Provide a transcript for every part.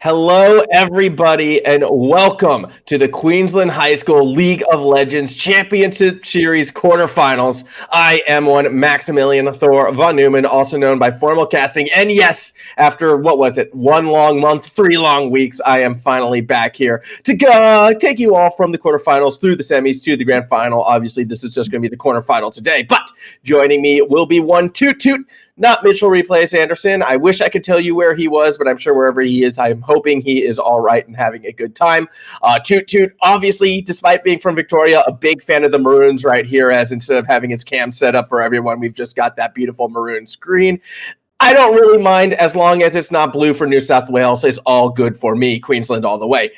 Hello, everybody, and welcome to the Queensland High School League of Legends Championship Series quarterfinals. I am one Maximilian Thor von Neumann, also known by formal casting. And yes, after, 1 long month, 3 long weeks, I am finally back here to take you all from the quarterfinals through the semis to the grand final. Obviously, this is just going to be the quarterfinal today, but joining me will be one Toot, not Mitchell Replays Anderson. I wish I could tell you where he was, but I'm sure wherever he is, I'm hoping he is all right and having a good time. Toot, obviously, despite being from Victoria, a big fan of the maroons right here, as instead of having his cam set up for everyone, we've just got that beautiful maroon screen. I don't really mind as long as it's not blue for New South Wales. It's all good for me. Queensland all the way.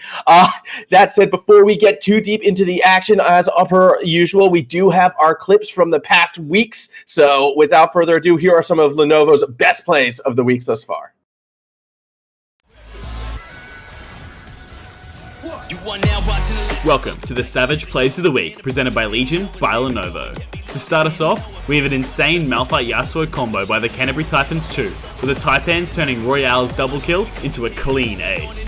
That said, before we get too deep into the action, as per usual, we do have our clips from the past weeks. So without further ado, here are some of Lenovo's best plays of the weeks thus far. Welcome to the Savage Plays of the Week, presented by Legion by Lenovo. To start us off, we have an insane Malphite Yasuo combo by the Canterbury Taipans 2, with the Taipans turning Royale's double kill into a clean ace.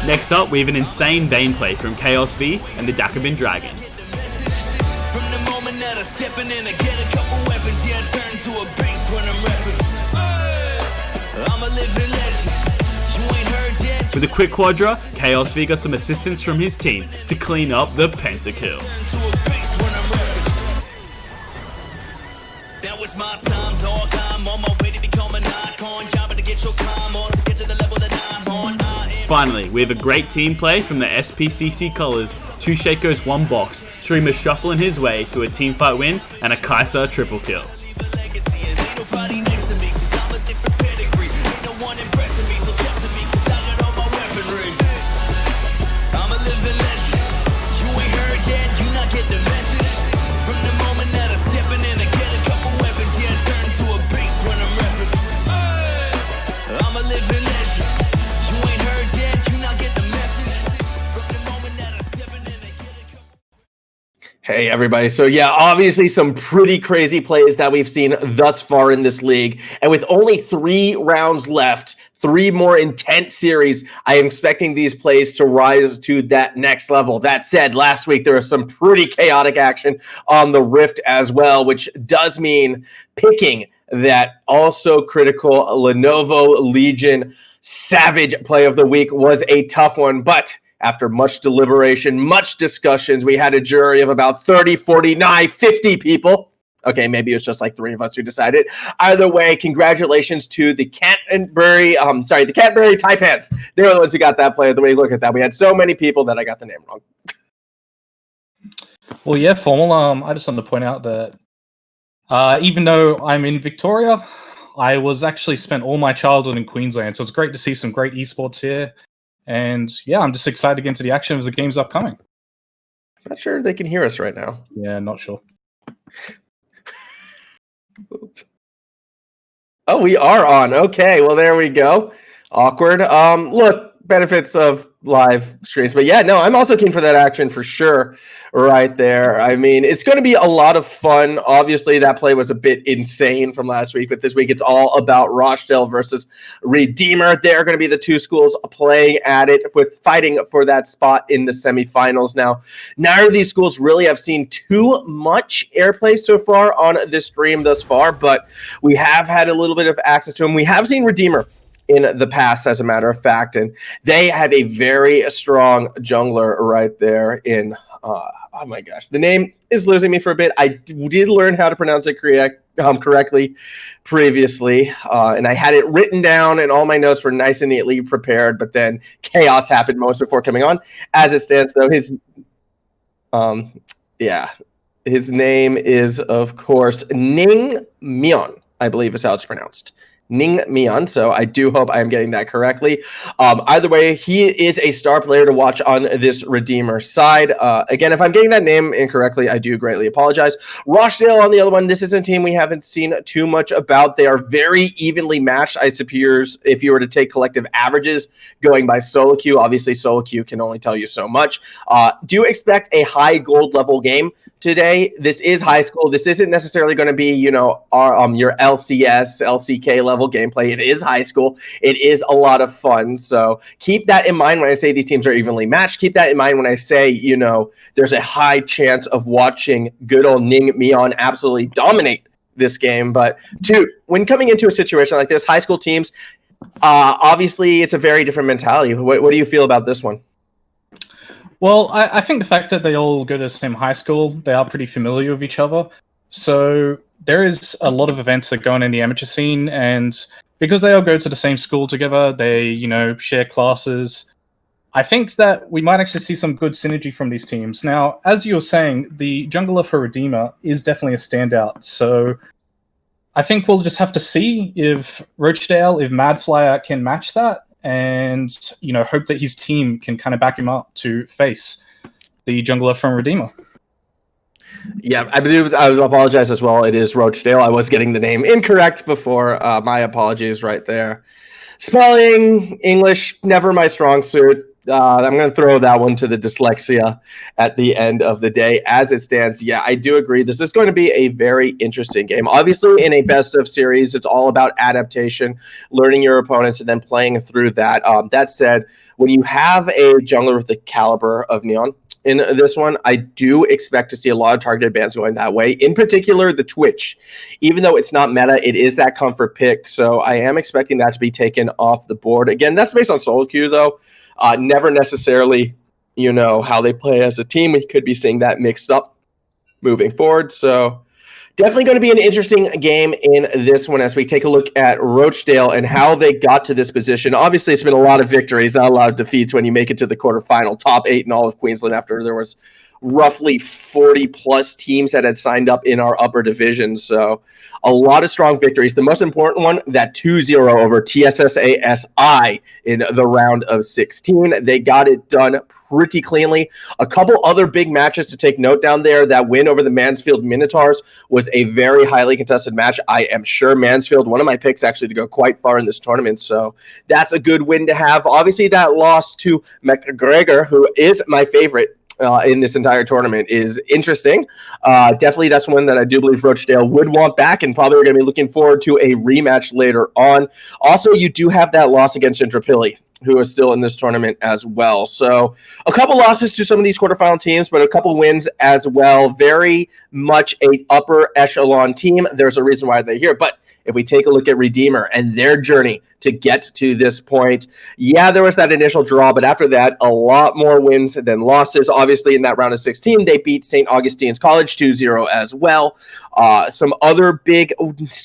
Next up, we have an insane Vayne play from HeroicFeet and the Dakabin Dragons. With a quick quadra, HeroicFeet got some assistance from his team to clean up the pentakill. Finally, we have a great team play from the SPCC colours, 2 Shakos 1 box, Shreema shuffling his way to a teamfight win and a Kai'Sa triple kill. Hey, everybody. So, yeah, obviously some pretty crazy plays that we've seen thus far in this league. And with only 3 rounds left, 3 more intense series, I am expecting these plays to rise to that next level. That said, last week there was some pretty chaotic action on the Rift as well, which does mean picking that also critical Lenovo Legion Savage play of the week was a tough one, but after much deliberation, much discussions, we had a jury of about 30, 49, 50 people. Okay, maybe it was just like 3 of us who decided. Either way, congratulations to the Canterbury Taipans. They were the ones who got that play of the week. Look at that. We had so many people that I got the name wrong. Well, yeah, Formal. I just wanted to point out that even though I'm in Victoria, I was actually spent all my childhood in Queensland. So it's great to see some great esports here. And yeah, I'm just excited to get into the action of the games upcoming. I'm not sure they can hear us right now. Yeah, not sure. Oh, we are on. Okay, well, there we go. Awkward. Look, benefits of live streams. But yeah, no, I'm also keen for that action for sure right there. I mean, it's going to be a lot of fun. Obviously, that play was a bit insane from last week, but this week it's all about Rochedale versus Redeemer. They're going to be the 2 schools playing at it with fighting for that spot in the semifinals. Now, neither of these schools really have seen too much airplay so far on this stream thus far, but we have had a little bit of access to them. We have seen Redeemer in the past, as a matter of fact, and they have a very strong jungler right there in oh my gosh, the name is losing me for a bit. I did learn how to pronounce it correctly previously, and I had it written down, and all my notes were nice and neatly prepared, but then chaos happened moments before coming on. As it stands, though, his name is, of course, ñænGmyœn, I believe is how it's pronounced. ñænGmyœn, so I do hope I am getting that correctly. Either way, he is a star player to watch on this Redeemer side. Again, if I'm getting that name incorrectly, I do greatly apologize. Rochedale on the other one, this is a team we haven't seen too much about. They are very evenly matched, I suppose, if you were to take collective averages going by solo queue. Obviously, solo queue can only tell you so much. Do expect a high gold level game. today. This is high school. This isn't necessarily going to be, your LCS, LCK level gameplay. It is high school. It is a lot of fun. So keep that in mind when I say these teams are evenly matched. Keep that in mind when I say, there's a high chance of watching good old ñænGmyœn absolutely dominate this game. But two, when coming into a situation like this, high school teams, obviously it's a very different mentality. What do you feel about this one? Well, I think the fact that they all go to the same high school, they are pretty familiar with each other. So there is a lot of events that go on in the amateur scene, and because they all go to the same school together, they, share classes. I think that we might actually see some good synergy from these teams. Now, as you were saying, the jungler for Redeemer is definitely a standout. So I think we'll just have to see if Rochedale, if Madflyer can match that, and hope that his team can kind of back him up to face the jungler from Redeemer. Yeah, I apologize as well. It is Rochedale. I was getting the name incorrect before. My apologies right there. Spelling, English, never my strong suit. I'm going to throw that one to the dyslexia at the end of the day. As it stands, yeah, I do agree. This is going to be a very interesting game. Obviously, in a best-of series, it's all about adaptation, learning your opponents, and then playing through that. That said, when you have a jungler with the caliber of Neon in this one, I do expect to see a lot of targeted bans going that way. In particular, the Twitch. Even though it's not meta, it is that comfort pick, so I am expecting that to be taken off the board. Again, that's based on solo queue, though. Never necessarily, how they play as a team. We could be seeing that mixed up moving forward. So definitely going to be an interesting game in this one as we take a look at Rochedale and how they got to this position. Obviously, it's been a lot of victories, not a lot of defeats when you make it to the quarterfinal. Top 8 in all of Queensland after there was roughly 40-plus teams that had signed up in our upper division. So a lot of strong victories. The most important one, that 2-0 over TSSASI in the round of 16. They got it done pretty cleanly. A couple other big matches to take note down there. That win over the Mansfield Minotaurs was a very highly contested match. I am sure Mansfield, one of my picks actually to go quite far in this tournament. So that's a good win to have. Obviously, that loss to McGregor, who is my favorite in this entire tournament, is interesting. Definitely that's one that I do believe Rochedale would want back, and probably are going to be looking forward to a rematch later on. Also, you do have that loss against Intrapilli, who is still in this tournament as well. So a couple losses to some of these quarterfinal teams, but a couple wins as well. Very much a upper echelon team. There's a reason why they're here. But if we take a look at Redeemer and their journey to get to this point, yeah, there was that initial draw, but after that, a lot more wins than losses. Obviously, in that round of 16, they beat St. Augustine's College 2-0 as well. Some other big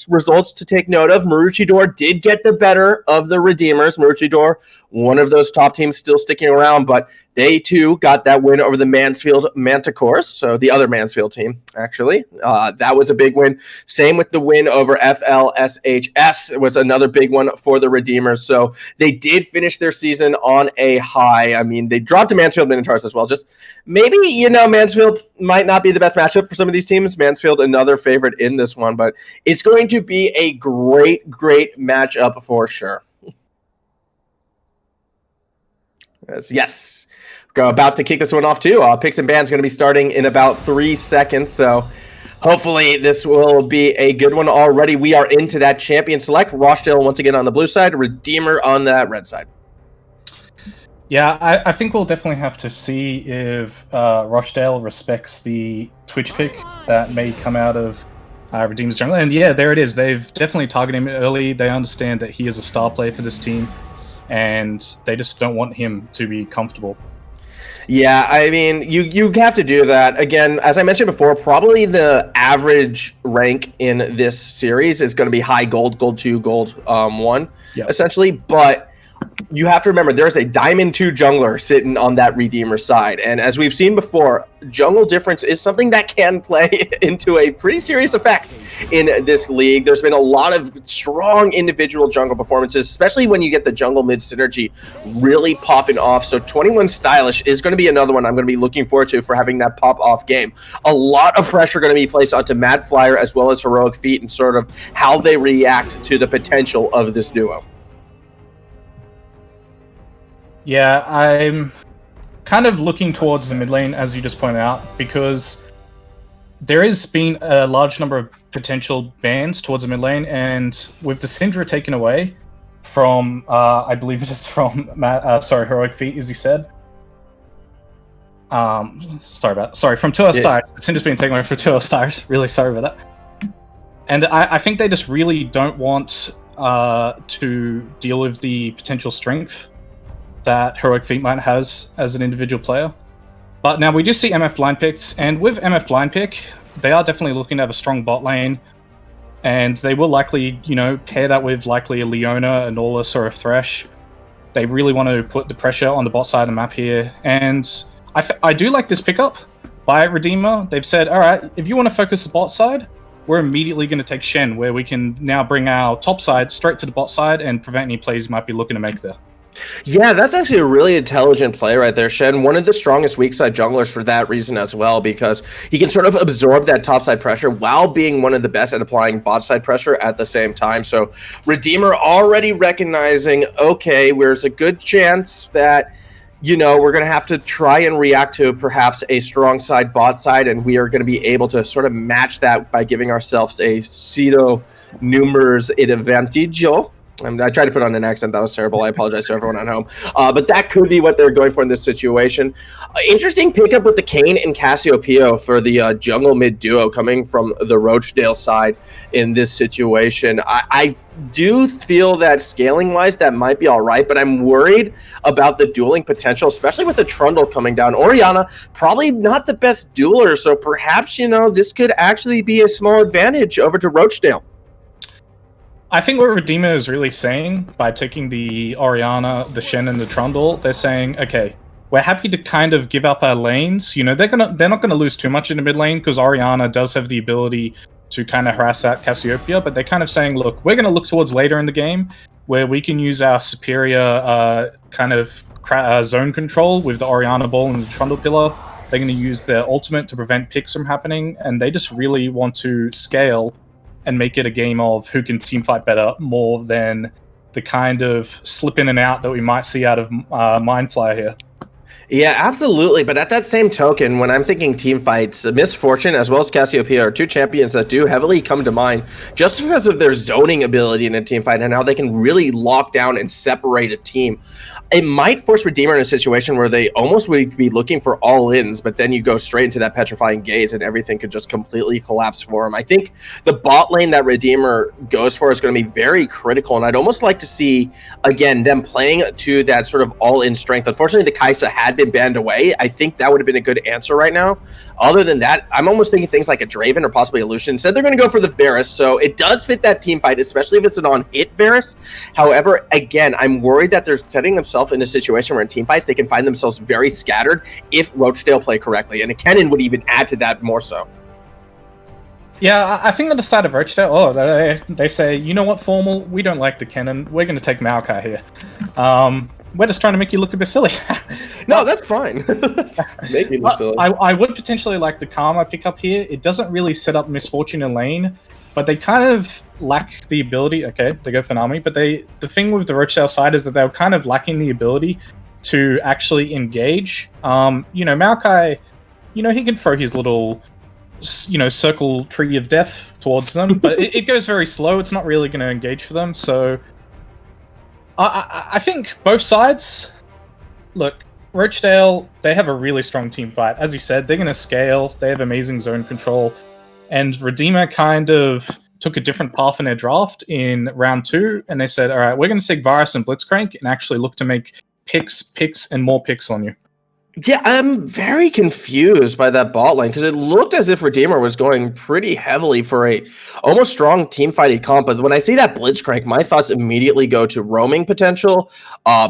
results to take note of. Maroochydore did get the better of the Redeemers. Maroochydore, one of those top teams still sticking around, but they too got that win over the Mansfield Manticores, so the other Mansfield team, actually. That was a big win. Same with the win over FLSHS. It was another big one for the Redeemers. So they did finish their season on a high. I mean, they dropped to Mansfield Minotaurs as well. Just maybe, Mansfield might not be the best matchup for some of these teams. Mansfield, another favorite in this one, but it's going to be a great, great matchup for sure. Yes. About to kick this one off too. Picks and bans going to be starting in about 3 seconds. So hopefully this will be a good one already. We are into that champion select. Rochedale once again on the blue side, Redeemer on that red side. Yeah, I think we'll definitely have to see if Rochedale respects the Twitch pick that may come out of Redeemer's jungle. And yeah, there it is. They've definitely targeted him early. They understand that he is a star player for this team, and they just don't want him to be comfortable. Yeah, I mean, you have to do that. Again, as I mentioned before, probably the average rank in this series is going to be high gold, gold 2, gold 1, essentially. But you have to remember, there's a Diamond 2 jungler sitting on that Redeemer side. And as we've seen before, jungle difference is something that can play into a pretty serious effect in this league. There's been a lot of strong individual jungle performances, especially when you get the jungle mid synergy really popping off. So 21 Stylish is going to be another one I'm going to be looking forward to for having that pop off game. A lot of pressure going to be placed onto Madflyer as well as HeroicFeet and sort of how they react to the potential of this duo. Yeah, I'm kind of looking towards the mid lane, as you just pointed out, because there has been a large number of potential bans towards the mid lane, and with the Syndra taken away from, I believe it is from HeroicFeet, as you said. From 2 stars. The Syndra's being taken away from 2 stars. Really sorry about that. And I think they just really don't want to deal with the potential strength that HeroicFeet might has as an individual player. But now we do see MF blind picked, and with MF blind pick, they are definitely looking to have a strong bot lane, and they will likely, pair that with likely a Leona, a Nautilus, or a Thresh. They really want to put the pressure on the bot side of the map here, and I do like this pickup by Redeemer. They've said, all right, if you want to focus the bot side, we're immediately going to take Shen, where we can now bring our top side straight to the bot side and prevent any plays you might be looking to make there. Yeah, that's actually a really intelligent play right there, Shen. One of the strongest weak side junglers for that reason as well, because he can sort of absorb that top side pressure while being one of the best at applying bot side pressure at the same time. So Redeemer already recognizing, okay, there's a good chance that we're going to have to try and react to perhaps a strong side bot side, and we are going to be able to sort of match that by giving ourselves a pseudo numbers advantage. I tried to put on an accent. That was terrible. I apologize to everyone at home. But that could be what they're going for in this situation. Interesting pickup with the Kayn and Cassiopeia for the jungle mid duo coming from the Rochedale side in this situation. I do feel that scaling-wise, that might be all right, but I'm worried about the dueling potential, especially with the Trundle coming down. Orianna, probably not the best dueler, so perhaps, this could actually be a small advantage over to Rochedale. I think what Redeemer is really saying by taking the Orianna, the Shen, and the Trundle, they're saying, okay, we're happy to kind of give up our lanes. They're not gonna lose too much in the mid lane because Orianna does have the ability to kind of harass out Cassiopeia, but they're kind of saying, look, we're gonna look towards later in the game where we can use our superior zone control with the Orianna ball and the Trundle pillar. They're gonna use their ultimate to prevent picks from happening, and they just really want to scale and make it a game of who can teamfight better more than the kind of slip in and out that we might see out of Madflyer here. Yeah, absolutely. But at that same token, when I'm thinking team fights, Misfortune as well as Cassiopeia are two champions that do heavily come to mind just because of their zoning ability in a team fight and how they can really lock down and separate a team. It might force Redeemer in a situation where they almost would be looking for all-ins, but then you go straight into that petrifying gaze and everything could just completely collapse for him. I think the bot lane that Redeemer goes for is going to be very critical, and I'd almost like to see, again, them playing to that sort of all-in strength. Unfortunately, the Kai'Sa had been banned away. I think that would have been a good answer right now. Other than that, I'm almost thinking things like a Draven or possibly a Lucian. Instead, they're going to go for the Varus, so it does fit that team fight, especially if it's an on-hit Varus. However, again, I'm worried that they're setting themselves in a situation where in team fights, they can find themselves very scattered if Rochedale play correctly, and a Kennen would even add to that more so. Yeah, I think on the side of Rochedale, they say, you know what, Formal, we don't like the Kennen. We're going to take Maokai here. We're just trying to make you look a bit silly. No, that's fine. Make me look silly. I would potentially like the Karma pickup here. It doesn't really set up Misfortune in lane, but they kind of lack the ability. Okay, they go for Nami, but the thing with the Rochedale side is that they were kind of lacking the ability to actually engage. Maokai, he can throw his little, circle tree of death towards them, but it goes very slow. It's not really going to engage for them, so I think both sides, look, Rochedale, they have a really strong team fight. As you said, they're going to scale. They have amazing zone control. And Redeemer kind of took a different path in their draft in round 2. And they said, all right, we're going to take Varus and Blitzcrank and actually look to make picks, and more picks on you. Yeah, I'm very confused by that bot lane because it looked as if Redeemer was going pretty heavily for a almost strong team fighting comp. But when I see that Blitzcrank, my thoughts immediately go to roaming potential,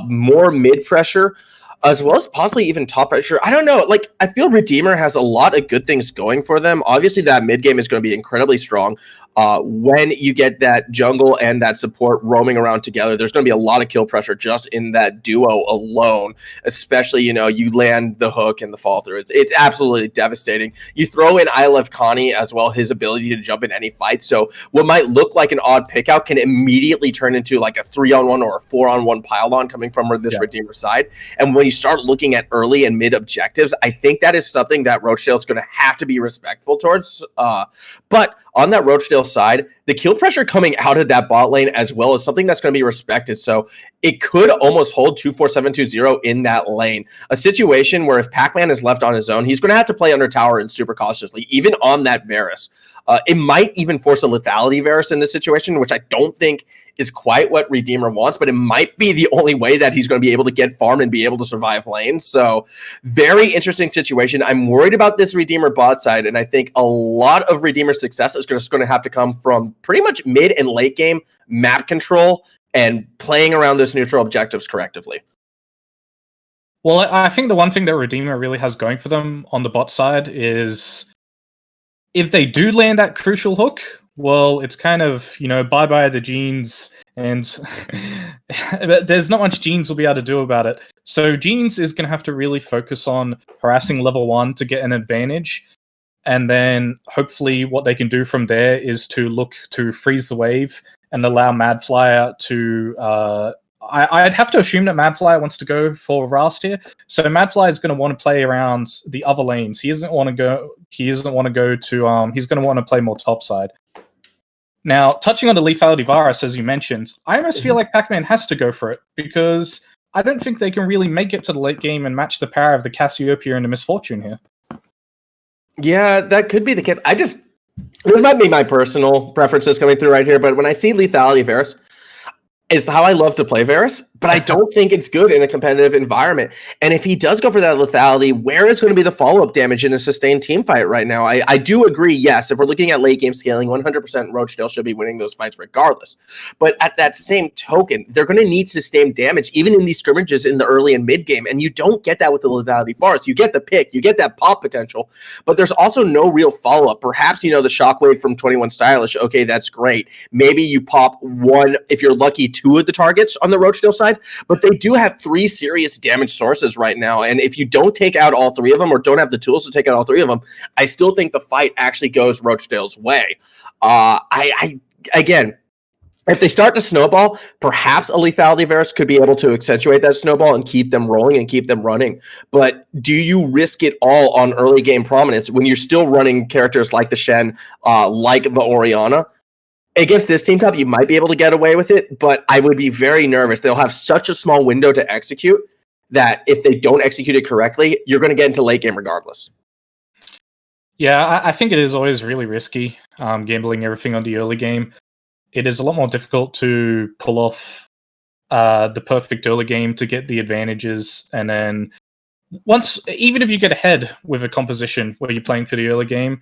more mid pressure, as well as possibly even top pressure. I don't know. I feel Redeemer has a lot of good things going for them. Obviously, that mid game is going to be incredibly strong. When you get that jungle and that support roaming around together, there's going to be a lot of kill pressure just in that duo alone, especially, you land the hook and the fall through. It's absolutely devastating. You throw in Connie as well, his ability to jump in any fight. So what might look like an odd pick out can immediately turn into like a 3-on-1 or a 4-on-1 pile on coming from this Redeemer side. And when you start looking at early and mid objectives, I think that is something that Rochedale is going to have to be respectful towards. But on that Rochedale side, the kill pressure coming out of that bot lane as well is something that's going to be respected. So it could almost hold 2-4-7-2-0 in that lane. A situation where if Pac-Man is left on his own, he's going to have to play under tower and super cautiously, even on that Varus. It might even force a lethality Varus in this situation, which I don't think is quite what Redeemer wants, but it might be the only way that he's going to be able to get farmed and be able to survive lanes. So very interesting situation. I'm worried about this Redeemer bot side, and I think a lot of Redeemer success is just going to have to come from pretty much mid and late game map control and playing around those neutral objectives correctively. Well, I think the one thing that Redeemer really has going for them on the bot side is if they do land that crucial hook, well, it's kind of, bye-bye the Jeans, and there's not much Jeans will be able to do about it. So Jeans is going to have to really focus on harassing level 1 to get an advantage, and then hopefully what they can do from there is to look to freeze the wave and allow Madflyer to... I'd have to assume that Madflyer wants to go for Rast here. So Madflyer is going to want to play around the other lanes. He doesn't want to go to he's going to want to play more topside. Now, touching on the lethality Varus, as you mentioned, I almost feel like Pac-Man has to go for it, because I don't think they can really make it to the late game and match the power of the Cassiopeia and the Misfortune here. Yeah, that could be the case. This might be my personal preferences coming through right here, but when I see lethality Varus, it's how I love to play Varus, but I don't think it's good in a competitive environment. And if he does go for that lethality, where is going to be the follow-up damage in a sustained team fight right now? I do agree, yes, if we're looking at late game scaling, 100% Rochedale should be winning those fights regardless. But at that same token, they're going to need sustained damage even in these scrimmages in the early and mid game, and you don't get that with the lethality Varus. You get the pick, you get that pop potential, but there's also no real follow-up. Perhaps, the shockwave from 21 Stylish, okay, that's great. Maybe you pop one, if you're lucky, 2 of the targets on the Rochedale side, but they do have 3 serious damage sources right now, and if you don't take out all 3 of them or don't have the tools to take out all 3 of them, I still think the fight actually goes Rochedale's way. Again, if they start to snowball, perhaps a lethality Varus could be able to accentuate that snowball and keep them rolling and keep them running. But do you risk it all on early game prominence when you're still running characters like the Shen, like the Orianna? Against this team top, you might be able to get away with it, but I would be very nervous. They'll have such a small window to execute that if they don't execute it correctly, you're going to get into late game regardless. Yeah, I think it is always really risky, gambling everything on the early game. It is a lot more difficult to pull off the perfect early game to get the advantages, and then even if you get ahead with a composition where you're playing for the early game,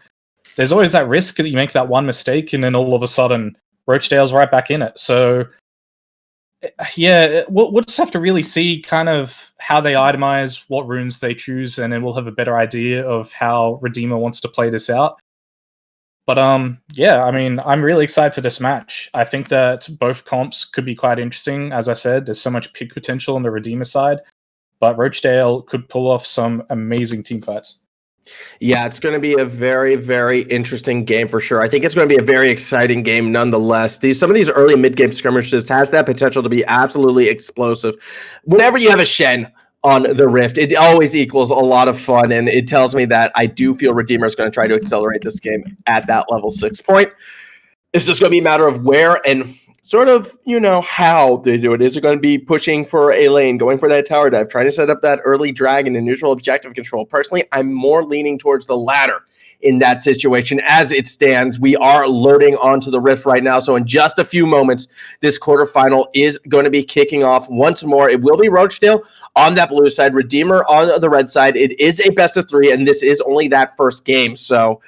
there's always that risk that you make that one mistake and then all of a sudden Rochedale's right back in it. So yeah, we'll just have to really see kind of how they itemize, what runes they choose, and then we'll have a better idea of how Redeemer wants to play this out. But yeah, I mean, I'm really excited for this match. I think that both comps could be quite interesting. As I said, there's so much pick potential on the Redeemer side, but Rochedale could pull off some amazing team fights. Yeah, it's going to be a very, very interesting game for sure. I think it's going to be a very exciting game nonetheless. Some of these early mid-game skirmishes has that potential to be absolutely explosive. Whenever you have a Shen on the Rift, it always equals a lot of fun, and it tells me that I do feel Redeemer is going to try to accelerate this game at that level 6 point. It's just going to be a matter of where and sort of, how they do it. Is it going to be pushing for a lane, going for that tower dive, trying to set up that early dragon and neutral objective control? Personally, I'm more leaning towards the latter in that situation. As it stands, we are loading onto the Rift right now. So in just a few moments, this quarterfinal is going to be kicking off once more. It will be Rochedale on that blue side, Redeemer on the red side. It is a best of 3, and this is only that first game. So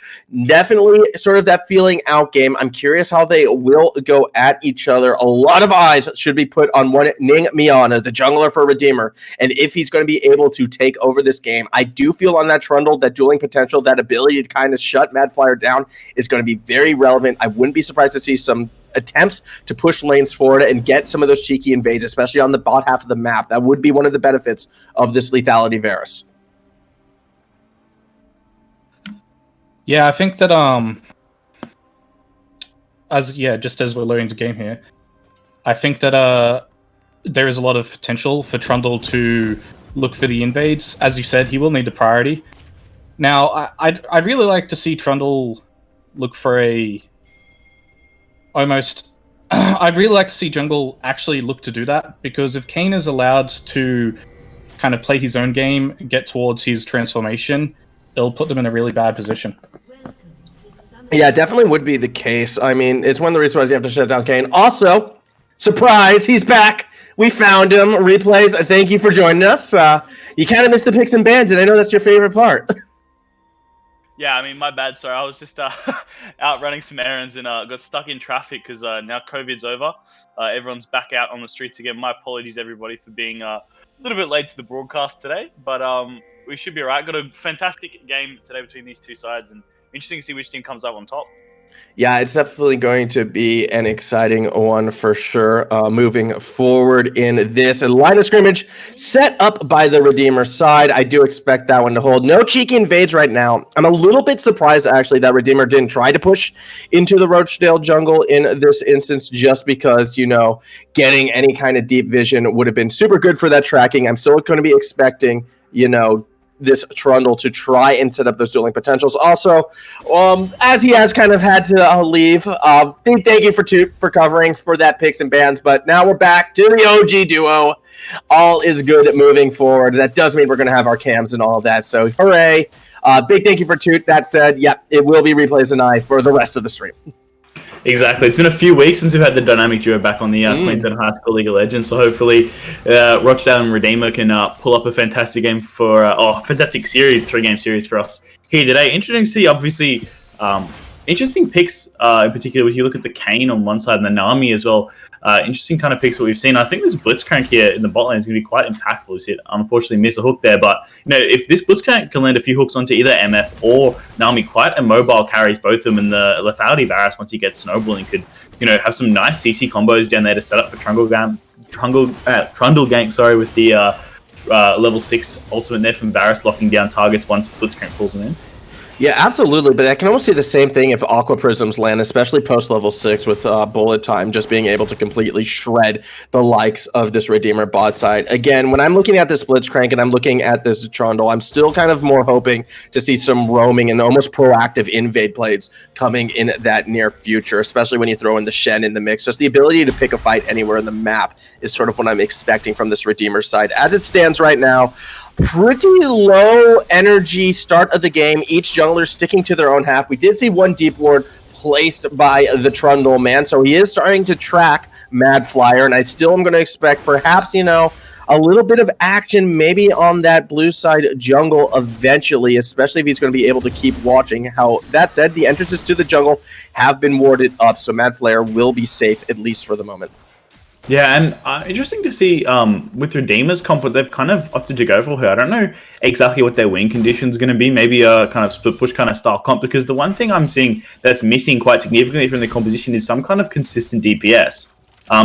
definitely sort of that feeling out game. I'm curious how they will go at each other. A lot of eyes should be put on one ñænGmyœn, the jungler for Redeemer, and if he's going to be able to take over this game. I do feel on that Trundle, that dueling potential, that ability to kind of shut Madflyer down is going to be very relevant. I wouldn't be surprised to see some attempts to push lanes forward and get some of those cheeky invades, especially on the bot half of the map. That would be one of the benefits of this lethality Varus. Yeah, I think that just as we're learning the game here, I think that there is a lot of potential for Trundle to look for the invades. As you said, he will need the priority. Now, I'd really like to see Trundle look for a almost. I'd really like to see jungle actually look to do that, because if Kayn is allowed to kind of play his own game, get towards his transformation, it'll put them in a really bad position. Yeah, it definitely would be the case. I mean, it's one of the reasons why you have to shut down Kayn. Also, surprise, he's back. We found him. Replays, thank you for joining us. You kind of missed the picks and bans, and I know that's your favorite part. Yeah, I mean, my bad. Sorry, I was just out running some errands and got stuck in traffic because now COVID's over. Everyone's back out on the streets again. My apologies, everybody, for being a little bit late to the broadcast today, but we should be all right. Got a fantastic game today between these two sides, and interesting to see which team comes up on top. Yeah, it's definitely going to be an exciting one for sure. Moving forward in this line of scrimmage set up by the Redeemer side. I do expect that one to hold. No cheeky invades right now. I'm a little bit surprised, actually, that Redeemer didn't try to push into the Rochedale jungle in this instance, just because, you know, getting any kind of deep vision would have been super good for that tracking. I'm still going to be expecting, you know, this Trundle to try and set up those dueling potentials. Also, as he has kind of had to leave, thank you for covering for that picks and bans, but now we're back to the OG duo. All is good moving forward. That does mean we're going to have our cams and all of that, so hooray. Big thank you for Toot. That said, yeah, it will be Replays and I for the rest of the stream. Exactly. It's been a few weeks since we've had the dynamic duo back on the Queensland High School League of Legends, so hopefully Rochedale and Redeemer can pull up a fantastic game for, fantastic series, 3-game series for us here today. Interesting to see, obviously, interesting picks, in particular, if you look at the Kayn on one side and the Nami as well. Interesting kind of picks that we've seen. I think this Blitzcrank here in the bot lane is going to be quite impactful. He's unfortunately miss a hook there, but you know, if this Blitzcrank can land a few hooks onto either MF or Nami, quite a mobile carries both of them, and the lethality Varus, once he gets snowballing, could, you know, have some nice CC combos down there to set up for Trundle gank, sorry, with the level 6 ultimate there from Varus locking down targets once Blitzcrank pulls him in. Yeah, absolutely, but I can almost see the same thing if Aqua Prisms land, especially post-level 6 with bullet time, just being able to completely shred the likes of this Redeemer bot side. Again, when I'm looking at this Blitzcrank and I'm looking at this Trundle, I'm still kind of more hoping to see some roaming and almost proactive invade plays coming in that near future, especially when you throw in the Shen in the mix. Just the ability to pick a fight anywhere in the map is sort of what I'm expecting from this Redeemer side. As it stands right now, pretty low energy start of the game. Each jungler sticking to their own half. We did see one deep ward placed by the Trundle man, so he is starting to track Madflyer, and I still am going to expect perhaps, you know, a little bit of action maybe on that blue side jungle eventually, especially if he's going to be able to keep watching. How that said, the entrances to the jungle have been warded up, so Madflyer will be safe, at least for the moment. Yeah, and interesting to see with Redeemer's comp, what they've kind of opted to go for here. I don't know exactly what their win conditions are going to be. Maybe a kind of split push kind of style comp, because the one thing I'm seeing that's missing quite significantly from the composition is some kind of consistent DPS.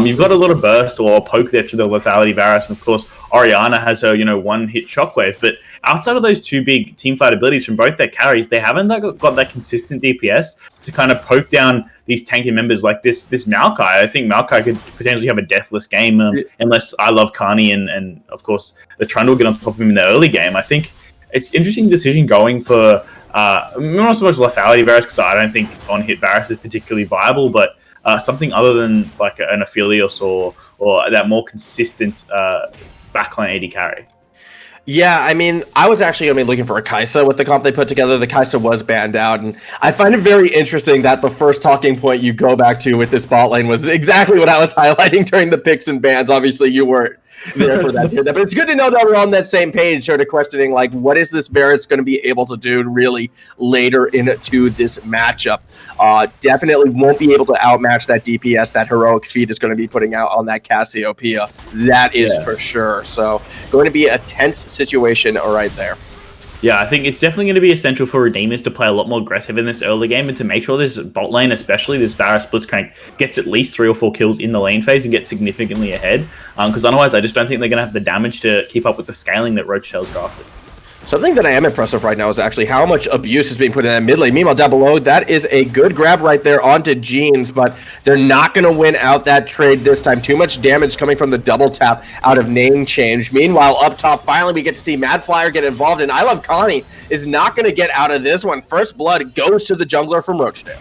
You've got a lot of burst or poke there through the lethality Varus, and of course Orianna has her, you know, one-hit shockwave. But outside of those two big teamfight abilities from both their carries, they haven't got that consistent DPS to kind of poke down these tanky members like this Maokai. I think Maokai could potentially have a deathless game unless I love Carney and of course the Trundle get on top of him in the early game. I think it's interesting decision going for not so much lethality Varus, because I don't think on-hit Varus is particularly viable, but something other than like an Aphelios or that more consistent backline AD carry. Yeah, I mean, I was actually going to be looking for a Kai'Sa with the comp they put together. The Kai'Sa was banned out, and I find it very interesting that the first talking point you go back to with this bot lane was exactly what I was highlighting during the picks and bans. Obviously, you weren't there for that, but it's good to know that we're on that same page, sort of questioning, like, what is this Varus going to be able to do really later into this matchup? Definitely won't be able to outmatch that DPS that HeroicFeet is going to be putting out on that Cassiopeia. That is for sure. So going to be a tense situation right there. Yeah, I think it's definitely going to be essential for Redeemers to play a lot more aggressive in this early game and to make sure this bot lane, especially this Varus Blitzcrank, gets at least 3 or 4 kills in the lane phase and gets significantly ahead. Because otherwise, I just don't think they're going to have the damage to keep up with the scaling that Rochedale's drafted. Something that I am impressive right now is actually how much abuse is being put in that mid lane. Meanwhile, down below, that is a good grab right there onto Jeans, but they're not going to win out that trade this time. Too much damage coming from the double tap out of name change. Meanwhile, up top, finally, we get to see Madflyer get involved, and ñænGmyœn is not going to get out of this one. First blood goes to the jungler from Rochedale.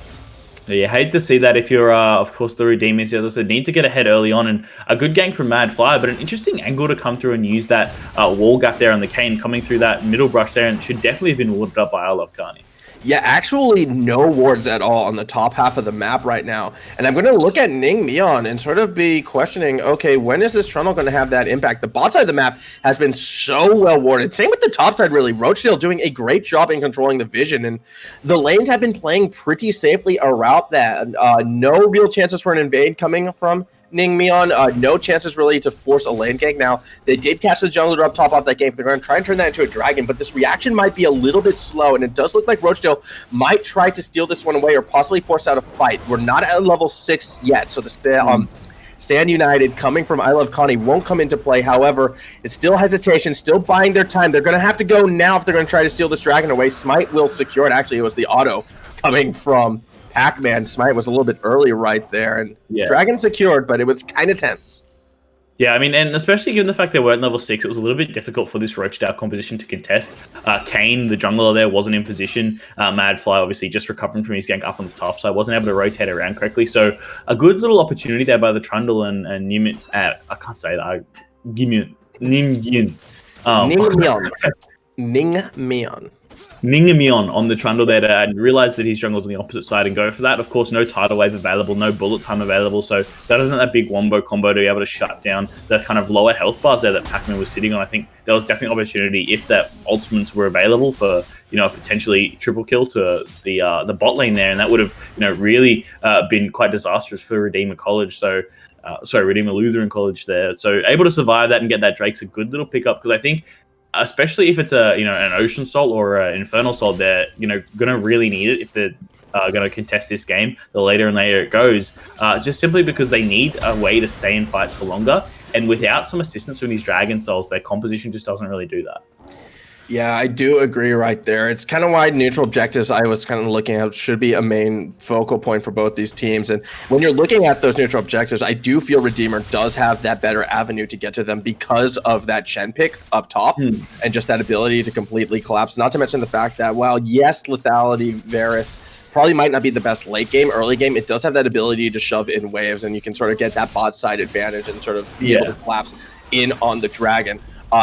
You hate to see that if you're, of course, the Redeemers, as I said, need to get ahead early on, and a good gank from Madflyer, but an interesting angle to come through and use that wall gap there on the Kayn coming through that middle brush there, and should definitely have been warded up by ñænGmyœn. Yeah, actually no wards at all on the top half of the map right now. And I'm going to look at ñænGmyœn and sort of be questioning, okay, when is this Trundle going to have that impact? The bot side of the map has been so well warded. Same with the top side, really. Rochedale doing a great job in controlling the vision. And the lanes have been playing pretty safely around that. No real chances for an invade coming from ñænGmyœn. No chances really to force a lane gank. Now, they did catch the jungler up top off that game. They're going to try and turn that into a dragon, but this reaction might be a little bit slow, and it does look like Rochedale might try to steal this one away or possibly force out a fight. We're not at level 6 yet, so the Stand United coming from ñænGmyœn won't come into play. However, it's still hesitation, still buying their time. They're going to have to go now if they're going to try to steal this dragon away. Smite will secure it. Actually, it was the auto coming from Pac-Man. Smite was a little bit early right there, and Dragon secured, but it was kind of tense. Yeah, I mean, and especially given the fact they weren't level 6, it was a little bit difficult for this Rochedale composition to contest. Kayn, the jungler there, wasn't in position. Madflyer, obviously, just recovering from his gank up on the top, so I wasn't able to rotate around correctly. So a good little opportunity there by the Trundle and ñænGmyœn. I can't say that. ñænGmyœn. ñænGmyœn on the Trundle there to realize that his jungle's on the opposite side and go for that. Of course, no tidal wave available, no bullet time available, so that isn't that big wombo combo to be able to shut down the kind of lower health bars there that Pac-Man was sitting on. I think there was definitely opportunity if that ultimates were available for, you know, potentially triple kill to the bot lane there, and that would have, you know, really been quite disastrous for Redeemer College. So Redeemer Lutheran College there. So able to survive that and get that Drake's a good little pickup, because I think, especially if it's an Ocean Salt or an Infernal Salt, they're going to really need it if they're going to contest this game. The later and later it goes, just simply because they need a way to stay in fights for longer. And without some assistance from these Dragon Souls, their composition just doesn't really do that. Yeah, I do agree right there. It's kind of why neutral objectives I was kind of looking at should be a main focal point for both these teams. And when you're looking at those neutral objectives, I do feel Redeemer does have that better avenue to get to them because of that Shen pick up top and just that ability to completely collapse. Not to mention the fact that, while yes, lethality, Varus probably might not be the best late game, early game, it does have that ability to shove in waves, and you can sort of get that bot side advantage and sort of be able to collapse in on the dragon.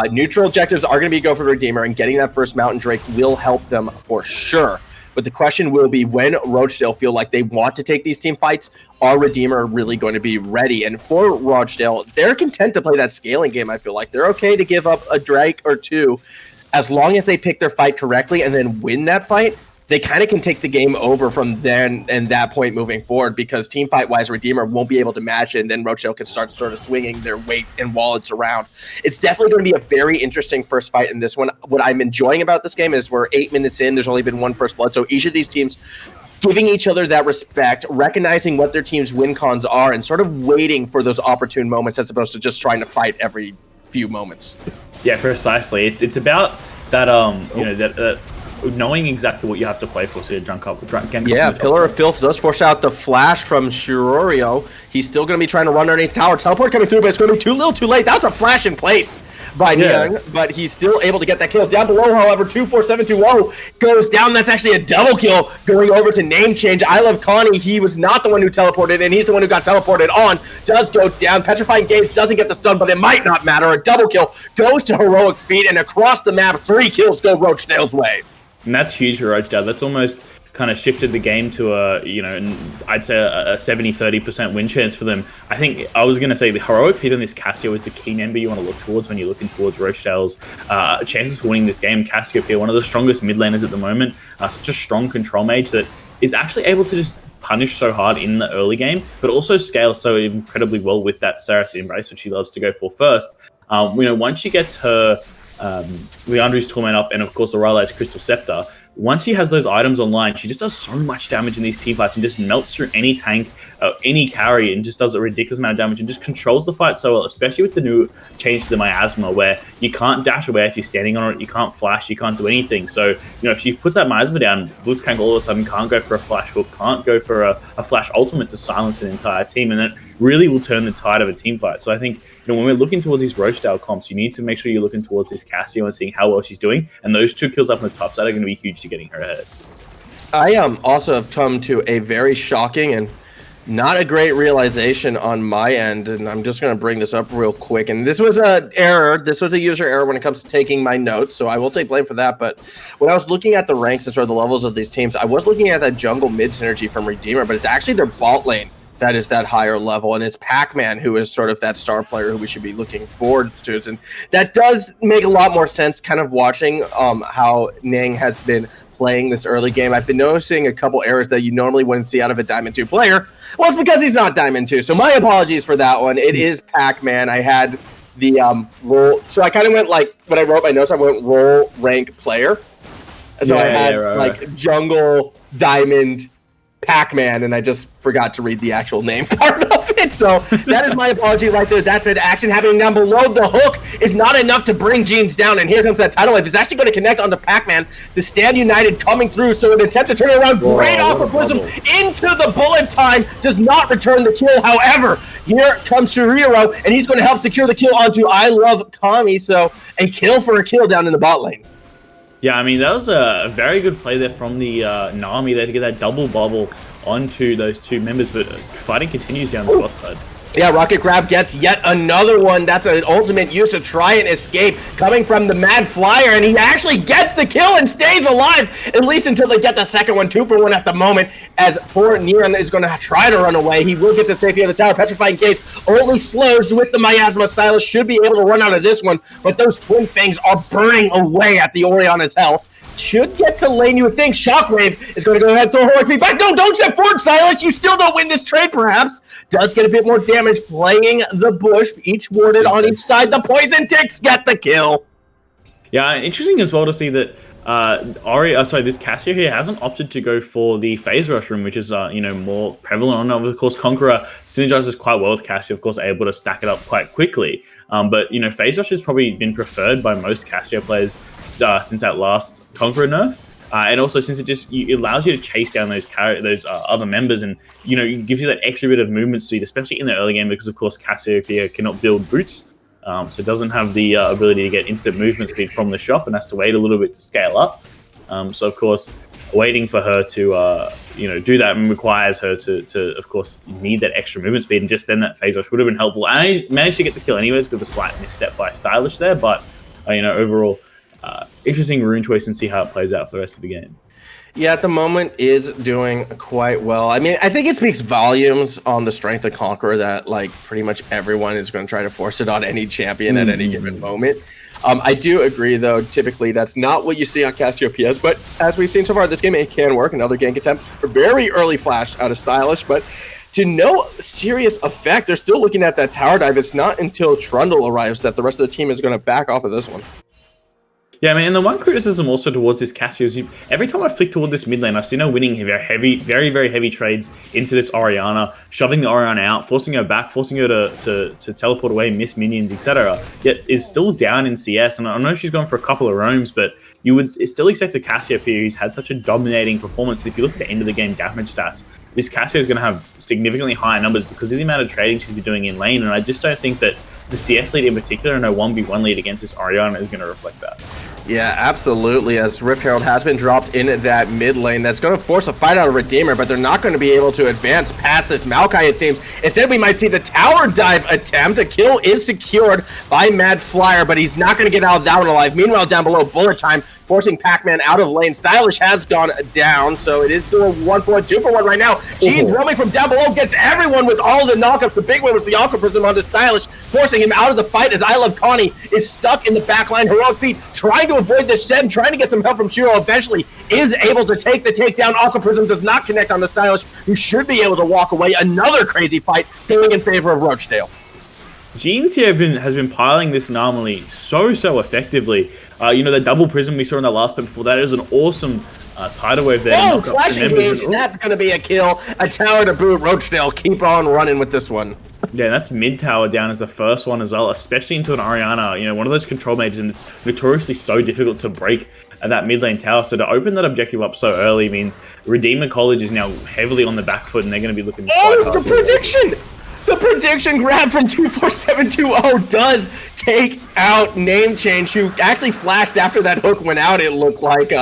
Neutral objectives are going to be go for Redeemer, and getting that first Mountain Drake will help them for sure. But the question will be, when Rochedale feel like they want to take these team fights, are Redeemer really going to be ready? And for Rochedale, they're content to play that scaling game, I feel like. They're okay to give up a Drake or two as long as they pick their fight correctly and then win that fight. They kind of can take the game over from then and that point moving forward, because team fight wise, Redeemer won't be able to match it, and then Rochedale can start sort of swinging their weight and wallets around. It's definitely going to be a very interesting first fight in this one. What I'm enjoying about this game is we're 8 minutes in. There's only been one first blood, so each of these teams giving each other that respect, recognizing what their team's win cons are, and sort of waiting for those opportune moments as opposed to just trying to fight every few moments. Yeah, precisely. It's about that that knowing exactly what you have to play for, so you're drunk up. Yeah, Pillar of Filth does force out the flash from sshoirrao. He's still going to be trying to run underneath tower. Teleport coming through, but it's going to be too little too late. That was a flash in place by ñænGmyœn, but he's still able to get that kill. Down below, however, 24720 goes down. That's actually a double kill going over to name change. I love Connie. He was not the one who teleported, and he's the one who got teleported on. Does go down. Petrifying Gaze doesn't get the stun, but it might not matter. A double kill goes to HeroicFeet, and across the map, 3 kills go Rochedale's way. And that's huge for Rochedale. That's almost kind of shifted the game to I'd say a 70-30% win chance for them. I think I was going to say the HeroicFeet on this Cassio is the key number you want to look towards when you're looking towards Rochedale's chances of winning this game. Cassiopeia, one of the strongest mid laners at the moment, such a strong control mage that is actually able to just punish so hard in the early game, but also scale so incredibly well with that Saracen Embrace, which she loves to go for first. Once she gets her Leandri's Torment up, and of course the Rylai's Crystal Scepter, once she has those items online, she just does so much damage in these teamfights and just melts through any tank, any carry, and just does a ridiculous amount of damage and just controls the fight so well, especially with the new change to the miasma, where you can't dash away if you're standing on it, you can't flash, you can't do anything. So, you know, if she puts that miasma down, Blitzcrank all of a sudden can't go for a flash hook, can't go for a flash ultimate to silence an entire team, and that really will turn the tide of a team fight. So I think, you know, when we're looking towards these Rochedale comps, you need to make sure you're looking towards this Cassio and seeing how well she's doing, and those 2 kills up on the top side are going to be huge to getting her ahead. I also have come to a very shocking and not a great realization on my end, and I'm just going to bring this up real quick. And this was an error. This was a user error when it comes to taking my notes, so I will take blame for that. But when I was looking at the ranks and sort of the levels of these teams, I was looking at that jungle mid synergy from Redeemer, but it's actually their bot lane that is that higher level, and it's Pac-Man who is sort of that star player who we should be looking forward to. And that does make a lot more sense kind of watching how ñænGmyœn has been playing this early game. I've been noticing a couple errors that you normally wouldn't see out of a Diamond 2 player. Well, it's because he's not Diamond 2, so my apologies for that one. It is Pac-Man. I had the role, so I kind of went like, when I wrote my notes, I went role rank player. So I had like jungle, diamond, Pac-Man, and I just forgot to read the actual name part of it. So that is my apology right there. That's an action happening down below. The hook is not enough to bring Jinx down, and here comes that tidal wave. It's actually going to connect onto Pac-Man. The Stand United coming through, so an attempt to turn it around. Great offer Prism into the bullet time. Does not return the kill. However, here comes sshoirrao, and he's going to help secure the kill onto I Love Kami. So a kill for a kill down in the bot lane. Yeah, I mean, that was a very good play there from the Nami there to get that double bubble onto those 2 members, but fighting continues down the spot side. Yeah, Rocket Grab gets yet another one. That's an ultimate use to try and escape coming from the Madflyer, and he actually gets the kill and stays alive, at least until they get the second one. 2 for 1 at the moment, as poor ñænGmyœn is going to try to run away. He will get the safety of the tower. Petrifying Case only slows with the miasma. Stylus should be able to run out of this one, but those twin fangs are burning away at the Orianna's health. Should get to lane, you would think. Shockwave is going to go ahead and throw HeroicFeet back. No, don't step forward, Silas. You still don't win this trade, perhaps. Does get a bit more damage playing the bush. Each warded on each side. The poison ticks get the kill. Yeah, interesting as well to see that this Cassio here hasn't opted to go for the phase rush room, which is more prevalent on. Of course, Conqueror synergizes quite well with Cassio, of course, able to stack it up quite quickly. But phase rush has probably been preferred by most Cassio players since that last Conqueror nerf. And also since it allows you to chase down those other members, and it gives you that extra bit of movement speed, especially in the early game, because of course Cassiopeia cannot build boots. So it doesn't have the ability to get instant movement speed from the shop, and has to wait a little bit to scale up. So of course, waiting for her to do that requires her to of course need that extra movement speed, and just then that phase rush would have been helpful. I managed to get the kill anyways with a slight misstep by Stylish there, but overall interesting rune choice, and see how it plays out for the rest of the game. Yeah, at the moment is doing quite well. I mean, I think it speaks volumes on the strength of Conqueror that like pretty much everyone is going to try to force it on any champion at any given moment. I do agree, though, typically that's not what you see on Cassiopeia's, but as we've seen so far, this game, it can work. Another gank attempt, a very early flash out of Stylish, but to no serious effect. They're still looking at that tower dive. It's not until Trundle arrives that the rest of the team is going to back off of this one. Yeah, I mean, and the one criticism also towards this Cassio is every time I flick toward this mid lane, I've seen her winning very, very heavy trades into this Orianna, shoving the Orianna out, forcing her back, forcing her to teleport away, miss minions, etc. Yet is still down in CS, and I know she's gone for a couple of roams, but you would still expect the Cassiopeia, who's had such a dominating performance. If you look at the end of the game damage stats, this Cassio is going to have significantly higher numbers because of the amount of trading she's been doing in lane, and I just don't think that the CS lead in particular and a 1v1 lead against this Orianna is going to reflect that. Yeah, absolutely. As Rift Herald has been dropped in that mid lane, that's going to force a fight out of Redeemer, but they're not going to be able to advance past this Maokai, it seems. Instead, we might see the tower dive attempt. A kill is secured by Madflyer, but he's not going to get out of that one alive. Meanwhile, down below, bullet time, forcing Pac-Man out of lane. Stylish has gone down, so it is still a 1-for-1, 2-for-1 right now. Gene's roaming from down below, gets everyone with all the knockups. The big one was the Aqua Prism onto Stylish, forcing him out of the fight as I Love Connie is stuck in the back line. HeroicFeet trying to avoid the Shen, trying to get some help from sshoirrao. Eventually is able to take the takedown. Aqua Prism does not connect on the Stylish, who should be able to walk away. Another crazy fight going in favor of Rochedale. Jinx here has been piling this anomaly so effectively. The double prism we saw in the last bit before that is an awesome Tidal Wave there. Oh, flash engage, and that's going to be a kill. A tower to boot. Rochedale keep on running with this one. Yeah, that's mid tower down as the first one as well, especially into an Orianna, you know, one of those control mages, and it's notoriously so difficult to break at that mid lane tower. So to open that objective up so early means Redeemer College is now heavily on the back foot, and they're going to be looking quite hard. The prediction! The prediction grab from 24720 does take out Name Change, who actually flashed after that hook went out. It looked like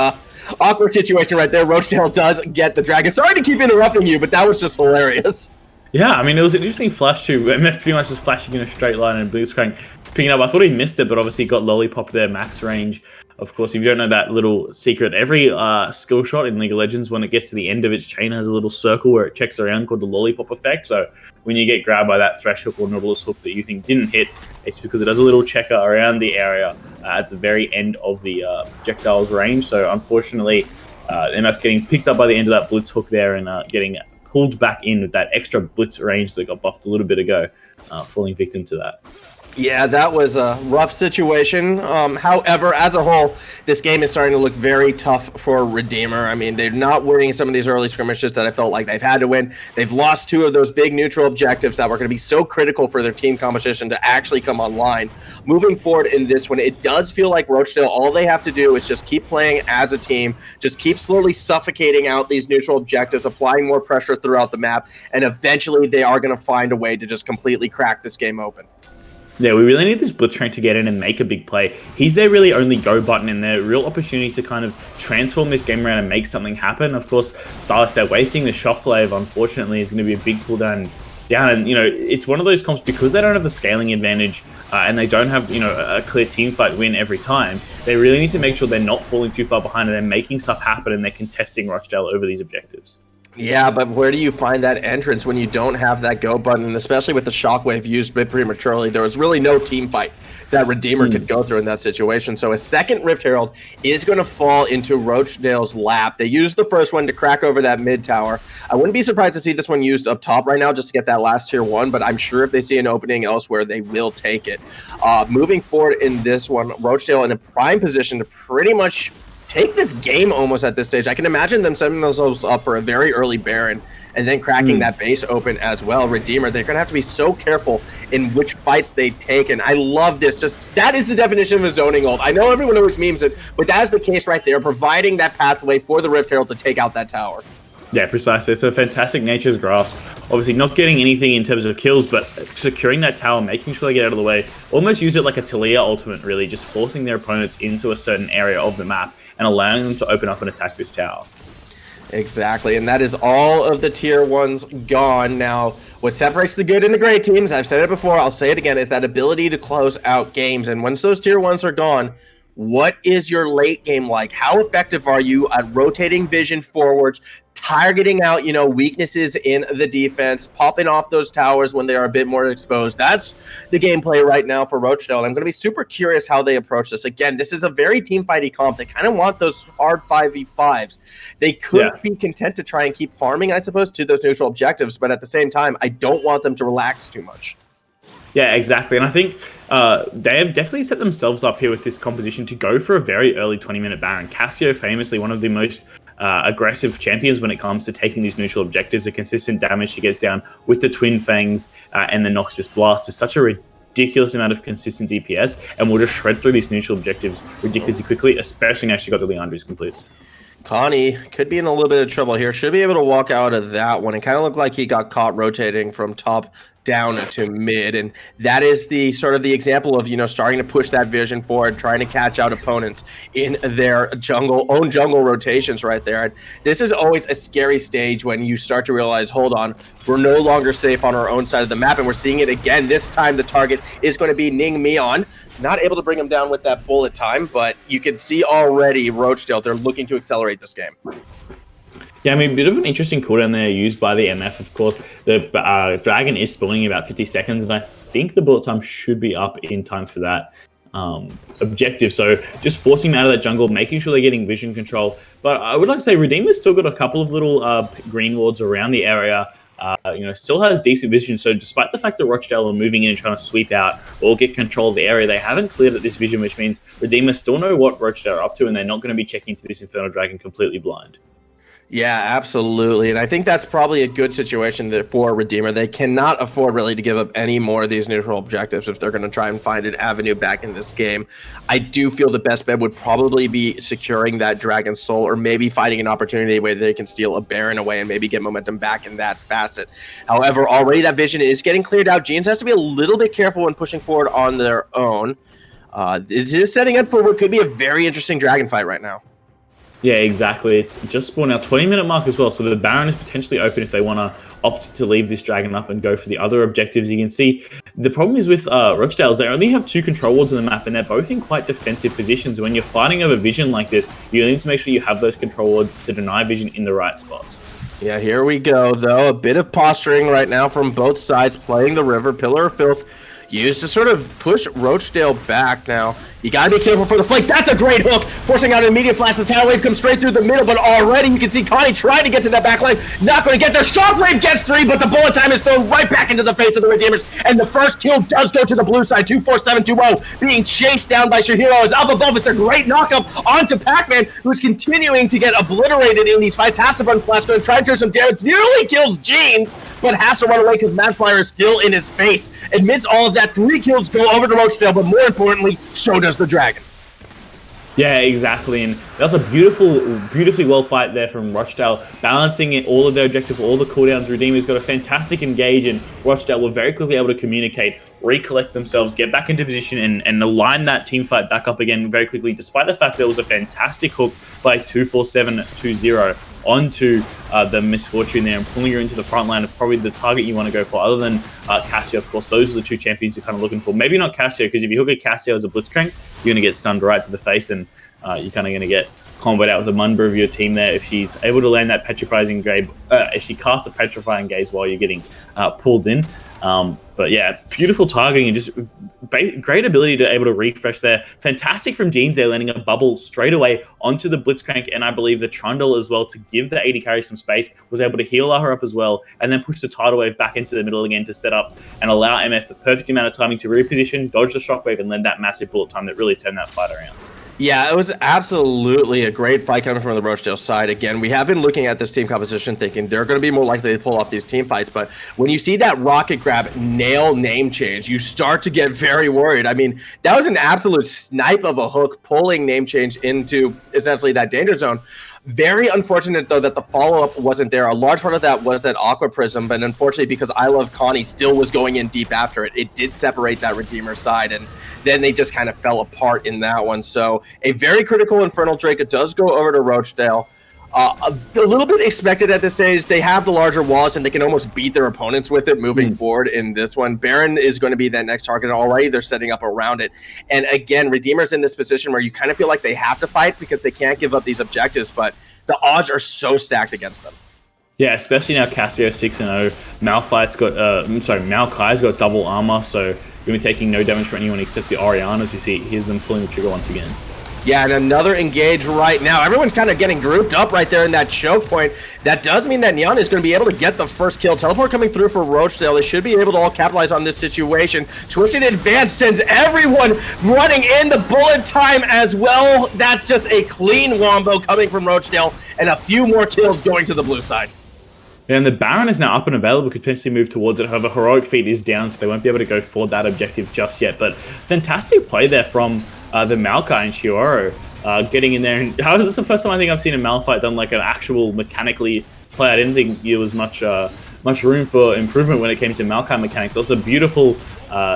awkward situation right there. Rochedale does get the dragon. Sorry to keep interrupting you, but that was just hilarious. Yeah, I mean, it was an interesting flash too. MF pretty much just flashing in a straight line and Blitzcrank picking up. I thought he missed it, but obviously got Lollipop there, max range. Of course, if you don't know that little secret, every skill shot in League of Legends, when it gets to the end of its chain, has a little circle where it checks around called the Lollipop effect. So when you get grabbed by that Thresh hook or Nautilus hook that you think didn't hit, it's because it does a little checker around the area at the very end of the projectile's range. So unfortunately, MF getting picked up by the end of that Blitz hook there and getting pulled back in with that extra Blitz range that got buffed a little bit ago, falling victim to that. Yeah, that was a rough situation. However, as a whole, this game is starting to look very tough for Redeemer. I mean, they're not winning some of these early skirmishes that I felt like they've had to win. They've lost 2 of those big neutral objectives that were going to be so critical for their team competition to actually come online. Moving forward in this one, it does feel like Rochedale, all they have to do is just keep playing as a team, just keep slowly suffocating out these neutral objectives, applying more pressure throughout the map, and eventually they are going to find a way to just completely crack this game open. Yeah, we really need this Blitzcrank to get in and make a big play. He's their really only go button and their real opportunity to kind of transform this game around and make something happen. Of course, Stylus, they're wasting the Shockwave, unfortunately, is going to be a big cooldown down. And, you know, it's one of those comps because they don't have the scaling advantage and they don't have, you know, a clear team fight win every time. They really need to make sure they're not falling too far behind and they're making stuff happen and they're contesting Rochedale over these objectives. Yeah, but where do you find that entrance when you don't have that go button, and especially with the Shockwave used a bit prematurely? There was really no team fight that Redeemer could go through in that situation. So a second Rift Herald is going to fall into Rochedale's lap. They used the first one to crack over that mid tower. I wouldn't be surprised to see this one used up top right now just to get that last tier 1, but I'm sure if they see an opening elsewhere, they will take it. Moving forward in this one, Rochedale in a prime position to pretty much take this game almost at this stage. I can imagine them setting themselves up for a very early Baron and then cracking that base open as well. Redeemer, they're going to have to be so careful in which fights they take, and I love this. Just that is the definition of a zoning ult. I know everyone always memes it, but that is the case right there, providing that pathway for the Rift Herald to take out that tower. Yeah, precisely. It's a fantastic Nature's Grasp. Obviously not getting anything in terms of kills, but securing that tower, making sure they get out of the way. Almost use it like a Talia ultimate, really, just forcing their opponents into a certain area of the map and allowing them to open up and attack this tower. Exactly, and that is all of the tier 1s gone. Now, what separates the good and the great teams, I've said it before, I'll say it again, is that ability to close out games. And once those tier 1s are gone, what is your late game like? How effective are you at rotating vision forwards, targeting out, you know, weaknesses in the defense, popping off those towers when they are a bit more exposed? That's the gameplay right now for Rochedale. And I'm going to be super curious how they approach this. Again, this is a very team fighty comp. They kind of want those hard 5v5s. They could be content to try and keep farming, I suppose, to those neutral objectives. But at the same time, I don't want them to relax too much. Yeah, exactly. And I think they have definitely set themselves up here with this composition to go for a very early 20-minute Baron. Cassio, famously one of the most aggressive champions when it comes to taking these neutral objectives. The consistent damage she gets down with the Twin Fangs and the Noxus Blast is such a ridiculous amount of consistent DPS, and will just shred through these neutral objectives ridiculously quickly, especially now she got the Leandry's complete. Connie could be in a little bit of trouble here. Should be able to walk out of that one. It kind of looked like he got caught rotating from top down to mid, and that is the sort of the example of, you know, starting to push that vision forward, trying to catch out opponents in their own jungle rotations right there. And this is always a scary stage when you start to realize, hold on, we're no longer safe on our own side of the map, and we're seeing it again. This time the target is going to be ñænGmyœn. Not able to bring him down with that bullet time, but you can see already Rochedale, they're looking to accelerate this game. Yeah, I mean, a bit of an interesting cooldown there used by the MF. Of course, the dragon is spawning in about 50 seconds, and I think the bullet time should be up in time for that objective. So just forcing them out of that jungle, making sure they're getting vision control. But I would like to say Redeemer's still got a couple of little green wards around the area. still has decent vision. So despite the fact that Rochedale are moving in and trying to sweep out or get control of the area, they haven't cleared at this vision, which means Redeemers still know what Rochedale are up to, and they're not going to be checking to this Infernal Dragon completely blind. Yeah, absolutely. And I think that's probably a good situation for Redeemer. They cannot afford really to give up any more of these neutral objectives if they're going to try and find an avenue back in this game. I do feel the best bet would probably be securing that Dragon Soul, or maybe finding an opportunity where they can steal a Baron away and maybe get momentum back in that facet. However, already that vision is getting cleared out. Jinx has to be a little bit careful when pushing forward on their own. It is setting up for what could be a very interesting dragon fight right now. Yeah, exactly. It's just spawned our 20-minute mark as well, so the Baron is potentially open if they want to opt to leave this dragon up and go for the other objectives. You can see the problem is with Rochedale, they only have 2 control wards on the map, and they're both in quite defensive positions. When you're fighting over vision like this, you need to make sure you have those control wards to deny vision in the right spots. Yeah, here we go, though. A bit of posturing right now from both sides, playing the river. Pillar of Filth used to sort of push Rochedale back now. You gotta be careful for the flank. That's a great hook, forcing out an immediate flash. The Tidal Wave comes straight through the middle, but already you can see Connie trying to get to that back line. Not going to get there. Shockwave gets 3, but the bullet time is thrown right back into the face of the Redeemers, and the first kill does go to the blue side. 24720 being chased down by sshoirrao is up above. It's a great knockup onto Pac-Man, who's continuing to get obliterated in these fights. Has to run flash, going to try and turn some damage. Nearly kills James, but has to run away because Madflyer is still in his face. Amidst all of that, 3 kills go over to Rochedale, but more importantly, so does the dragon. Yeah, exactly, and that was a beautifully well fight there from Rochedale, balancing it, all of their objective, all the cooldowns. Redeemers got a fantastic engage, and Rochedale were very quickly able to communicate, recollect themselves, get back into position, and align that team fight back up again very quickly, despite the fact there was a fantastic hook by 24720 onto the Misfortune there and pulling her into the front line of probably the target you want to go for, other than Cassio. Of course, those are the 2 champions you're kind of looking for. Maybe not Cassio, because if you hook at Cassio as a Blitzcrank, you're going to get stunned right to the face, and you're kind of going to get comboed out with the Munber of your team there if she's able to land that petrifying gaze, if she casts a petrifying gaze while you're getting pulled in. But yeah, beautiful targeting and just great ability to able to refresh there. Fantastic from Jeans there, landing a bubble straight away onto the Blitzcrank, and I believe the Trundle as well to give the AD carry some space, was able to heal her up as well, and then push the Tidal Wave back into the middle again to set up and allow MF the perfect amount of timing to reposition, dodge the Shockwave, and land that massive bullet time that really turned that fight around. Yeah, it was absolutely a great fight coming from the Rochedale side. Again, we have been looking at this team composition thinking they're going to be more likely to pull off these team fights, but when you see that rocket grab nail name change, you start to get very worried. I mean, that was an absolute snipe of a hook, pulling name change into essentially that danger zone. Very unfortunate, though, that the follow-up wasn't there. A large part of that was that Aqua Prism, but unfortunately, because I Love Connie still was going in deep after it, it did separate that Redeemer side, and then they just kind of fell apart in that one. So a very critical Infernal Drake. It does go over to Rochedale. A little bit expected at this stage. They have the larger walls, and they can almost beat their opponents with it moving forward in this one. Baron is going to be that next target. Already they're setting up around it. And again, Redeemer's in this position where you kind of feel like they have to fight because they can't give up these objectives, but the odds are so stacked against them. Yeah, especially now Cassio 6-0. Maokai's got double armor, so you're going to be taking no damage from anyone except the Orianna. As you see, here's them pulling the trigger once again. Yeah, and another engage right now. Everyone's kind of getting grouped up right there in that choke point. That does mean that ñænGmyœn is going to be able to get the first kill. Teleport coming through for Rochedale. They should be able to all capitalize on this situation. Twisted Advance sends everyone running in. The bullet time as well. That's just a clean wombo coming from Rochedale, and a few more kills going to the blue side. And the Baron is now up and available, could potentially move towards it. However, HeroicFeet is down, so they won't be able to go for that objective just yet. But fantastic play there from the Maokai and sshoirrao getting in there. And it's the first time I think I've seen a Malphite done like an actual mechanically play. I didn't think there was much room for improvement when it came to Maokai mechanics. Also, beautiful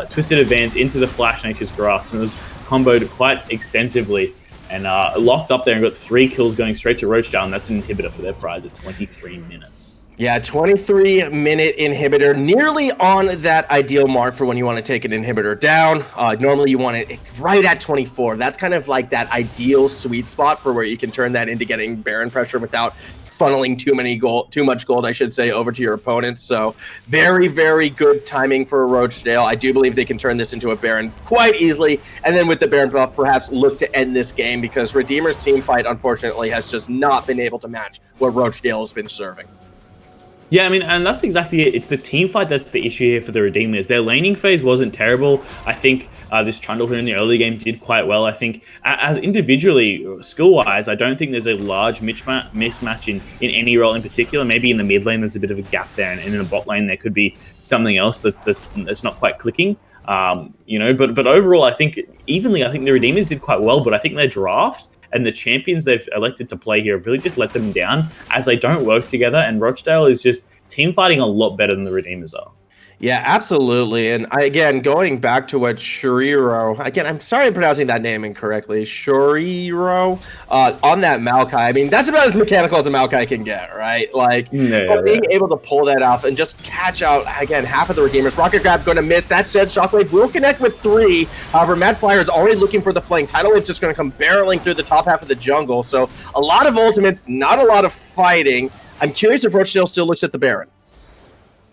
twisted advance into the Flash Nature's Grasp, and it was comboed quite extensively. And locked up there and got 3 kills going straight to Rochedale, and that's an inhibitor for their prize at 23 minutes. Yeah, 23-minute inhibitor, nearly on that ideal mark for when you want to take an inhibitor down. Normally you want it right at 24. That's kind of like that ideal sweet spot for where you can turn that into getting Baron pressure without funneling too much gold, I should say, over to your opponents. So very, very good timing for Rochedale. I do believe they can turn this into a Baron quite easily, and then with the Baron buff, perhaps look to end this game, because Redeemer's team fight, unfortunately, has just not been able to match what Rochedale has been serving. Yeah, I mean, and that's exactly it. It's the team fight that's the issue here for the Redeemers. Their laning phase wasn't terrible. I think this Trundle here in the early game did quite well. I think as individually, skill-wise, I don't think there's a large mismatch in any role in particular. Maybe in the mid lane, there's a bit of a gap there, and in the bot lane, there could be something else that's not quite clicking. But overall, I think evenly, I think the Redeemers did quite well. But I think their draft and the champions they've elected to play here have really just let them down as they don't work together. And Rochedale is just team fighting a lot better than the Redeemers are. Yeah, absolutely. And again, going back to what sshoirrao, again, I'm sorry I'm pronouncing that name incorrectly, sshoirrao, on that Maokai. I mean, that's about as mechanical as a Maokai can get, right? Like, but being able to pull that off and just catch out, again, half of the Redeemers. Rocket Grab going to miss. That said, Shockwave will connect with 3. However, Madflyer is already looking for the flank. Tidal Wave's just going to come barreling through the top half of the jungle. So a lot of ultimates, not a lot of fighting. I'm curious if Rochedale still looks at the Baron.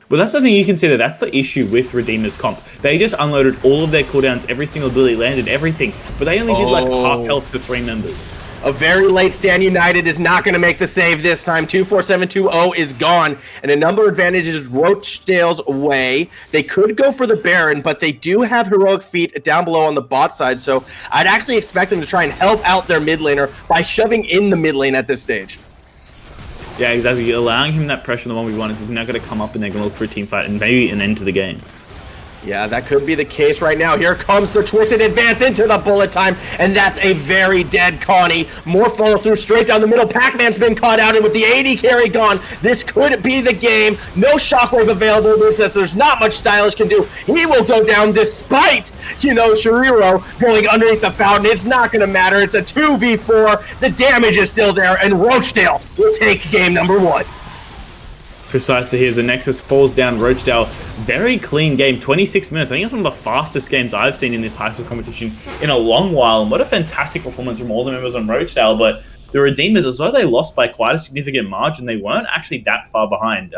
Well, that's the thing you consider. That's the issue with Redeemer's comp. They just unloaded all of their cooldowns, every single ability, landed everything, but they only did like half health to 3 members. A very late stand United is not going to make the save this time. 24720 is gone, and a number of advantages Rochedale's way. They could go for the Baron, but they do have HeroicFeet down below on the bot side, so I'd actually expect them to try and help out their mid laner by shoving in the mid lane at this stage. Yeah, exactly. Allowing him that pressure on the 1v1 is he's now going to come up and they're going to look for a team fight and maybe an end to the game. Yeah, that could be the case right now. Here comes the twisted advance into the bullet time, and that's a very dead Connie. More follow through straight down the middle. Pac-Man's been caught out, and with the AD carry gone, this could be the game. No shockwave available. There's not much Stylish can do. He will go down despite, sshoirrao going underneath the fountain. It's not going to matter. It's a 2v4. The damage is still there, and Rochedale will take game number 1. Precisely here, the Nexus falls down. Rochedale, very clean game, 26 minutes. I think it's one of the fastest games I've seen in this high school competition in a long while. And what a fantastic performance from all the members on Rochedale. But the Redeemers, as though they lost by quite a significant margin, they weren't actually that far behind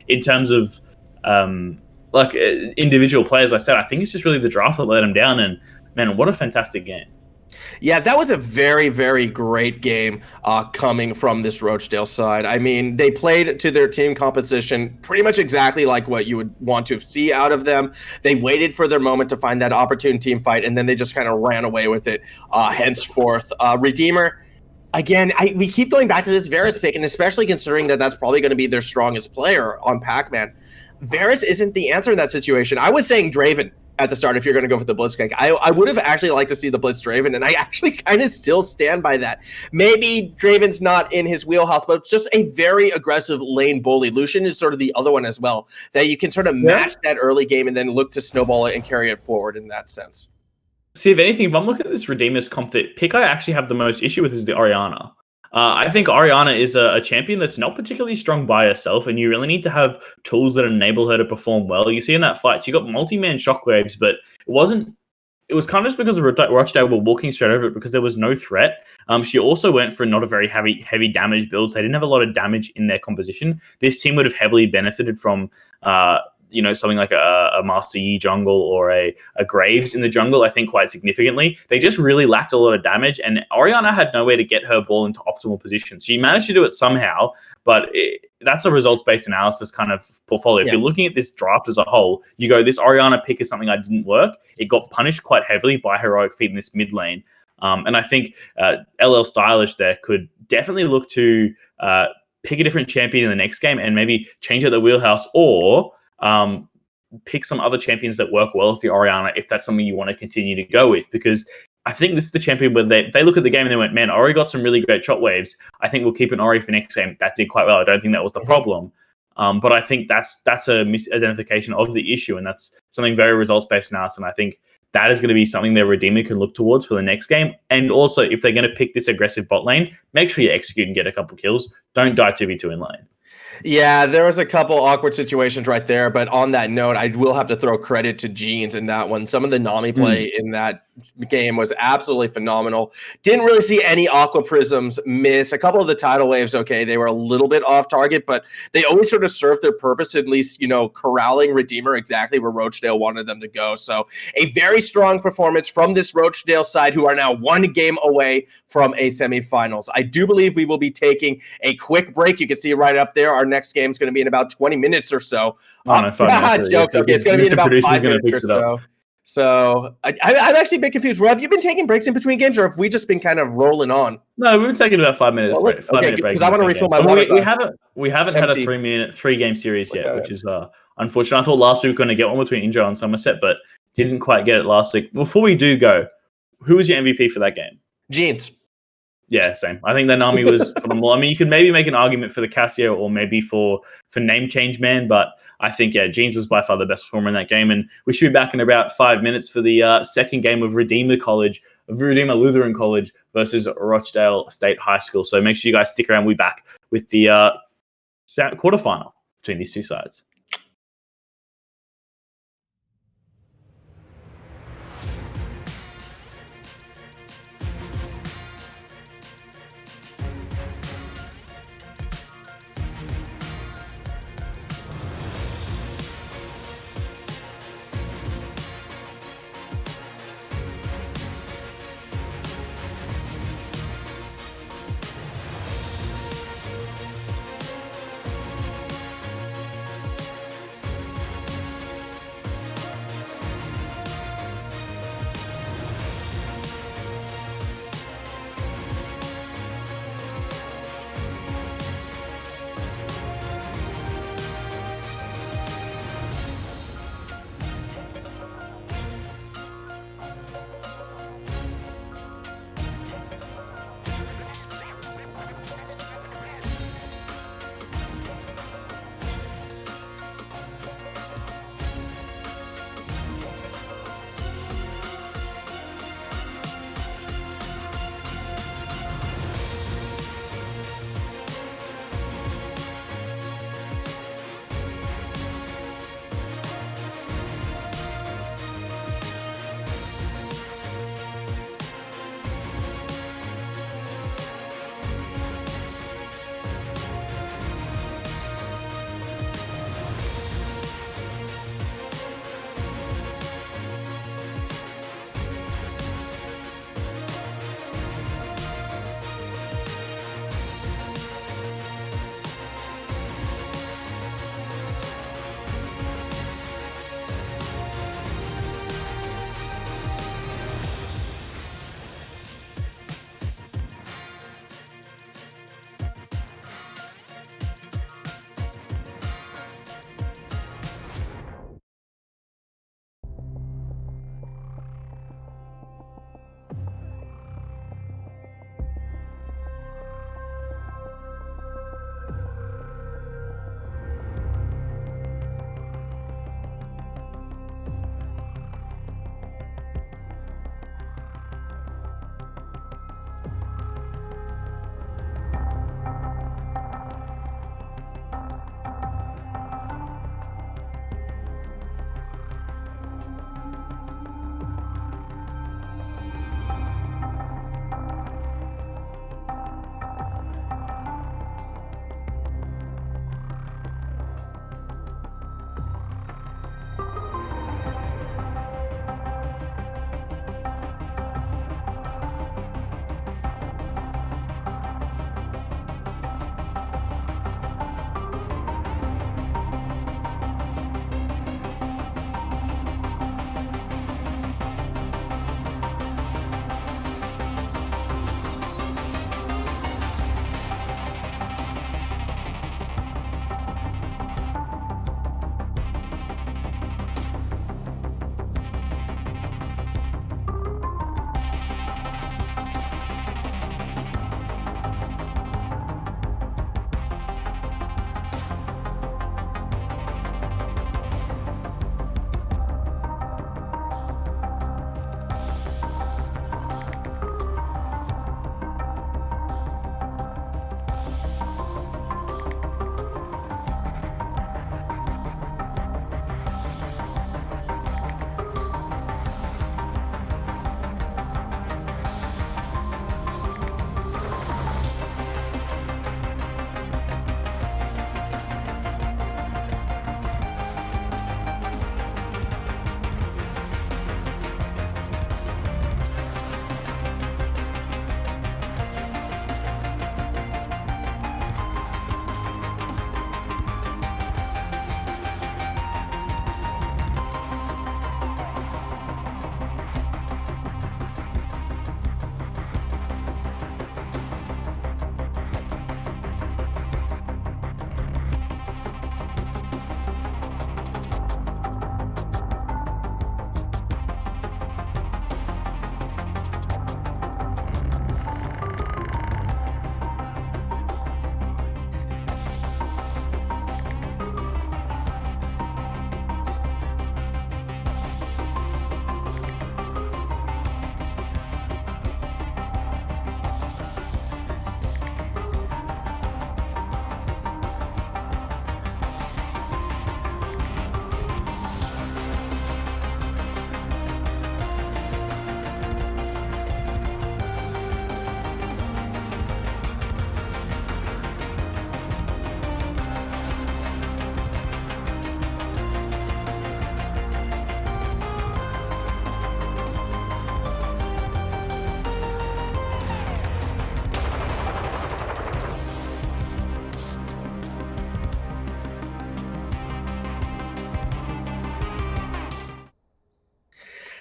in terms of individual players. I said, I think it's just really the draft that let them down. And man, what a fantastic game. Yeah, that was a very, very great game coming from this Rochedale side. I mean, they played to their team composition pretty much exactly like what you would want to see out of them. They waited for their moment to find that opportune team fight, and then they just kind of ran away with it henceforth. Redeemer, again, we keep going back to this Varus pick, and especially considering that that's probably going to be their strongest player on Pac-Man. Varus isn't the answer in that situation. I was saying Draven at the start if you're going to go for the Blitzcrank. I would have actually liked to see the Blitz Draven, and I actually kind of still stand by that. Maybe Draven's not in his wheelhouse, but just a very aggressive lane bully. Lucian is sort of the other one as well, that you can sort of match that early game and then look to snowball it and carry it forward in that sense. See, if anything, if I'm looking at this Redeemers comp, the pick I actually have the most issue with is the Orianna. I think Orianna is a champion that's not particularly strong by herself, and you really need to have tools that enable her to perform well. You see in that fight, she got multi-man shockwaves, but it was kind of just because of Rochedale were walking straight over it because there was no threat. She also went for not a very heavy damage build, so they didn't have a lot of damage in their composition. This team would have heavily benefited from something like a Master Yi jungle or a Graves in the jungle, I think quite significantly. They just really lacked a lot of damage, and Orianna had no way to get her ball into optimal position. She managed to do it somehow, but that's a results-based analysis kind of portfolio. If you're looking at this draft as a whole, you go, this Orianna pick is something that didn't work. It got punished quite heavily by HeroicFeet in this mid lane. And I think LL Stylish there could definitely look to pick a different champion in the next game and maybe change out the wheelhouse, or pick some other champions that work well with the Orianna if that's something you want to continue to go with. Because I think this is the champion where they look at the game and they went, man, Ori got some really great shot waves. I think we'll keep an Ori for next game. That did quite well. I don't think that was the problem. But I think that's a misidentification of the issue, and that's something very results-based analysis. And I think that is going to be something their Redeemer can look towards for the next game. And also, if they're going to pick this aggressive bot lane, make sure you execute and get a couple kills. Don't die 2v2 in lane. Yeah, there was a couple awkward situations right there, but on that note, I will have to throw credit to Jeans in that one. Some of the Nami play in that game was absolutely phenomenal. Didn't really see any Aqua Prisms miss. A couple of the tidal waves, okay, they were a little bit off target, but they always sort of served their purpose, at least, corralling Redeemer exactly where Rochedale wanted them to go. So a very strong performance from this Rochedale side, who are now one game away from a semifinals. I do believe we will be taking a quick break. You can see right up there our next game is going to be in about 20 minutes or so. Oh, no, 5 minutes. Jokes. Okay, it's going to be in about 5 minutes or it so. So I've actually been confused. Well, have you been taking breaks in between games, or have we just been kind of rolling on? No, we've been taking about 5 minutes. Well, okay, because I want to refill my water. We haven't had a 3-game series yet, which is unfortunate. I thought last week we were going to get one between Indra and Somerset, but didn't quite get it last week. Before we do go, who was your MVP for that game? Jinx. Yeah, same. I think that Nami was phenomenal. I mean, you could maybe make an argument for the Cassio or maybe for ñænGmyœn, but I think, Jinx was by far the best performer in that game. And we should be back in about 5 minutes for the second game of Redeemer Lutheran College versus Rochedale State High School. So make sure you guys stick around. We'll be back with the quarterfinal between these two sides.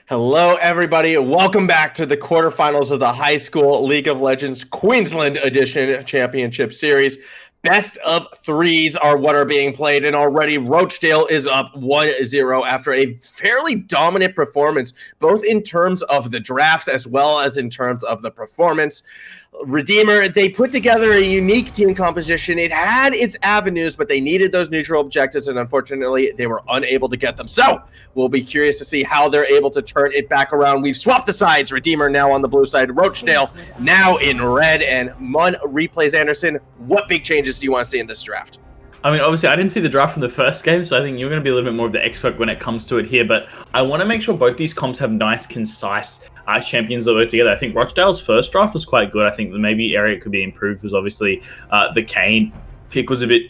Hello, everybody. Welcome back to the quarterfinals of the High School League of Legends Queensland Edition Championship Series. Best of threes are what are being played, and already Rochedale is up 1-0 after a fairly dominant performance, both in terms of the draft as well as in terms of the performance. Redeemer, they put together a unique team composition. It had its avenues, but they needed those neutral objectives, and unfortunately, they were unable to get them. So we'll be curious to see how they're able to turn it back around. We've swapped the sides. Redeemer now on the blue side, Rochedale now in red, and Mun replays Anderson. What big changes do you want to see in this draft? I mean, obviously, I didn't see the draft from the first game, so I think you're going to be a little bit more of the expert when it comes to it here. But I want to make sure both these comps have nice, concise champions that work together. I think Rochedale's first draft was quite good. I think the maybe area could be improved was obviously the Kayn pick was a bit...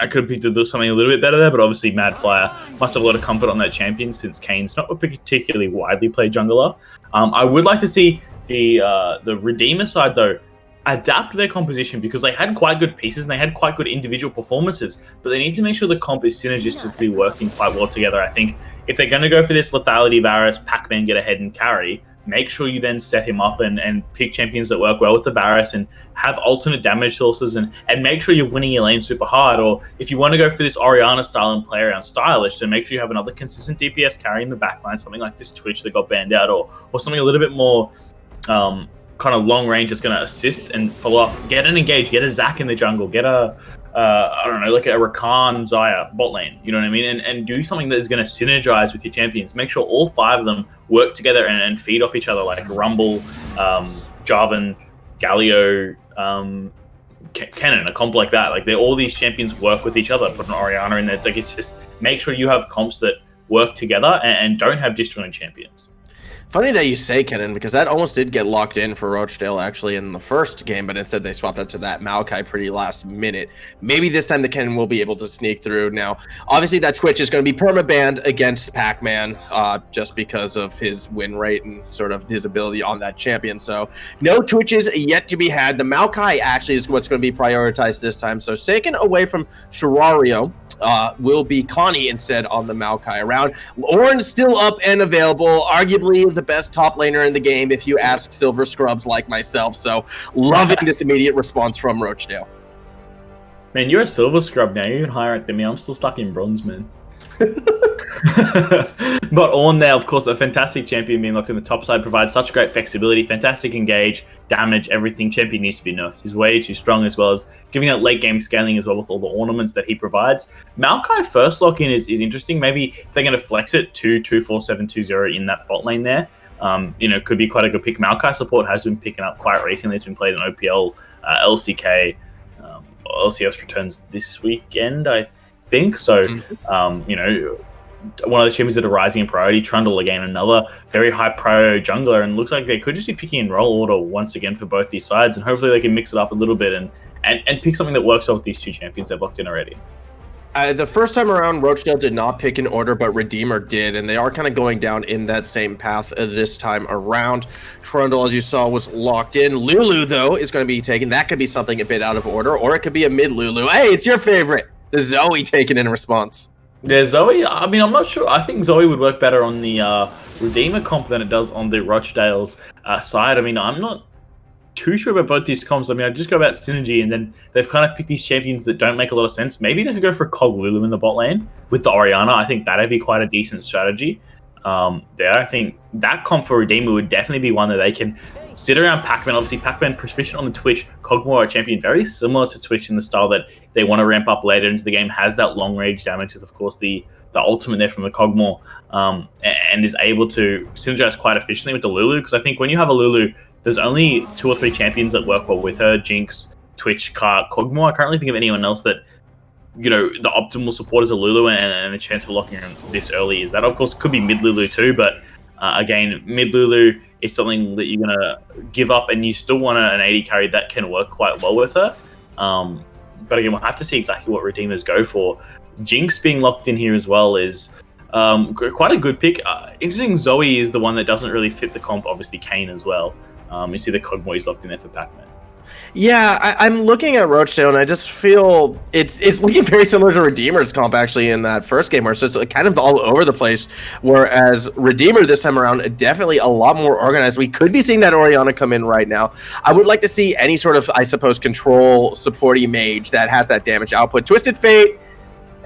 I could have picked something a little bit better there, but obviously Madflyer must have a lot of comfort on that champion since Kayn's not a particularly widely played jungler. I would like to see the Redeemer side, though, adapt their composition because they had quite good pieces and they had quite good individual performances, but they need to make sure the comp is synergistically working quite well together. I think if they're going to go for this lethality Varus, Pac-Man get ahead and carry, make sure you then set him up and pick champions that work well with the Varus and have alternate damage sources and make sure you're winning your lane super hard. Or if you want to go for this Orianna style and play around stylish, then make sure you have another consistent DPS carry in the backline, something like this Twitch that got banned out, or something a little bit more kind of long range that's going to assist and follow up. Get an engage, get a Zac in the jungle, get a I don't know, like a Rakan Xayah bot lane, you know what I mean? And do something that is going to synergize with your champions. Make sure all five of them work together and feed off each other, like Rumble, Jarvan, Galio, Kennen, a comp like that. Like all these champions work with each other. Put an Orianna in there. Like it's just make sure you have comps that work together and don't have disjointed champions. Funny that you say Kennen, because that almost did get locked in for Rochedale actually in the first game, but instead they swapped out to that Maokai pretty last minute. Maybe this time the Kennen will be able to sneak through. Now, obviously that Twitch is going to be perma-banned against Pac-Man just because of his win rate and sort of his ability on that champion. So no Twitches yet to be had. The Maokai actually is what's going to be prioritized this time. So taken away from sshoirrao, will be Connie instead on the Maokai round. Ornn still up and available, arguably the best top laner in the game if you ask silver scrubs like myself. So loving this immediate response from Rochedale. Man, you're a silver scrub now. You're even higher than me. I'm still stuck in bronze, man. But Ornn there, of course, a fantastic champion being locked in the top side, provides such great flexibility, fantastic engage, damage, everything. Champion needs to be nerfed. He's way too strong, as well as giving out late game scaling as well with all the ornaments that he provides. Maokai first lock in is interesting. Maybe if they're going to flex it to 2-4-7-2-0 in that bot lane there, could be quite a good pick. Maokai support has been picking up quite recently. It's been played in OPL, LCK, LCS returns this weekend, I think. So, one of the champions that are rising in priority. Trundle, again, another very high priority jungler, and looks like they could just be picking in role order once again for both these sides, and hopefully they can mix it up a little bit and pick something that works well with these two champions they've locked in already. The first time around, Rochedale did not pick an order, but Redeemer did, and they are kind of going down in that same path this time around. Trundle, as you saw, was locked in. Lulu, though, is going to be taken. That could be something a bit out of order, or it could be a mid-Lulu. Hey, it's your favorite, the Zoe taken in response. Yeah, Zoe, I mean, I'm not sure. I think Zoe would work better on the Redeemer comp than it does on the Rochedale's side. I mean, I'm not too sure about both these comps. I mean, I just go about synergy, and then they've kind of picked these champions that don't make a lot of sense. Maybe they could go for a Kog Lulu in the bot lane with the Orianna. I think that'd be quite a decent strategy. I think that comp for Redeemer would definitely be one that they can sit around Pac-Man. Obviously, Pac-Man proficient on the Twitch. Kog'Maw, a champion very similar to Twitch in the style that they want to ramp up later into the game, has that long range damage with, of course, the ultimate there from the Kog'Maw, and is able to synergize quite efficiently with the Lulu. Because I think when you have a Lulu, there's only 2 or 3 champions that work well with her: Jinx, Twitch, Kog'Maw. I can't really think of anyone else that, the optimal support is a Lulu, and the chance for locking her this early is that. Of course, could be mid Lulu too, but again, mid Lulu is something that you're gonna give up, and you still want an AD carry that can work quite well with her. But again, we'll have to see exactly what Redeemers go for. Jinx being locked in here as well is quite a good pick. Interesting, Zoe is the one that doesn't really fit the comp. Obviously, Kayn as well. You see the Kog'Maw is locked in there for Pac-Man. Yeah, I'm looking at Rochedale, and I just feel it's looking very similar to Redeemer's comp actually in that first game, where it's just kind of all over the place. Whereas Redeemer this time around, definitely a lot more organized. We could be seeing that Orianna come in right now. I would like to see any sort of, I suppose, control supporty mage that has that damage output. Twisted Fate,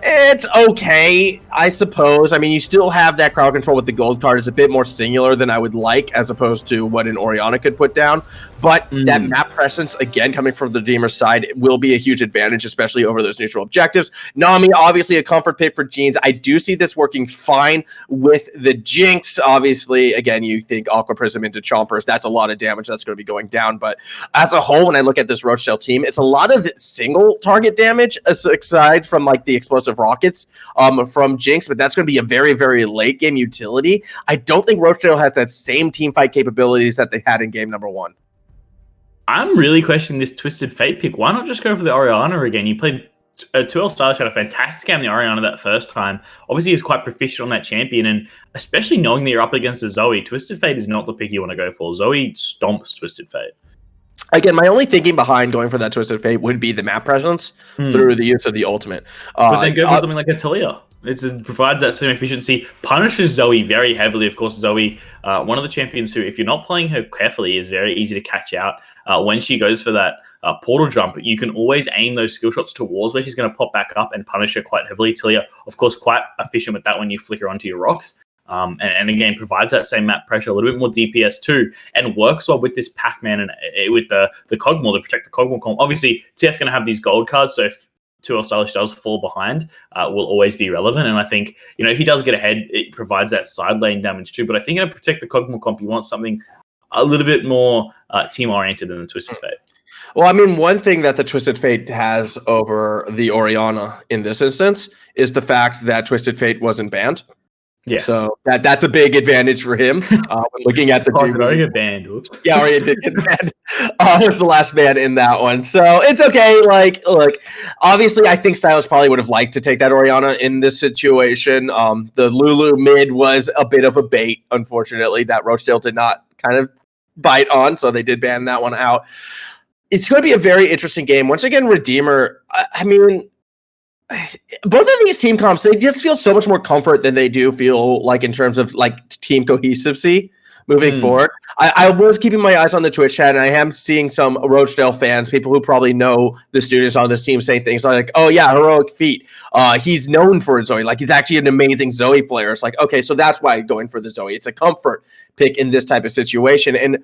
it's okay, I suppose. I mean, you still have that crowd control with the gold card. It's a bit more singular than I would like, as opposed to what an Orianna could put down. But that map presence, again, coming from the Redeemer side, will be a huge advantage, especially over those neutral objectives. Nami, obviously a comfort pick for Jeans. I do see this working fine with the Jinx. Obviously, again, you think Aqua Prism into Chompers. That's a lot of damage that's going to be going down. But as a whole, when I look at this Rochedale team, it's a lot of single target damage, aside from like the explosive rockets from Jinx. But that's going to be a very, very late game utility. I don't think Rochedale has that same team fight capabilities that they had in game number 1. I'm really questioning this Twisted Fate pick. Why not just go for the Orianna again? You played 2L Stylish, had a fantastic game the Orianna that first time. Obviously, he's quite proficient on that champion, and especially knowing that you're up against a Zoe, Twisted Fate is not the pick you want to go for. Zoe stomps Twisted Fate. Again, my only thinking behind going for that Twisted Fate would be the map presence through the use of the ultimate. But then go for something like a Talia. It provides that same efficiency, punishes Zoe very heavily. Of course, Zoe, one of the champions who, if you're not playing her carefully, is very easy to catch out. When she goes for that portal jump, you can always aim those skill shots towards where she's going to pop back up and punish her quite heavily. Talia, of course, quite efficient with that when you flicker onto your rocks. And again, provides that same map pressure, a little bit more DPS too, and works well with this Pac-Man and with the Kog'Maw to protect the Kog'Maw comp. Obviously, TF going to have these gold cards, so if 2L Stylish does fall behind, will always be relevant. And I think, if he does get ahead, it provides that side lane damage too. But I think to protect the Kog'Maw comp, you want something a little bit more team-oriented than the Twisted Fate. Well, I mean, one thing that the Twisted Fate has over the Orianna in this instance is the fact that Twisted Fate wasn't banned. Yeah. So that's a big advantage for him. Looking at the two. Already get banned. Oops. Yeah, Orianna did get banned. Was the last ban in that one. So it's okay. Like, look, obviously, I think Stylish probably would have liked to take that Orianna in this situation. The Lulu mid was a bit of a bait, unfortunately, that Rochedale did not kind of bite on. So they did ban that one out. It's going to be a very interesting game. Once again, Redeemer, I mean, both of these team comps, they just feel so much more comfort than they do feel like in terms of like team cohesiveness moving forward. I was keeping my eyes on the Twitch chat, and I am seeing some Rochedale fans, people who probably know the students on this team, saying things like, oh yeah, HeroicFeet. He's known for Zoe. Like, he's actually an amazing Zoe player. It's like, okay, so that's why going for the Zoe. It's a comfort pick in this type of situation. And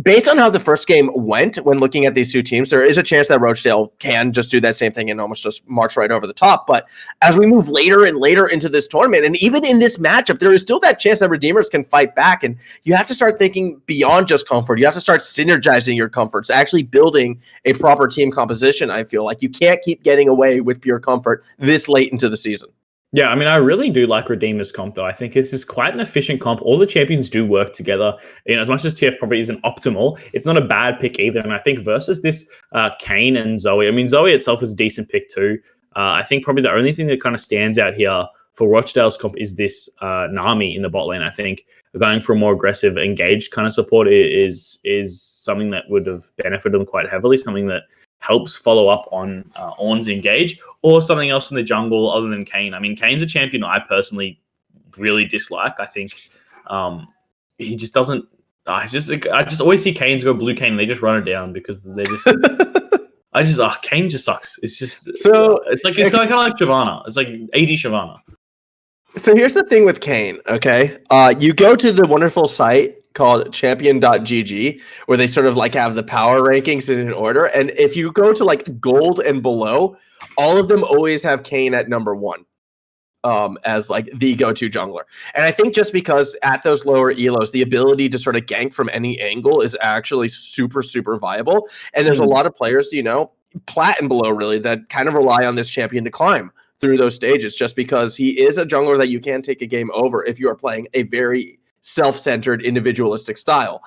based on how the first game went when looking at these two teams, there is a chance that Rochedale can just do that same thing and almost just march right over the top. But as we move later and later into this tournament, and even in this matchup, there is still that chance that Redeemers can fight back. And you have to start thinking beyond just comfort. You have to start synergizing your comforts, actually building a proper team composition. I feel like you can't keep getting away with pure comfort this late into the season. Yeah, I mean, I really do like Redeemer's comp, though. I think this is quite an efficient comp. All the champions do work together. As much as TF probably isn't optimal, it's not a bad pick either. And I think versus this Kayn and Zoe, I mean, Zoe itself is a decent pick too. I think probably the only thing that kind of stands out here for Rochedale's comp is this Nami in the bot lane. I think going for a more aggressive, engaged kind of support is something that would have benefited them quite heavily, something that helps follow up on Ornn's engage, or something else in the jungle other than Kayn. I mean, Kayn's a champion I personally really dislike. I think he just doesn't. I just always see Kayn's go blue Kayn and they just run it down because they just. Kayn just sucks. It's just so it's kind of like Shyvana. It's like AD Shyvana. So here's the thing with Kayn. Okay, you go to the wonderful site called champion.gg, where they sort of like have the power rankings in an order. And if you go to like gold and below, all of them always have Kayn at number 1 as like the go-to jungler. And I think just because at those lower elos, the ability to sort of gank from any angle is actually super, super viable. And there's a lot of players, plat and below really, that kind of rely on this champion to climb through those stages, just because he is a jungler that you can take a game over if you are playing a very self-centered, individualistic style.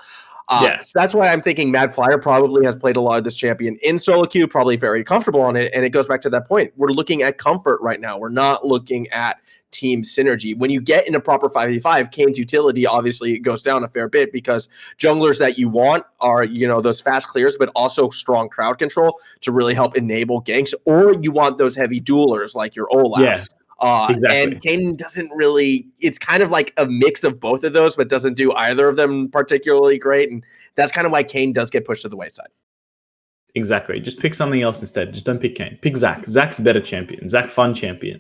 So that's why I'm thinking Madflyer probably has played a lot of this champion in solo queue, probably very comfortable on it. And it goes back to that point. We're looking at comfort right now. We're not looking at team synergy. When you get in a proper 5v5, Kayn's utility obviously goes down a fair bit because junglers that you want are, those fast clears, but also strong crowd control to really help enable ganks, or you want those heavy duelers like your Olafs. Yeah. Exactly. And Kayn doesn't really, it's kind of like a mix of both of those, but doesn't do either of them particularly great. And that's kind of why Kayn does get pushed to the wayside. Exactly. Just pick something else instead. Just don't pick Kayn. Pick Zac. Zac's a better champion. Zac, fun champion.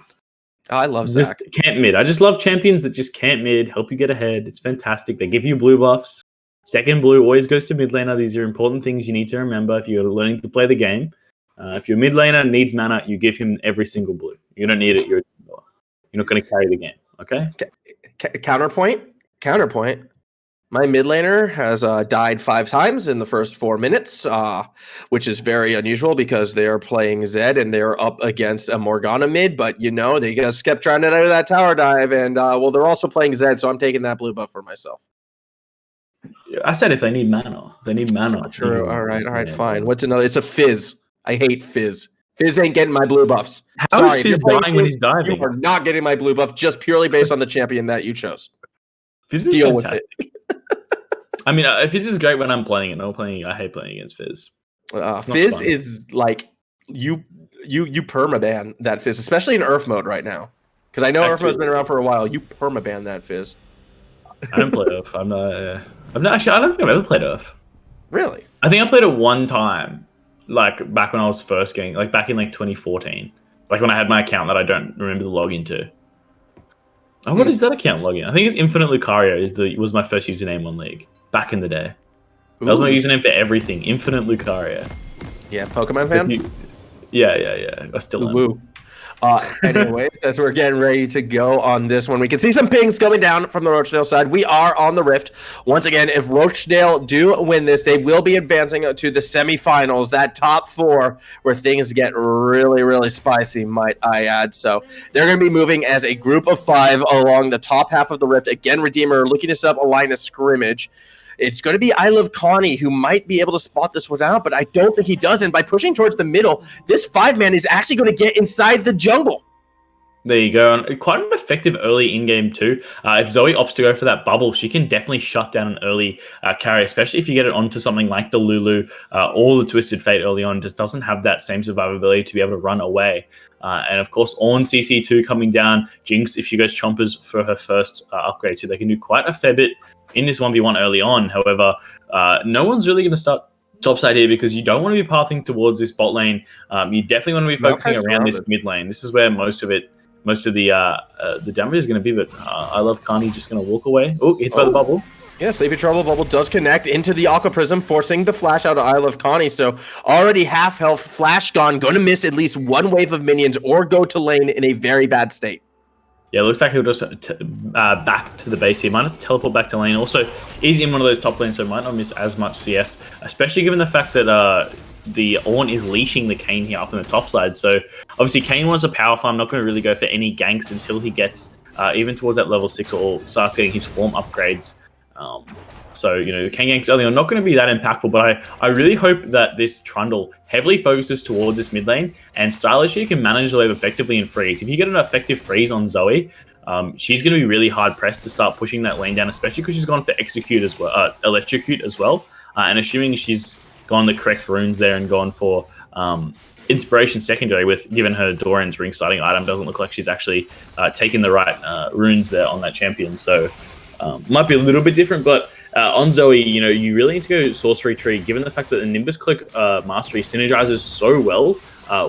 I love Zac. Just camp mid. I just love champions that just camp mid, help you get ahead. It's fantastic. They give you blue buffs. Second blue always goes to mid laner. These are important things you need to remember if you're learning to play the game. If your mid laner needs mana, you give him every single blue. You don't need it. You're not going to carry the game, okay? Counterpoint. My mid laner has died 5 times in the first 4 minutes, which is very unusual because they are playing Zed and they're up against a Morgana mid, but they just kept trying to do that tower dive, and they're also playing Zed, so I'm taking that blue buff for myself. I said if they need mana. They need mana. True. All right, fine. What's another? It's a Fizz. I hate Fizz. Fizz ain't getting my blue buffs. How is Fizz dying when he's diving? You are not getting my blue buff just purely based on the champion that you chose. Fizz is Deal fantastic. with it. I mean, Fizz is great when I'm playing it. I hate playing against Fizz. Fizz is like you permaban that Fizz, especially in Earth mode right now. Because I know Earth mode's been around for a while. You permaban that Fizz. I don't play Earth. I'm not actually. I don't think I've ever played Earth. Really? I think I played it one time. Like back when I was first getting, like back in like 2014, like when I had my account that I don't remember the login to. Oh, what is that account login? I think it's Infinite Lucario was my first username on League back in the day. Ooh. That was my username for everything. Infinite Lucario. Yeah, Pokemon fan. Yeah. I still am. Woo. Anyways, as we're getting ready to go on this one, we can see some pings coming down from the Rochedale side. We are on the Rift. Once again, if Rochedale do win this, they will be advancing to the semifinals, that top 4 where things get really, really spicy, might I add. So they're going to be moving as a group of 5 along the top half of the Rift. Again, Redeemer looking to set up a line of scrimmage. It's going to be I Love Connie who might be able to spot this one out, but I don't think he does. And by pushing towards the middle, this 5-man is actually going to get inside the jungle. There you go. And quite an effective early in-game too. If Zoe opts to go for that bubble, she can definitely shut down an early carry, especially if you get it onto something like the Lulu or the Twisted Fate early on. Just doesn't have that same survivability to be able to run away. And of course, Ornn CC2 coming down. Jinx, if she goes Chompers for her first upgrade too, they can do quite a fair bit in this 1v1 early on. However, no one's really going to start topside here because you don't want to be pathing towards this bot lane. You definitely want to be focusing around this mid lane. This is where most of the damage is going to be. But I Love Connie just going to walk away. Oh, hits by the bubble. Yeah, Sleepy Trouble bubble does connect into the Aqua Prism, forcing the flash out of I Love Connie. So already half health, flash gone, going to miss at least one wave of minions or go to lane in a very bad state. Yeah, it looks like he'll just back to the base here. Might have to teleport back to lane. Also, he's in one of those top lanes, so might not miss as much CS, especially given the fact that the Ornn is leashing the Kayn here up in the top side. So obviously Kayn wants a power farm, not going to really go for any ganks until he gets even towards that level 6 or starts getting his form upgrades. So, the Kayn ganks early on not going to be that impactful, but I really hope that this Trundle heavily focuses towards this mid lane and stylishly can manage the wave effectively in freeze. If you get an effective freeze on Zoe, she's going to be really hard pressed to start pushing that lane down, especially because she's gone for execute as well, electrocute as well. And assuming she's gone the correct runes there and gone for inspiration secondary with given her Doran's ring starting item, doesn't look like she's actually taken the right runes there on that champion. So might be a little bit different, but on Zoe, you really need to go Sorcery Tree, given the fact that the Nimbus Cloak Mastery synergizes so well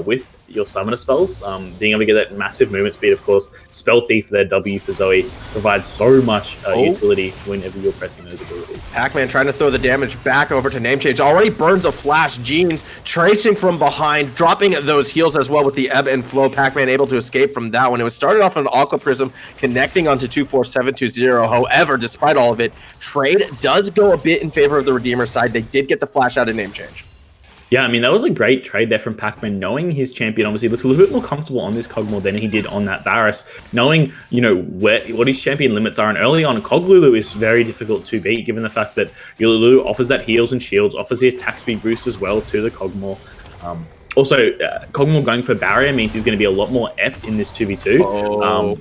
with your summoner spells. Being able to get that massive movement speed, of course. Spell Thief, their W for Zoe, provides so much utility whenever you're pressing those abilities. Pac-Man trying to throw the damage back over to Namechange. Already burns a flash. Jeans tracing from behind, dropping those heals as well with the ebb and flow. Pac-Man able to escape from that one. It was started off on an Aqua Prism, connecting onto 24720. However, despite all of it, trade does go a bit in favor of the Redeemer side. They did get the flash out of Namechange. Yeah, I mean, that was a great trade there from Pac-Man, knowing his champion obviously looks a little bit more comfortable on this Kog'Maw than he did on that Varus, knowing, what his champion limits are. And early on, Lulu is very difficult to beat, given the fact that your Lulu offers that heals and shields, offers the attack speed boost as well to the Kog'Maw. Also, Kog'Maw going for barrier means he's going to be a lot more apt in this 2v2.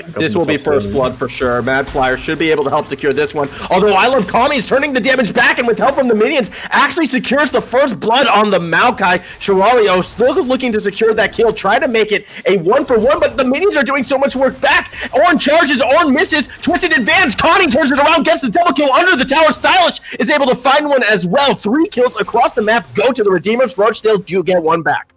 This will be first blood for sure. Madflyer should be able to help secure this one. Although LoLQHS is turning the damage back, and with help from the minions, actually secures the first blood on the Maokai. sshoirrao still looking to secure that kill, try to make it a 1-for-1, but the minions are doing so much work back. Ornn charges, Ornn misses, twisted advance, Connie turns it around, gets the double kill under the tower. Stylish is able to find one as well. 3 kills across the map go to the Redeemers. Rochedale do get one back.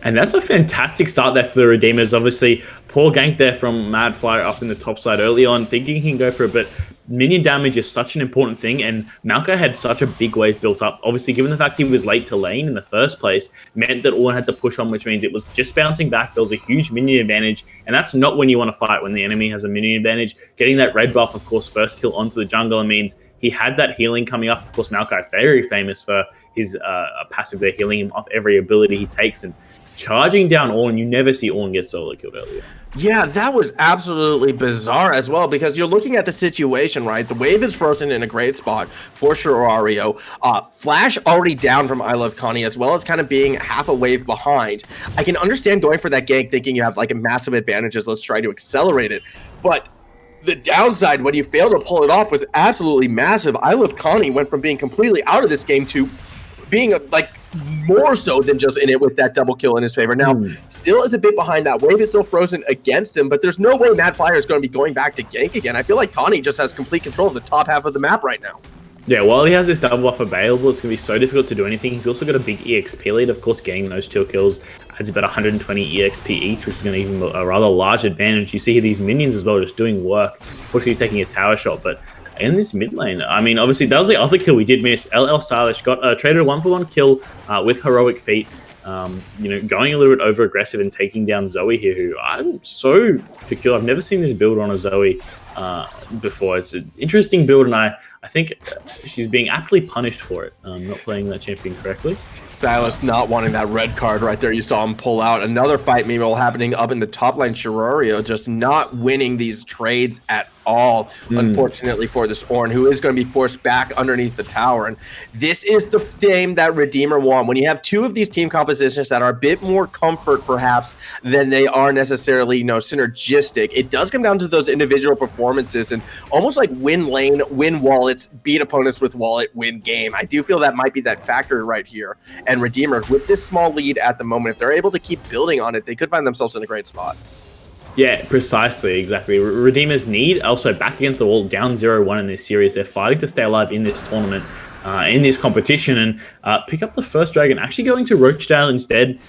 And that's a fantastic start there for the Redeemers. Obviously, poor gank there from Madflyer up in the top side early on, thinking he can go for it, but minion damage is such an important thing, and Maokai had such a big wave built up. Obviously, given the fact he was late to lane in the first place, meant that Ornn had to push on, which means it was just bouncing back. There was a huge minion advantage, and that's not when you want to fight, when the enemy has a minion advantage. Getting that red buff, of course, first kill onto the jungler means he had that healing coming up. Of course, Maokai, very famous for his passive there, healing him off every ability he takes, and charging down Ornn. You never see Ornn get solo killed earlier. Yeah, that was absolutely bizarre as well, because you're looking at the situation, right? The wave is frozen in a great spot for sshoirrao. Flash already down from LoLQHS, as well as kind of being half a wave behind. I can understand going for that gank, thinking you have like a massive advantages. Let's try to accelerate it. But the downside, when you fail to pull it off, was absolutely massive. LoLQHS went from being completely out of this game to being like more so than just in it with that double kill in his favor. Now, still is a bit behind. That wave is still frozen against him, but there's no way Madflyer is going to be going back to gank again. I feel like Connie just has complete control of the top half of the map right now. Yeah, while he has this double buff available, it's going to be so difficult to do anything. He's also got a big EXP lead. Of course, getting those 2 kills adds about 120 EXP each, which is going to give him a rather large advantage. You see here these minions as well just doing work. Unfortunately, taking a tower shot, but in this mid lane, I mean, obviously, that was the other kill we did miss. LL Stylish got traded a 1-for-1 kill with HeroicFeet. Going a little bit over aggressive and taking down Zoe here, who I'm so peculiar. I've never seen this build on a Zoe before. It's an interesting build, and I think she's being aptly punished for it, not playing that champion correctly. Silas not wanting that red card right there. You saw him pull out. Another fight meanwhile happening up in the top lane. sshoirrao just not winning these trades at all, unfortunately for this Ornn, who is going to be forced back underneath the tower. And this is the game that Redeemer won. When you have 2 of these team compositions that are a bit more comfort perhaps than they are necessarily, synergistic, it does come down to those individual performances and almost like win lane, win wallets, beat opponents with wallet, win game. I do feel that might be that factor right here. And Redeemer, with this small lead at the moment, if they're able to keep building on it, they could find themselves in a great spot. Yeah, precisely, exactly. Redeemers need also back against the wall, down 0-1 in this series. They're fighting to stay alive in this tournament, in this competition, and pick up the first dragon, actually going to Rochedale instead.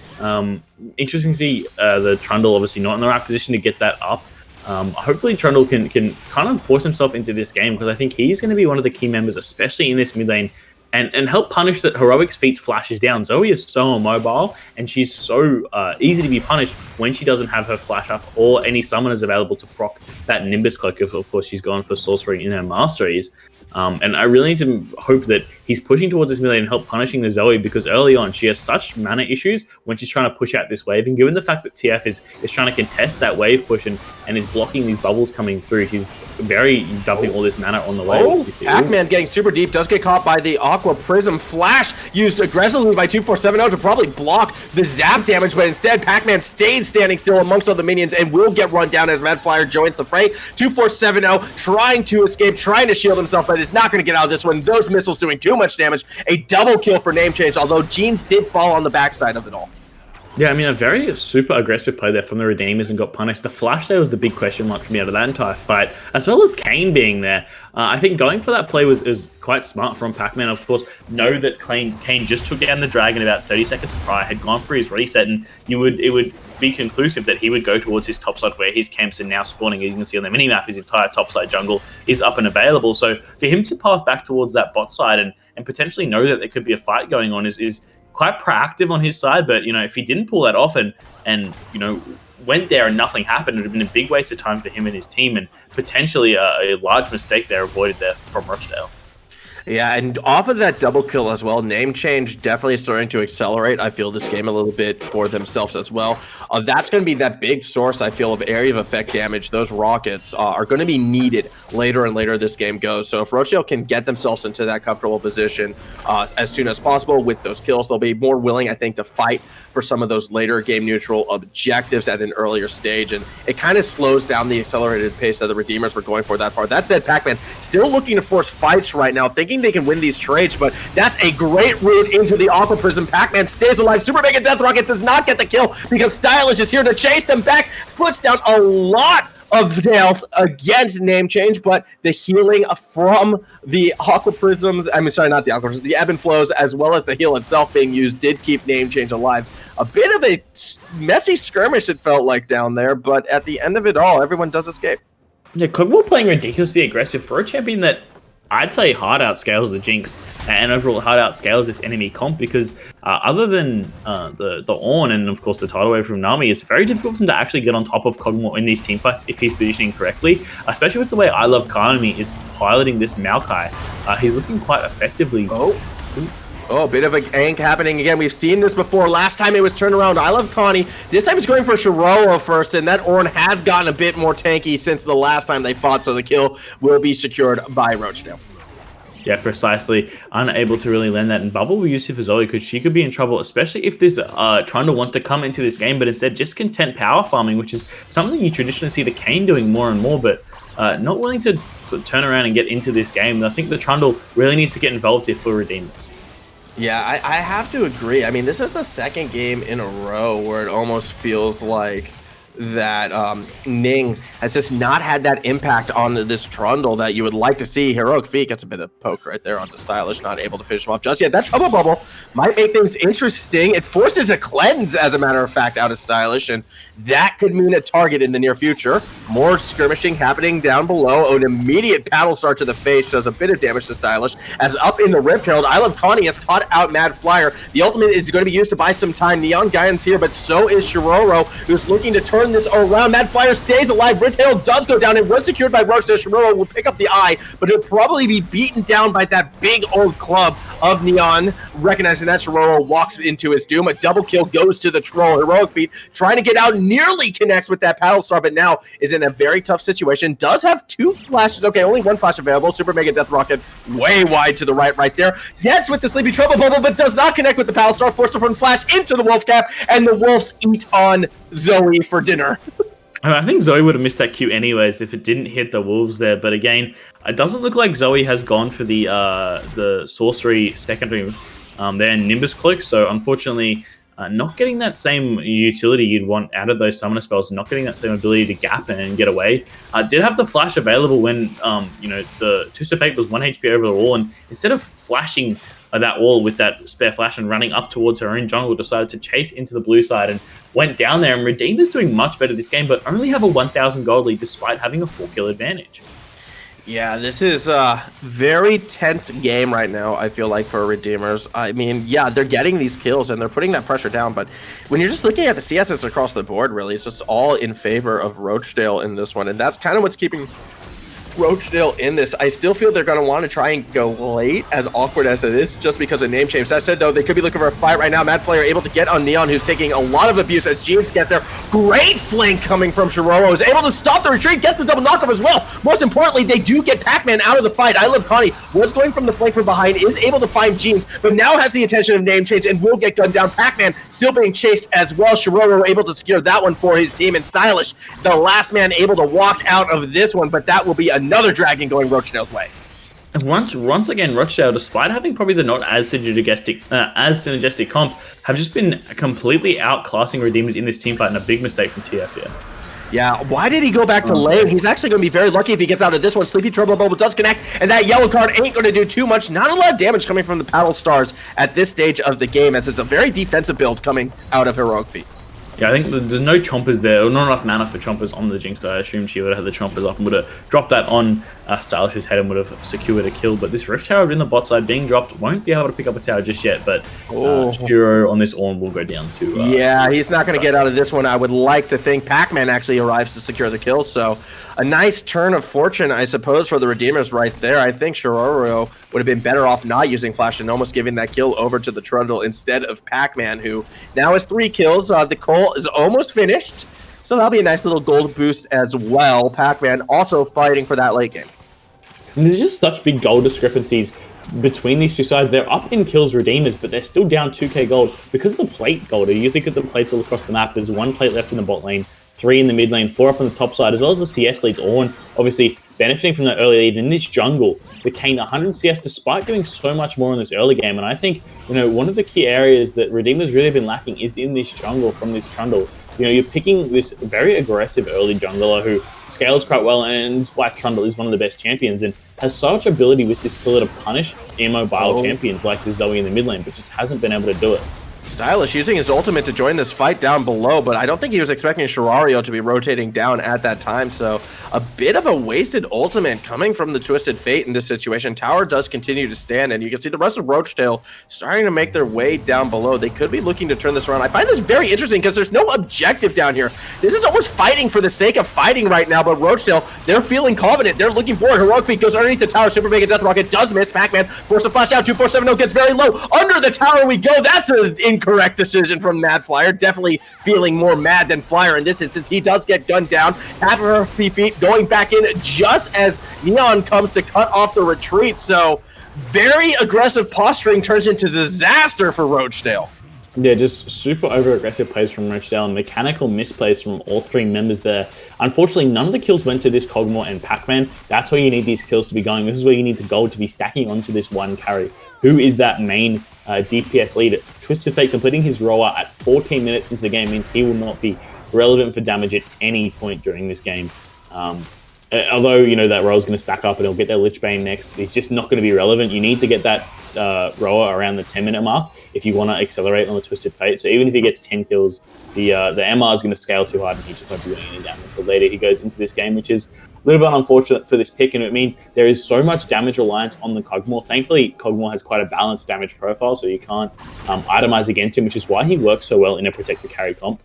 Interesting to see the Trundle obviously not in the right position to get that up. Hopefully Trundle can kind of force himself into this game, because I think he's going to be one of the key members, especially in this mid lane, and help punish that HeroicFeet's flashes down. Zoe is so immobile, and she's so easy to be punished when she doesn't have her flash up or any summoners available to proc that Nimbus cloak. Of course, she's gone for sorcery in her masteries. And I really need to hope that he's pushing towards this mid lane and help punishing the Zoe, because early on she has such mana issues when she's trying to push out this wave. And given the fact that TF is trying to contest that wave push and is blocking these bubbles coming through, she's very dumping all this mana on the wave. Pac-Man getting super deep, does get caught by the Aqua Prism. Flash used aggressively by 2470 to probably block the zap damage, but instead Pac-Man stayed standing still amongst all the minions and will get run down as Madflyer joins the fray. 2470 trying to escape, trying to shield himself, but is not going to get out of this one. Those missiles doing too much damage. A double kill for namechangmanghan, although Jeans did fall on the backside of it all. Yeah, I mean, a very super aggressive play there from the Redeemers and got punished. The flash there was the big question mark for me out of that entire fight, as well as Kayn being there. I think going for that play was quite smart from Pac-Man. Of course, know that Kayn just took down the dragon about 30 seconds prior, had gone for his reset, and it would be conclusive that he would go towards his topside where his camps are now spawning. As you can see on the minimap, his entire topside jungle is up and available. So for him to path back towards that bot side and potentially know that there could be a fight going on is quite proactive on his side. But if he didn't pull that off and went there and nothing happened, it would have been a big waste of time for him and his team, and potentially a large mistake there avoided there from Rochedale. Yeah, and off of that double kill as well, name change definitely starting to accelerate, I feel, this game a little bit for themselves as well. That's going to be that big source, I feel, of area of effect damage. Those rockets are going to be needed later and later this game goes. So if Rochedale can get themselves into that comfortable position as soon as possible with those kills, they'll be more willing, I think, to fight for some of those later game neutral objectives at an earlier stage. And it kind of slows down the accelerated pace that the Redeemers were going for that far. That said, Pac-Man still looking to force fights right now, thinking they can win these trades, but that's a great route into the Aqua Prism. Pac-Man stays alive. Super Mega Death Rocket does not get the kill because Stylish is here to chase them back, puts down a lot of health against name change, but the healing from the Aqua Prisms, I mean, sorry, not the Aqua Prisms, the Ebb and Flows, as well as the heal itself being used, did keep name change alive. A bit of a messy skirmish, it felt like, down there, but at the end of it all, everyone does escape. Yeah, Kog'Maw playing ridiculously aggressive for a champion that I'd say hard outscales the Jinx and overall hard outscales this enemy comp, because other than the Ornn and of course the tidal wave from Nami, it's very difficult for him to actually get on top of Kog'Maw in these team fights if he's positioning correctly, especially with the way ILoveKhanemy is piloting this Maokai. He's looking quite effectively. Oh, a bit of a gank happening again. We've seen this before. Last time it was turned around. ILoveKhanemy. This time he's going for sshoirrao first, and that Ornn has gotten a bit more tanky since the last time they fought, so the kill will be secured by Rochedale. Yeah, precisely. Unable to really land that in bubble. We use it for Zoe because she could be in trouble, especially if this Trundle wants to come into this game, but instead just content power farming, which is something you traditionally see the Kayn doing more and more, but not willing to turn around and get into this game. I think the Trundle really needs to get involved here for Redeemers. Yeah, I have to agree. I mean, this is the second game in a row where it almost feels like that Ning has just not had that impact on this Trundle that you would like to see. HeroicFeet gets a bit of poke right there onto Stylish, not able to finish him off just yet. That Trouble Bubble might make things interesting. It forces a cleanse, as a matter of fact, out of Stylish, and that could mean a target in the near future. More skirmishing happening down below. An immediate paddle start to the face does a bit of damage to Stylish. As up in the Rift Herald, ILoveKhanemy has caught out Madflyer. The ultimate is going to be used to buy some time. ñænGmyœn's here, but so is sshoirrao, who's looking to turn this around. Madflyer stays alive. Rift Herald does go down. It was secured by Rochedale. sshoirrao will pick up the eye, but it'll probably be beaten down by that big old club of ñænGmyœn. Recognizing that, sshoirrao walks into his doom. A double kill goes to the troll. HeroicFeet trying to get out, nearly connects with that paddle star, but now is in a very tough situation. Does have two flashes. Okay, only one flash available. Super Mega Death Rocket way wide to the right there. Gets with the Sleepy Trouble Bubble, but does not connect with the paddle star. Forced to run flash into the Wolf Cap, and the Wolves eat on Zoe for dinner. I think Zoe would have missed that Q anyways if it didn't hit the Wolves there. But again, it doesn't look like Zoe has gone for the sorcery secondary there in Nimbus Cloak. So unfortunately, not getting that same utility you'd want out of those summoner spells, not getting that same ability to gap and get away. Did have the flash available when the Twist of Fate was 1 HP over the wall, and instead of flashing that wall with that spare flash and running up towards her own jungle, decided to chase into the blue side and went down there. And Redeemer's doing much better this game, but only have a 1,000 gold lead despite having a 4-kill advantage. Yeah, this is a very tense game right now, I feel like, for Redeemers. I mean, yeah, they're getting these kills and they're putting that pressure down, but when you're just looking at the CSs across the board, really, it's just all in favor of Rochedale in this one, and that's kind of what's keeping Rochedale in this. I still feel they're going to want to try and go late, as awkward as it is, just because of name change. That said, though, they could be looking for a fight right now. Madflyer able to get on ñænGmyøn, who's taking a lot of abuse as Jinx gets there. Great flank coming from sshoirrao, is able to stop the retreat, gets the double knockoff as well. Most importantly, they do get Pac-Man out of the fight. ILoveKhanemy was going from the flank from behind, is able to find Jinx, but now has the attention of name change and will get gunned down. Pac-Man still being chased as well. sshoirrao able to secure that one for his team, and Stylish, the last man able to walk out of this one, but that will be another dragon going Rochedale's way. And once again, Rochedale, despite having probably the not as synergistic comp, have just been completely outclassing Redeemers in this team fight, and a big mistake from TF here. Yeah, why did he go back to lane? He's actually going to be very lucky if he gets out of this one. Sleepy Trouble Bubble does connect, and that yellow card ain't going to do too much. Not a lot of damage coming from the paddle stars at this stage of the game, as it's a very defensive build coming out of HeroicFeet. Yeah, I think there's no chompers there, or not enough mana for chompers on the Jinx. I assumed she would have had the chompers up and would have dropped that on Stylish's head and would have secured a kill. But this Rift Tower in the bot side being dropped won't be able to pick up a tower just yet. But sshoirrao on this Ornn will go down to... yeah, he's not going to get out of this one. I would like to think Pac-Man actually arrives to secure the kill. So a nice turn of fortune, I suppose, for the Redeemers right there. I think sshoirrao would have been better off not using Flash and almost giving that kill over to the Trundle instead of Pac-Man, who now has 3 kills. The Cole is almost finished, so that'll be a nice little gold boost as well. Pac-Man also fighting for that late game. And there's just such big gold discrepancies between these two sides. They're up in kills Redeemers, but they're still down 2k gold because of the plate gold. You think of the plates all across the map. There's 1 plate left in the bot lane, 3 in the mid lane, 4 up on the top side, as well as the CS leads. Ornn obviously benefiting from that early lead. In this jungle, the Kayn 100 CS despite doing so much more in this early game. And I think, one of the key areas that Redeemers really have been lacking is in this jungle from this Trundle. You're picking this very aggressive early jungler who scales quite well, and this White Trundle is one of the best champions and has so much ability with this pillar to punish immobile champions like the Zoe in the mid lane, but just hasn't been able to do it. Stylish using his ultimate to join this fight down below, but I don't think he was expecting sshoirrao to be rotating down at that time, so a bit of a wasted ultimate coming from the Twisted Fate in this situation. Tower does continue to stand, and you can see the rest of Rochedale starting to make their way down below. They could be looking to turn this around. I find this very interesting because there's no objective down here. This is almost fighting for the sake of fighting right now, but Rochedale, they're feeling confident. They're looking forward. HeroicFeet goes underneath the tower. Super Mega Death Rocket does miss. Pac-Man forces a flash out. 2470 gets very low. Under the tower we go. That's an incorrect decision from Madflyer. Definitely feeling more mad than Flyer in this instance. He does get gunned down. Half of her feet going back in just as ñænGmyœn comes to cut off the retreat. So very aggressive posturing turns into disaster for Rochedale. Yeah, just super over-aggressive plays from Rochedale and mechanical misplays from all 3 members there. Unfortunately, none of the kills went to this Kog'Maw and Pac-Man. That's where you need these kills to be going. This is where you need the gold to be stacking onto this one carry. Who is that main DPS leader? Twisted Fate completing his roller at 14 minutes into the game means he will not be relevant for damage at any point during this game. Although, that roll is going to stack up and he'll get their Lich Bane next, he's just not going to be relevant. You need to get that roller around the 10-minute mark if you want to accelerate on the Twisted Fate. So even if he gets 10 kills, the MR is going to scale too hard and he just won't be doing any damage until later he goes into this game, which is a little bit unfortunate for this pick, and it means there is so much damage reliance on the Kog'Maw. Thankfully, Kog'Maw has quite a balanced damage profile, so you can't itemize against him, which is why he works so well in a protect the carry comp,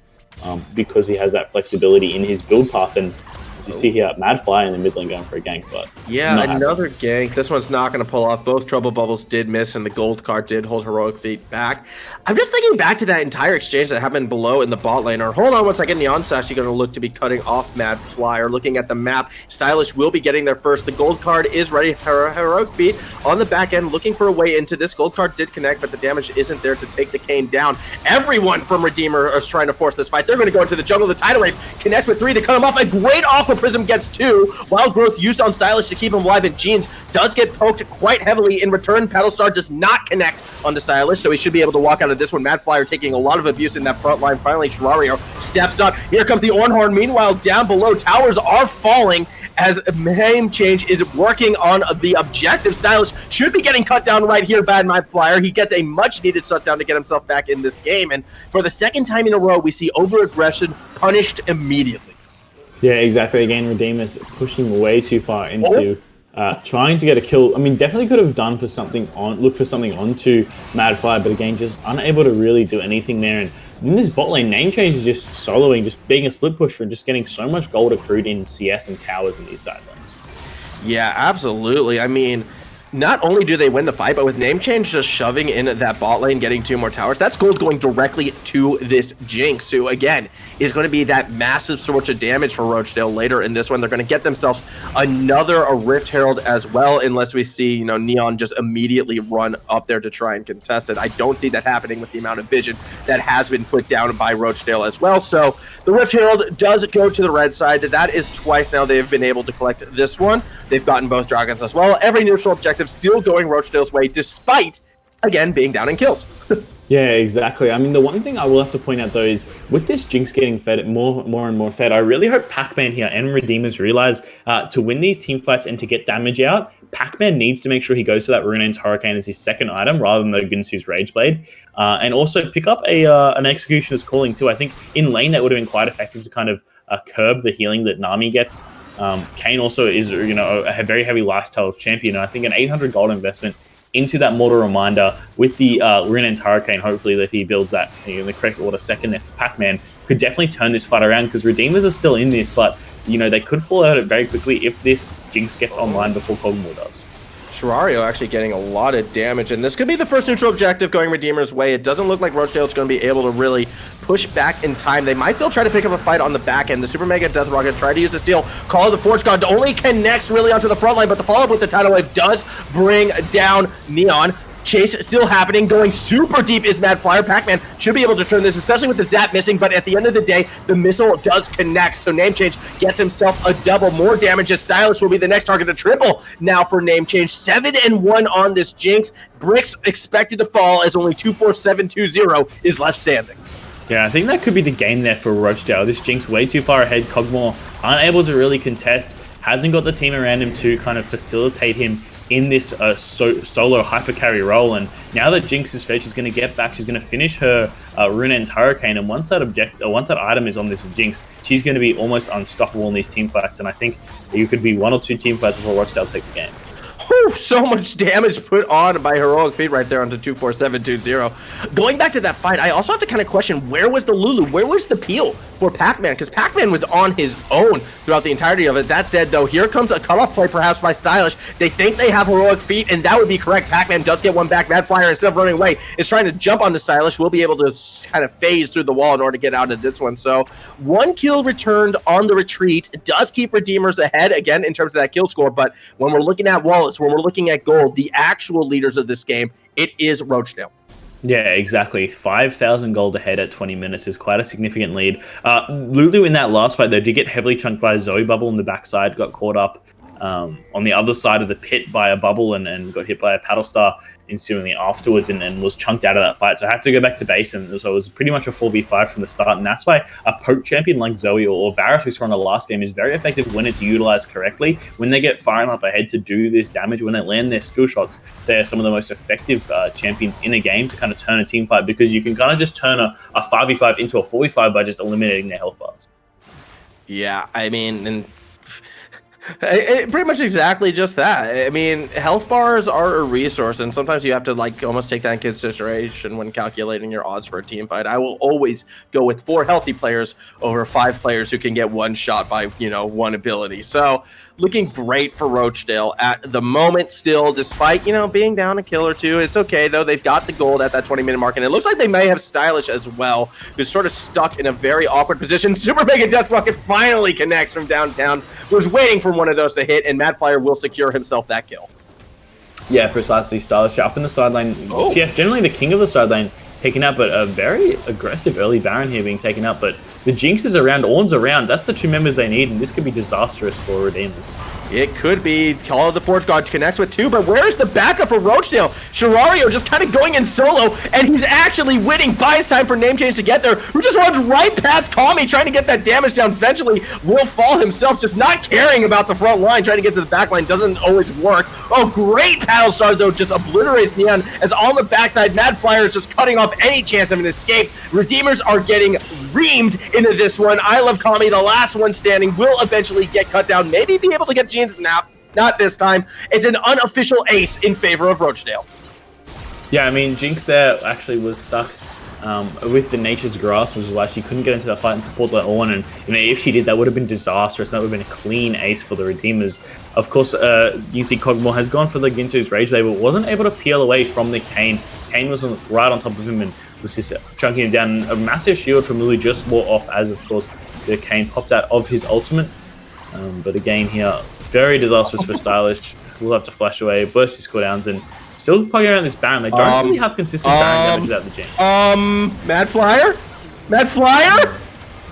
because he has that flexibility in his build path. And as you see here, Madflyer in the mid lane going for a gank, but yeah, another gank. This one's not going to pull off. Both Trouble Bubbles did miss, and the gold card did hold HeroicFeet back. I'm just thinking back to that entire exchange that happened below in the bot lane. Or hold on one second, ñæn's actually going to look to be cutting off Madflyer. Looking at the map, Stylish will be getting there first. The gold card is ready. HeroicFeet on the back end, looking for a way into this. Gold card did connect, but the damage isn't there to take the Kayn down. Everyone from Redeemer is trying to force this fight. They're going to go into the jungle. The Tidal Wave connects with 3 to cut him off. A great Aqua Prism gets 2. Wild Growth used on Stylish to keep him alive, and Jinx does get poked quite heavily in return. Paddlestar does not connect on the Stylish, so he should be able to walk out of this one. Madflyer taking a lot of abuse in that front line. Finally, sshoirrrao steps up. Here comes the Ornn. Meanwhile, down below, towers are falling as Name Change is working on the objective. Stylish should be getting cut down right here by Madflyer. He gets a much-needed shutdown to get himself back in this game, and for the second time in a row, we see over-aggression punished immediately. Yeah, exactly. Again, Redeemers pushing way too far into trying to get a kill. I mean, definitely could have looked for something onto Madflyer, but again, just unable to really do anything there. And in this bot lane, Name Change is just soloing, just being a split pusher and just getting so much gold accrued in CS and towers in these side lanes. Yeah, absolutely. I mean, not only do they win the fight, but with Name Change just shoving in that bot lane, getting 2 more towers, that's gold going directly to this Jinx, who, again, is going to be that massive source of damage for Rochedale later in this one. They're going to get themselves another Rift Herald as well, unless we see, ñænGmyøn just immediately run up there to try and contest it. I don't see that happening with the amount of vision that has been put down by Rochedale as well. So the Rift Herald does go to the red side. That is twice now they've been able to collect this one. They've gotten both dragons as well. Every neutral objective still going Rochedale's way, despite again, being down in kills. Yeah, exactly. I mean, the one thing I will have to point out, though, is with this Jinx getting fed more and more fed, I really hope Pac-Man here and Redeemers realize to win these team fights and to get damage out, Pac-Man needs to make sure he goes for that Runaan's Hurricane as his second item rather than the Ginsu's Rage Blade. And also pick up an Executioner's Calling, too. I think in lane that would have been quite effective to kind of curb the healing that Nami gets. Kayn also is, a very heavy lifestyle champion. And I think an 800 gold investment into that Mortal Reminder with the Runaan's Hurricane, hopefully that he builds that in the correct order second there for Pac-Man, could definitely turn this fight around, because Redeemers are still in this, but they could fall out very quickly if this Jinx gets online before Kog'Maw does. sshoirrao actually getting a lot of damage, and this could be the first neutral objective going Redeemer's way. It doesn't look like Rochedale is going to be able to really push back in time. They might still try to pick up a fight on the back end. The Super Mega Death Rocket tried to use the steal. Call of the Forge God only connects really onto the front line, but the follow-up with the Tidal Wave does bring down Neon. Chase still happening, going super deep is Madflyer. Pac-Man should be able to turn this, especially with the zap missing, but at the end of the day, the missile does connect, so Namechange gets himself a double. More damage as Stylish will be the next target. A triple now for Namechange. 7-1 on this Jinx. Bricks expected to fall as only 24720 is left standing. Yeah, I think that could be the game there for Rochedale. This Jinx way too far ahead. Kog'Maw unable to really contest. Hasn't got the team around him to kind of facilitate him in this solo hyper carry role. And now that Jinx is fed, she's going to get back. She's going to finish her Runaan's Hurricane. And once that item is on this Jinx, she's going to be almost unstoppable in these team fights. And I think you could be 1 or 2 team fights before Rochedale take the game. So much damage put on by HeroicFeet right there onto 24720. Going back to that fight, I also have to kind of question, where was the Lulu? Where was the peel for Pac-Man? Because Pac-Man was on his own throughout the entirety of it. That said, though, here comes a cutoff play perhaps by Stylish. They think they have HeroicFeet, and that would be correct. Pac-Man does get one back. Madflyer, instead of running away, is trying to jump on the Stylish. Will be able to kind of phase through the wall in order to get out of this one. So 1 kill returned on the retreat. It does keep Redeemers ahead, again, in terms of that kill score. But when we're looking at Wallace, when we're looking at gold, the actual leaders of this game, it is Rochedale. Yeah, exactly. 5,000 gold ahead at 20 minutes is quite a significant lead. Lulu in that last fight, though, did get heavily chunked by a Zoe bubble in the backside, got caught up on the other side of the pit by a bubble and got hit by a paddle star ensuingly afterwards and was chunked out of that fight. So I had to go back to base, and so it was pretty much a 4v5 from the start. And that's why a poke champion like Zoe or Varus, we saw in the last game, is very effective when it's utilized correctly. When they get far enough ahead to do this damage, when they land their skill shots, they're some of the most effective champions in a game to kind of turn a team fight, because you can kind of just turn a 5v5 into a 4v5 by just eliminating their health bars. Yeah, I mean, and pretty much exactly just that. I mean, health bars are a resource, and sometimes you have to almost take that in consideration when calculating your odds for a team fight. I will always go with 4 healthy players over 5 players who can get one shot by one ability. So looking great for Rochedale at the moment still, despite being down a kill or 2. It's okay though. They've got the gold at that 20-minute mark, and it looks like they may have Stylish as well, who's sort of stuck in a very awkward position. Super Mega Death Rocket finally connects from downtown. Was waiting for one of those to hit, and Madflyer will secure himself that kill. Yeah, precisely. Stylish up in the sideline. Oh. Yeah, generally the king of the sideline taken out, but a very aggressive early Baron here being taken out. But the Jinx is around, Ornn's around. That's the 2 members they need, and this could be disastrous for Redeemers. It could be. Call of the Forge God connects with 2, but where's the backup for Rochedale? sshoirrao just kind of going in solo, and he's actually winning. Buys time for Namechange to get there, who just runs right past Kog'Maw, trying to get that damage down. Eventually will fall himself, just not caring about the front line. Trying to get to the back line doesn't always work. Oh, great paddle star, though, just obliterates Neon, as on the backside, Madflyer is just cutting off any chance of an escape. Redeemers are getting reamed into this one. I love Kog'Maw, the last one standing, will eventually get cut down, maybe be able to get Jeans. Not this time. It's an unofficial ace in favor of Rochedale. Yeah, I mean, Jinx there actually was stuck with the Nature's Grasp, which is why she couldn't get into that fight and support the Ornn. And if she did, that would have been disastrous. That would have been a clean ace for the Redeemers. Of course, you see Kog'Maw has gone for the Ginsu's Rage Blade, but wasn't able to peel away from the Kayn. Kayn was right on top of him and was just chunking him down. A massive shield from Lulu just wore off as, of course, the Kayn popped out of his ultimate. But again here, very disastrous for Stylish. We'll have to flash away, burst his cooldowns, and still plugging around this Baron. They don't really have consistent Baron damage without the Jinx. Madflyer? Madflyer?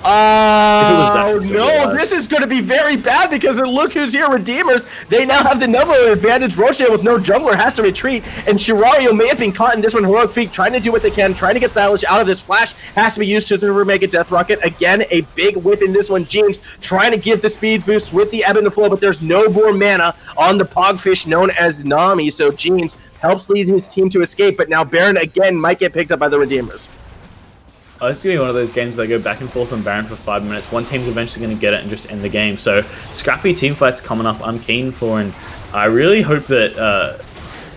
No, this is going to be very bad because look who's here, Redeemers. They now have the number advantage. Rochedale with no jungler has to retreat, and sshoirrao may have been caught in this one. HeroicFeet trying to do what they can, trying to get Stylish out of this. Flash has to be used to the Mega Death Rocket. Again, a big whiff in this one. Jinx trying to give the speed boost with the ebb and the flow, but there's no more mana on the Pogfish known as Nami, so Jinx helps lead his team to escape, but now Baron again might get picked up by the Redeemers. Oh, it's going to be one of those games where they go back and forth on Baron for 5 minutes. One team's eventually going to get it and just end the game. So, scrappy team fights coming up I'm keen for, and I really hope that,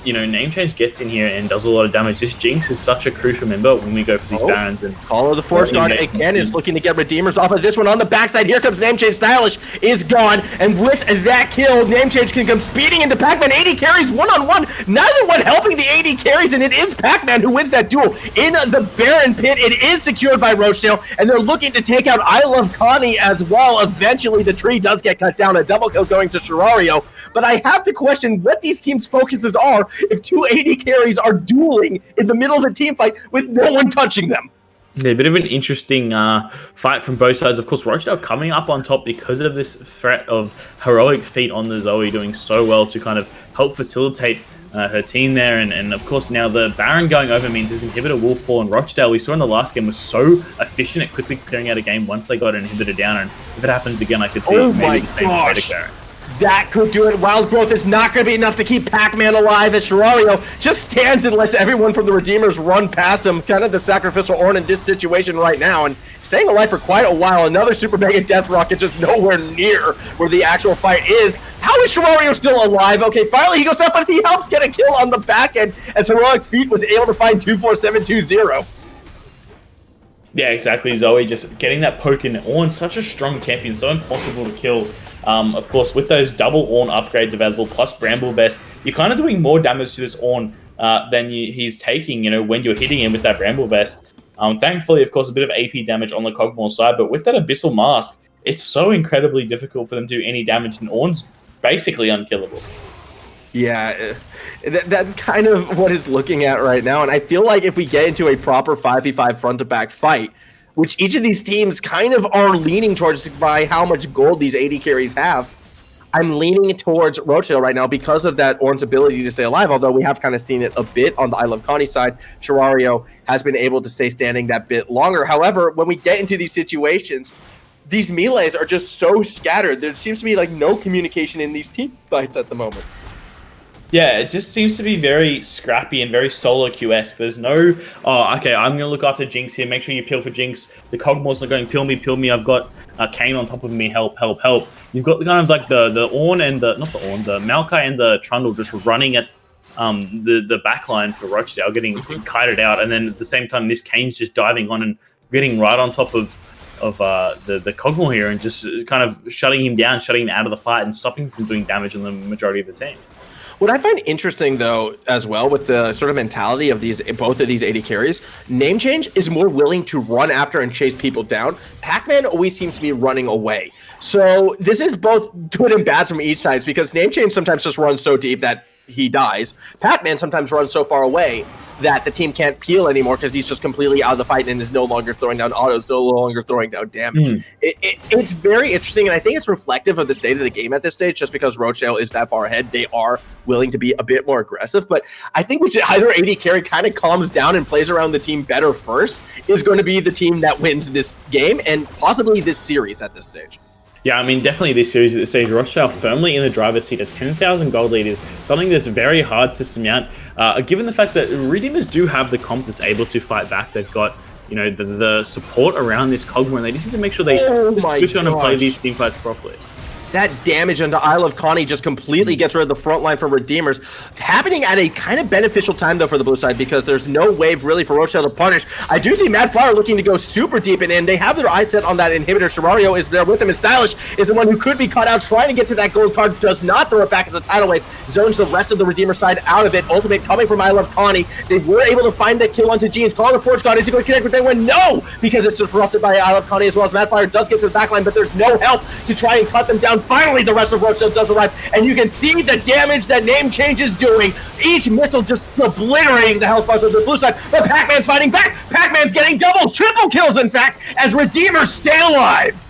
Namechange gets in here and does a lot of damage. This Jinx is such a crucial member when we go for these Barons. And Call of the Force Guard again is looking to get Redeemers off of this one on the backside. Here comes Namechange. Stylish is gone, and with that kill, Namechange can come speeding into Pac-Man. 80 carries one-on-one. Neither one helping the 80 carries, and it is Pac-Man who wins that duel in the Baron pit. It is secured by Rochedale, and they're looking to take out I Love Connie as well. Eventually, the tree does get cut down. A double kill going to sshoirrao, but I have to question what these teams' focuses are if 280 carries are dueling in the middle of a team fight with no one touching them. Yeah, a bit of an interesting fight from both sides. Of course, Rochedale coming up on top because of this threat of HeroicFeet on the Zoe doing so well to kind of help facilitate her team there. And of course, now the Baron going over means his inhibitor will fall. And Rochedale, we saw in the last game, was so efficient at quickly clearing out a game once they got an inhibitor down. And if it happens again, I could see maybe the same fate Baron. That could do it. Wild Growth is not going to be enough to keep Pac-Man alive as sshoirrao just stands and lets everyone from the Redeemers run past him. Kind of the sacrificial Ornn in this situation right now, and staying alive for quite a while. Another Super Mega Death Rocket just nowhere near where the actual fight is. How is sshoirrao still alive? Okay, finally he goes up, but he helps get a kill on the back end as HeroicFeet was able to find 24720. Yeah, exactly. Zoe just getting that poke in. Ornn, such a strong champion, so impossible to kill. Of course, with those double Ornn upgrades available, plus Bramble Vest, you're kind of doing more damage to this Ornn than he's taking, when you're hitting him with that Bramble Vest. Thankfully, of course, a bit of AP damage on the Kog'Maw side, but with that Abyssal Mask, it's so incredibly difficult for them to do any damage, and Ornn's basically unkillable. Yeah, that's kind of what it's looking at right now, and I feel like if we get into a proper 5v5 front-to-back fight, which each of these teams kind of are leaning towards by how much gold these 80 carries have, I'm leaning towards Rochedale right now because of that Ornn's ability to stay alive, although we have kind of seen it a bit on the I Love Connie side. sshoirrao has been able to stay standing that bit longer. However, when we get into these situations, these melees are just so scattered. There seems to be like no communication in these team fights at the moment. Yeah, it just seems to be very scrappy and very solo QS. There's no, I'm going to look after Jinx here. Make sure you peel for Jinx. The Kog'Maw's not going, peel me. I've got Kayn on top of me. Help. You've got kind of like the Ornn and the Maokai and the Trundle just running at the backline for Rochedale, getting kited out. And then at the same time, this Kayn's just diving on and getting right on top of the Kog'Maw here and just kind of shutting him down, shutting him out of the fight and stopping him from doing damage on the majority of the team. What I find interesting, though, as well, with the sort of mentality of both of these 80 carries, Namechange is more willing to run after and chase people down. Pac-Man always seems to be running away. So this is both good and bad from each side, because Namechange sometimes just runs so deep that he dies. Pac-Man sometimes runs so far away that the team can't peel anymore because he's just completely out of the fight and is no longer throwing down autos, no longer throwing down damage. It's very interesting, and I think it's reflective of the state of the game at this stage, just because Rochedale is that far ahead. They are willing to be a bit more aggressive, but I think we should either 80 carry kind of calms down and plays around the team better first is going to be the team that wins this game and possibly this series at this stage. Yeah, I mean, definitely this series at this stage, Rochedale firmly in the driver's seat at 10,000 gold leaders, something that's very hard to surmount, given the fact that Redeemers do have the comp that's able to fight back. They've got, the support around this Kog'Maw, and they just need to make sure they push on and play these team fights properly. That damage onto I Love Connie just completely gets rid of the front line for Redeemers. Happening at a kind of beneficial time, though, for the blue side, because there's no wave really for Rochedale to punish. I do see Madflyer looking to go super deep in. They have their eyes set on that inhibitor. sshoirrao is there with them, and Stylish is the one who could be caught out trying to get to that gold card. Does not throw it back as a tidal wave. Zones the rest of the Redeemer side out of it. Ultimate coming from I Love Connie. They were able to find that kill onto Jinx. Call the Forge God. Is he going to connect with that one? No! Because it's disrupted by I Love Connie as well as Madflyer does get to the backline, but there's no help to try and cut them down. finally the rest of Rochedale does arrive, and you can see the damage that Namechange is doing. Each missile just obliterating the health bars of the blue side, but Pac-Man's fighting back. Pac-Man's getting double, triple kills, in fact, as Redeemers stay alive.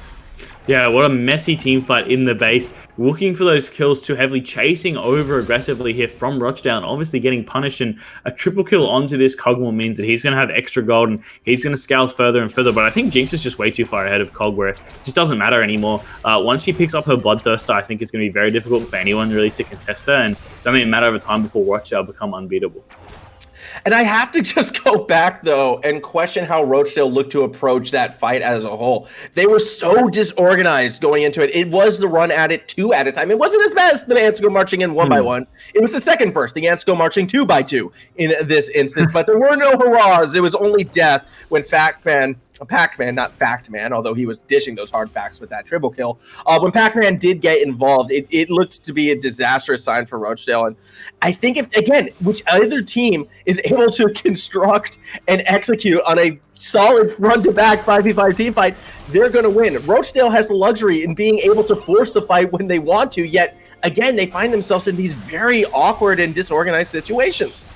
Yeah, what a messy team fight in the base. Looking for those kills too heavily, chasing over aggressively here from Rochedale, and obviously getting punished. And a triple kill onto this Kog'Maw means that he's going to have extra gold and he's going to scale further and further. But I think Jinx is just way too far ahead of Kog, where it just doesn't matter anymore. Once she picks up her Bloodthirster, I think it's going to be very difficult for anyone really to contest her. And it's only a matter of time before Rochedale become unbeatable. And I have to just go back, though, and question how Rochedale looked to approach that fight as a whole. They were so disorganized going into it. It was the run at it 2 at a time. It wasn't as bad as the Ants go marching in 1 by 1. It was the second first. The Ants go marching 2 by 2 in this instance. But there were no hurrahs. It was only death when Pac-Man, not Fact Man, although he was dishing those hard facts with that triple kill. When Pac-Man did get involved, it looked to be a disastrous sign for Rochedale. And I think which other team is able to construct and execute on a solid front-to-back 5v5 team fight, they're going to win. Rochedale has the luxury in being able to force the fight when they want to, yet, again, they find themselves in these very awkward and disorganized situations.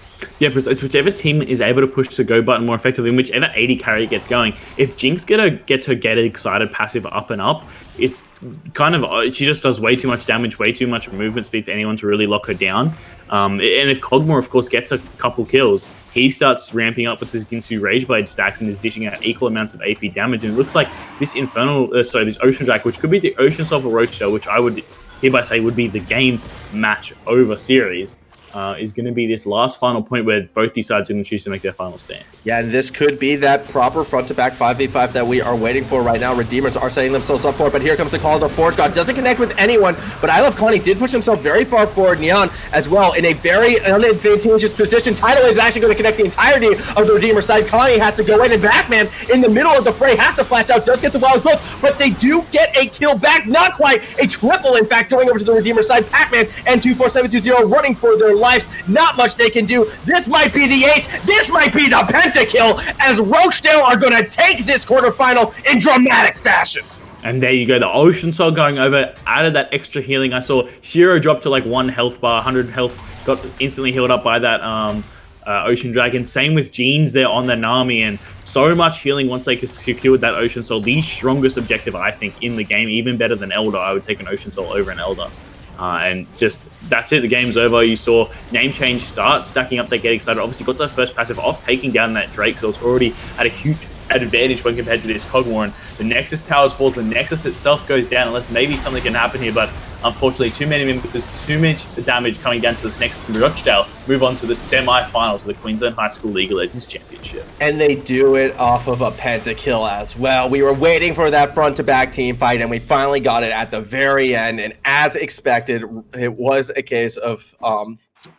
Yeah, but it's whichever team is able to push the go button more effectively, and whichever AD carry gets going. If Jinx gets her get excited passive up and up, it's kind of, she just does way too much damage, way too much movement speed for anyone to really lock her down. And if Kog'Maw, of course, gets a couple kills, he starts ramping up with his Ginsu Rageblade stacks and is dishing out equal amounts of AP damage. And it looks like this this Ocean Drake, which could be the Ocean Soul for Rochedale, which I would hereby say would be the game match over series, is going to be this last final point where both these sides are going to choose to make their final stand. Yeah, and this could be that proper front-to-back 5v5 that we are waiting for right now. Redeemers are setting themselves up for it, but here comes the call of the Forge God. Doesn't connect with anyone, but I Love Connie did push himself very far forward. ñænGmyœn as well in a very unadvantageous position. Tidal Wave is actually going to connect the entirety of the Redeemer side. Connie has to go in, and Batman in the middle of the fray has to flash out, does get the wild growth, but they do get a kill back. Not quite. A triple, in fact, going over to the Redeemer side. Pac-Man and 24720 running for their lives. Not much they can do. This might be the ace. This might be the pentakill, as Rochedale are going to take this quarterfinal in dramatic fashion. And there you go, the Ocean Soul going over, added that extra healing. I saw sshoirrao drop to like 1 health bar, 100 health, got instantly healed up by that Ocean Dragon. Same with Jeans there on the Nami, and so much healing once they secured that Ocean Soul. The strongest objective, I think, in the game, even better than Elder. I would take an Ocean Soul over an Elder. And just, that's it, the game's over. You saw Namechange start stacking up, they get excited. Obviously got the first passive off, taking down that Drake, so it's already at a huge advantage when compared to this Kog'Maw. And the Nexus towers falls, the Nexus itself goes down, unless maybe something can happen here, but unfortunately too many members, there's too much damage coming down to this Nexus, and Rochedale move on to the semi-finals of the Queensland High School League of Legends Championship. And they do it off of a pentakill as well. We were waiting for that front-to-back team fight, and we finally got it at the very end. And as expected, it was a case of,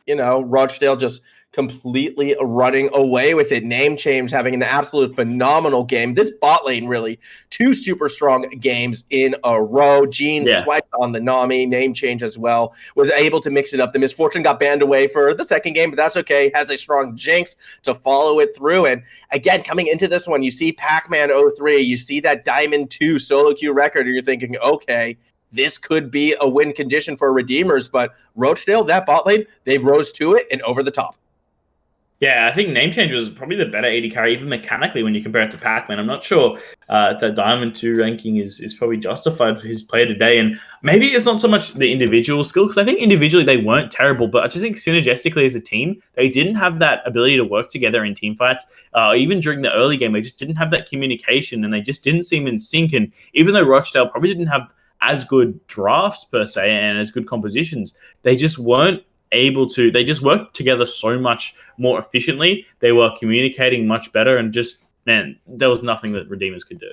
Rochedale just completely running away with it. Namechange having an absolute phenomenal game. This bot lane, really, 2 super strong games in a row. Jeans twice on the Nami, Namechange as well, was able to mix it up. The Misfortune got banned away for the second game, but that's okay. Has a strong Jinx to follow it through. And again, coming into this one, you see Pac-Man 03, you see that Diamond 2 solo queue record, and you're thinking, okay, this could be a win condition for Redeemers, but Rochedale, that bot lane, they rose to it and over the top. Yeah, I think Namechange was probably the better AD carry, even mechanically, when you compare it to Pac-Man. I'm not sure if that Diamond 2 ranking is probably justified for his play today. And maybe it's not so much the individual skill, because I think individually they weren't terrible, but I just think synergistically as a team, they didn't have that ability to work together in team fights. Even during the early game, they just didn't have that communication, and they just didn't seem in sync. And even though Rochedale probably didn't have as good drafts, per se, and as good compositions, they just weren't able to, they just worked together so much more efficiently. They were communicating much better, and just, man, there was nothing that Redeemers could do.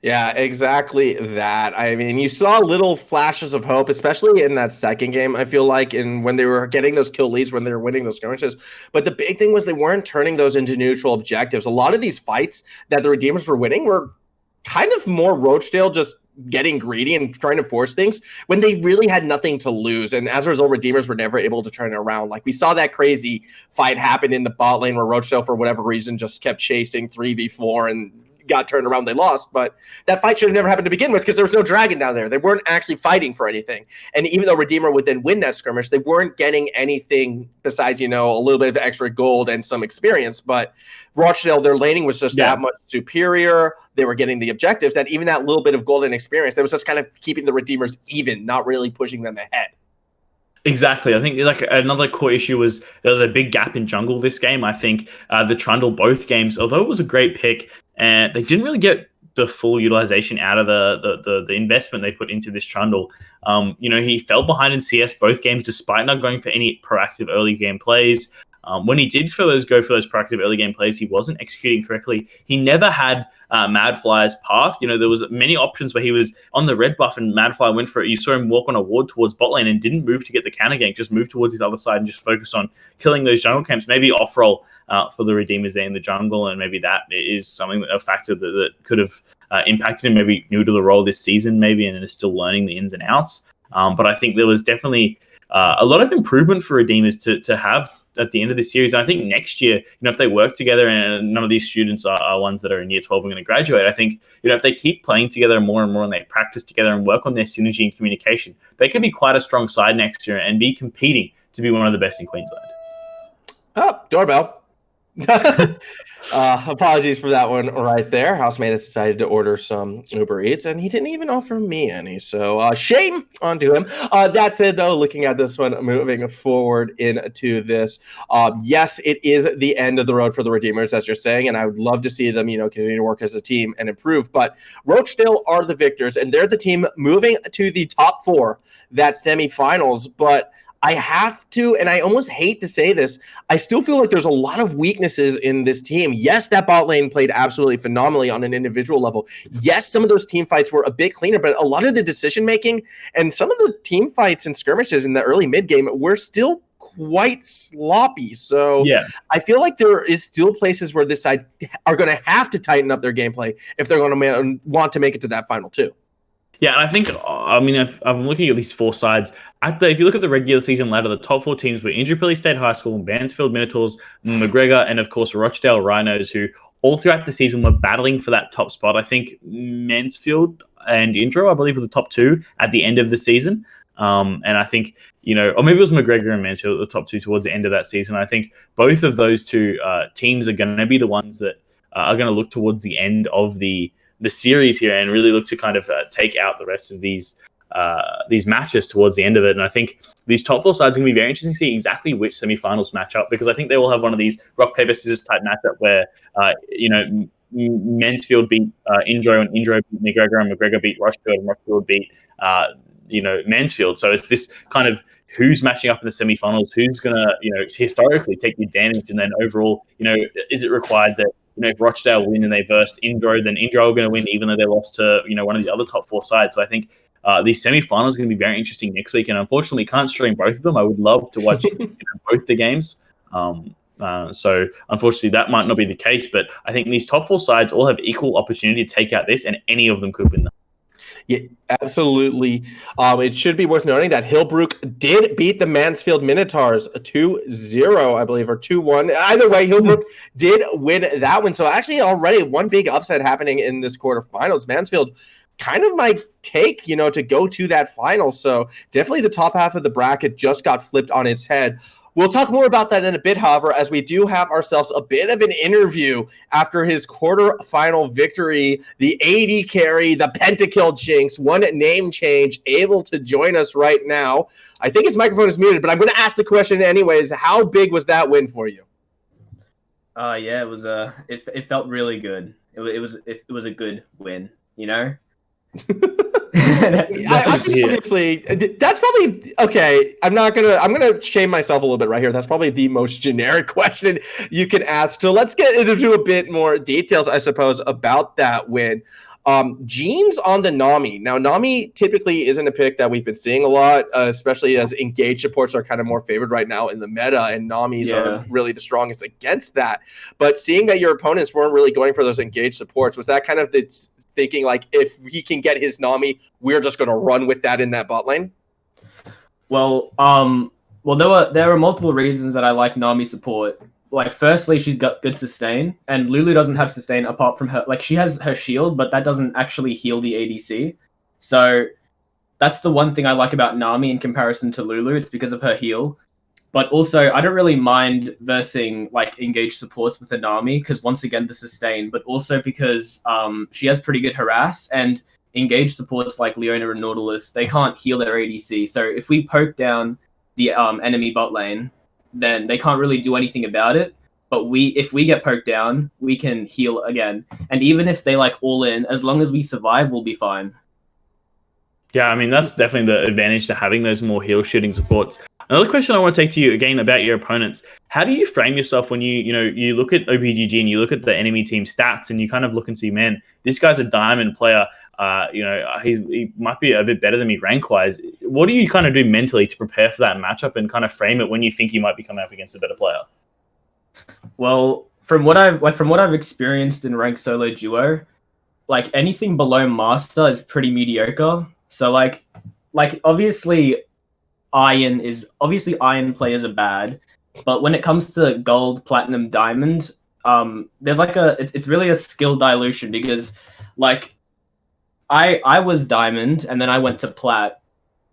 Yeah, exactly that. I mean, you saw little flashes of hope, especially in that second game, I feel like, and when they were getting those kill leads, when they were winning those skirmishes. But the big thing was they weren't turning those into neutral objectives. A lot of these fights that the Redeemers were winning were kind of more Rochedale just getting greedy and trying to force things when they really had nothing to lose. And as a result, Redeemers were never able to turn it around. Like, we saw that crazy fight happen in the bot lane where Rochedale, for whatever reason, just kept chasing 3v4 and got turned around, they lost. But that fight should have never happened to begin with because there was no dragon down there. They weren't actually fighting for anything. And even though Redeemer would then win that skirmish, they weren't getting anything besides, a little bit of extra gold and some experience. But Rochedale, their laning was just that much superior. They were getting the objectives, and even that little bit of golden experience, that was just kind of keeping the Redeemers even, not really pushing them ahead. Exactly. I think like another core issue was there was a big gap in jungle this game. I think the Trundle both games, although it was a great pick, and they didn't really get the full utilization out of the investment they put into this Trundle. He fell behind in CS both games despite not going for any proactive early game plays. When he did go for those proactive early game plays, he wasn't executing correctly. He never had Madflyer's path. There was many options where he was on the red buff and Madflyer went for it. You saw him walk on a ward towards bot lane and didn't move to get the counter gank, just moved towards his other side and just focused on killing those jungle camps. Maybe off-roll for the Redeemers there in the jungle, and maybe that is a factor that could have impacted him, maybe new to the role this season, maybe, and is still learning the ins and outs. But I think there was definitely a lot of improvement for Redeemers to have at the end of the series. And I think next year, if they work together, and none of these students are ones that are in year 12 and going to graduate, I think, if they keep playing together more and more and they practice together and work on their synergy and communication, they could be quite a strong side next year and be competing to be one of the best in Queensland. Oh, doorbell. Apologies for that one right there. Housemate has decided to order some Uber Eats, and he didn't even offer me any, so shame onto him. That said, though, looking at this one, moving forward into this, yes, it is the end of the road for the Redeemers, as you're saying, and I would love to see them, continue to work as a team and improve, but Rochedale are the victors, and they're the team moving to the top 4, that semifinals, but I have to, and I almost hate to say this, I still feel like there's a lot of weaknesses in this team. Yes, that bot lane played absolutely phenomenally on an individual level. Yes, some of those team fights were a bit cleaner, but a lot of the decision-making and some of the team fights and skirmishes in the early mid-game were still quite sloppy. So yeah, I feel like there is still places where this side are going to have to tighten up their gameplay if they're going to want to make it to that final 2. Yeah, and I think, if I'm looking at these 4 sides, if you look at the regular season ladder, the top 4 teams were Indooroopilly State High School, Mansfield Minotaurs, McGregor, and of course Rochedale Rhinos, who all throughout the season were battling for that top spot. I think Mansfield and Indro, I believe, were the top 2 at the end of the season. And I think, or maybe it was McGregor and Mansfield the top 2 towards the end of that season. I think both of those 2 teams are going to be the ones that are going to look towards the end of the series here and really look to kind of take out the rest of these matches towards the end of it. And I think these top 4 sides are going to be very interesting to see exactly which semifinals match up, because I think they will have one of these rock, paper, scissors type matchup where, Mansfield beat Indro and Indro beat McGregor and McGregor beat Rochedale and Rochedale beat, Mansfield. So it's this kind of who's matching up in the semifinals, who's going to, historically take the advantage. And then overall, is it required that, if Rochedale win and they versed Indro, then Indro are going to win, even though they lost to, one of the other top 4 sides. So I think these semi-finals are going to be very interesting next week. And unfortunately, can't stream both of them. I would love to watch both the games. So unfortunately, that might not be the case. But I think these top 4 sides all have equal opportunity to take out this, and any of them could win them. Yeah, absolutely. It should be worth noting that Hillbrook did beat the Mansfield Minotaurs 2-0, I believe, or 2-1. Either way, Hillbrook did win that one. So actually already one big upset happening in this quarterfinals. Mansfield kind of my take, to go to that final. So definitely the top half of the bracket just got flipped on its head. We'll talk more about that in a bit, however, as we do have ourselves a bit of an interview after his quarterfinal victory. The AD carry, the pentakill Jinx, one name change, able to join us right now. I think his microphone is muted, but I'm going to ask the question anyways. How big was that win for you? Yeah, it was it felt really good. It was a good win, Obviously, that's probably okay. I'm gonna shame myself a little bit right here. That's probably the most generic question you can ask. So let's get into a bit more details, I suppose, about that win. Jeans on the Nami. Now, Nami typically isn't a pick that we've been seeing a lot, especially as engaged supports are kind of more favored right now in the meta, and Namis are really the strongest against that. But seeing that your opponents weren't really going for those engaged supports, was that kind of the thinking, like, if he can get his Nami, we're just going to run with that in that bot lane? Well, there were multiple reasons that I like Nami support. like firstly, she's got good sustain, and Lulu doesn't have sustain apart from her. Like she has her shield, but that doesn't actually heal the ADC. So that's the one thing I like about Nami in comparison to Lulu. It's because of her heal. But also, I don't really mind versing like engaged supports with a Nami because once again the sustain, but also because she has pretty good harass and engaged supports like Leona and Nautilus, they can't heal their ADC. So if we poke down the enemy bot lane, then they can't really do anything about it. But if we get poked down, we can heal again. And even if they like all in, as long as we survive, we'll be fine. Yeah, I mean, that's definitely the advantage to having those more heal shooting supports. Another question I want to take to you again about your opponents. How do you frame yourself when you look at OPGG and you look at the enemy team stats and you kind of look and see, man, this guy's a diamond player. He might be a bit better than me rank-wise. What do you kind of do mentally to prepare for that matchup and kind of frame it when you think you might be coming up against a better player? Well, from what I've experienced in ranked solo duo, like anything below master is pretty mediocre. So like obviously iron players are bad, but when it comes to gold, platinum, diamond, there's like it's really a skill dilution because like I was diamond and then I went to plat,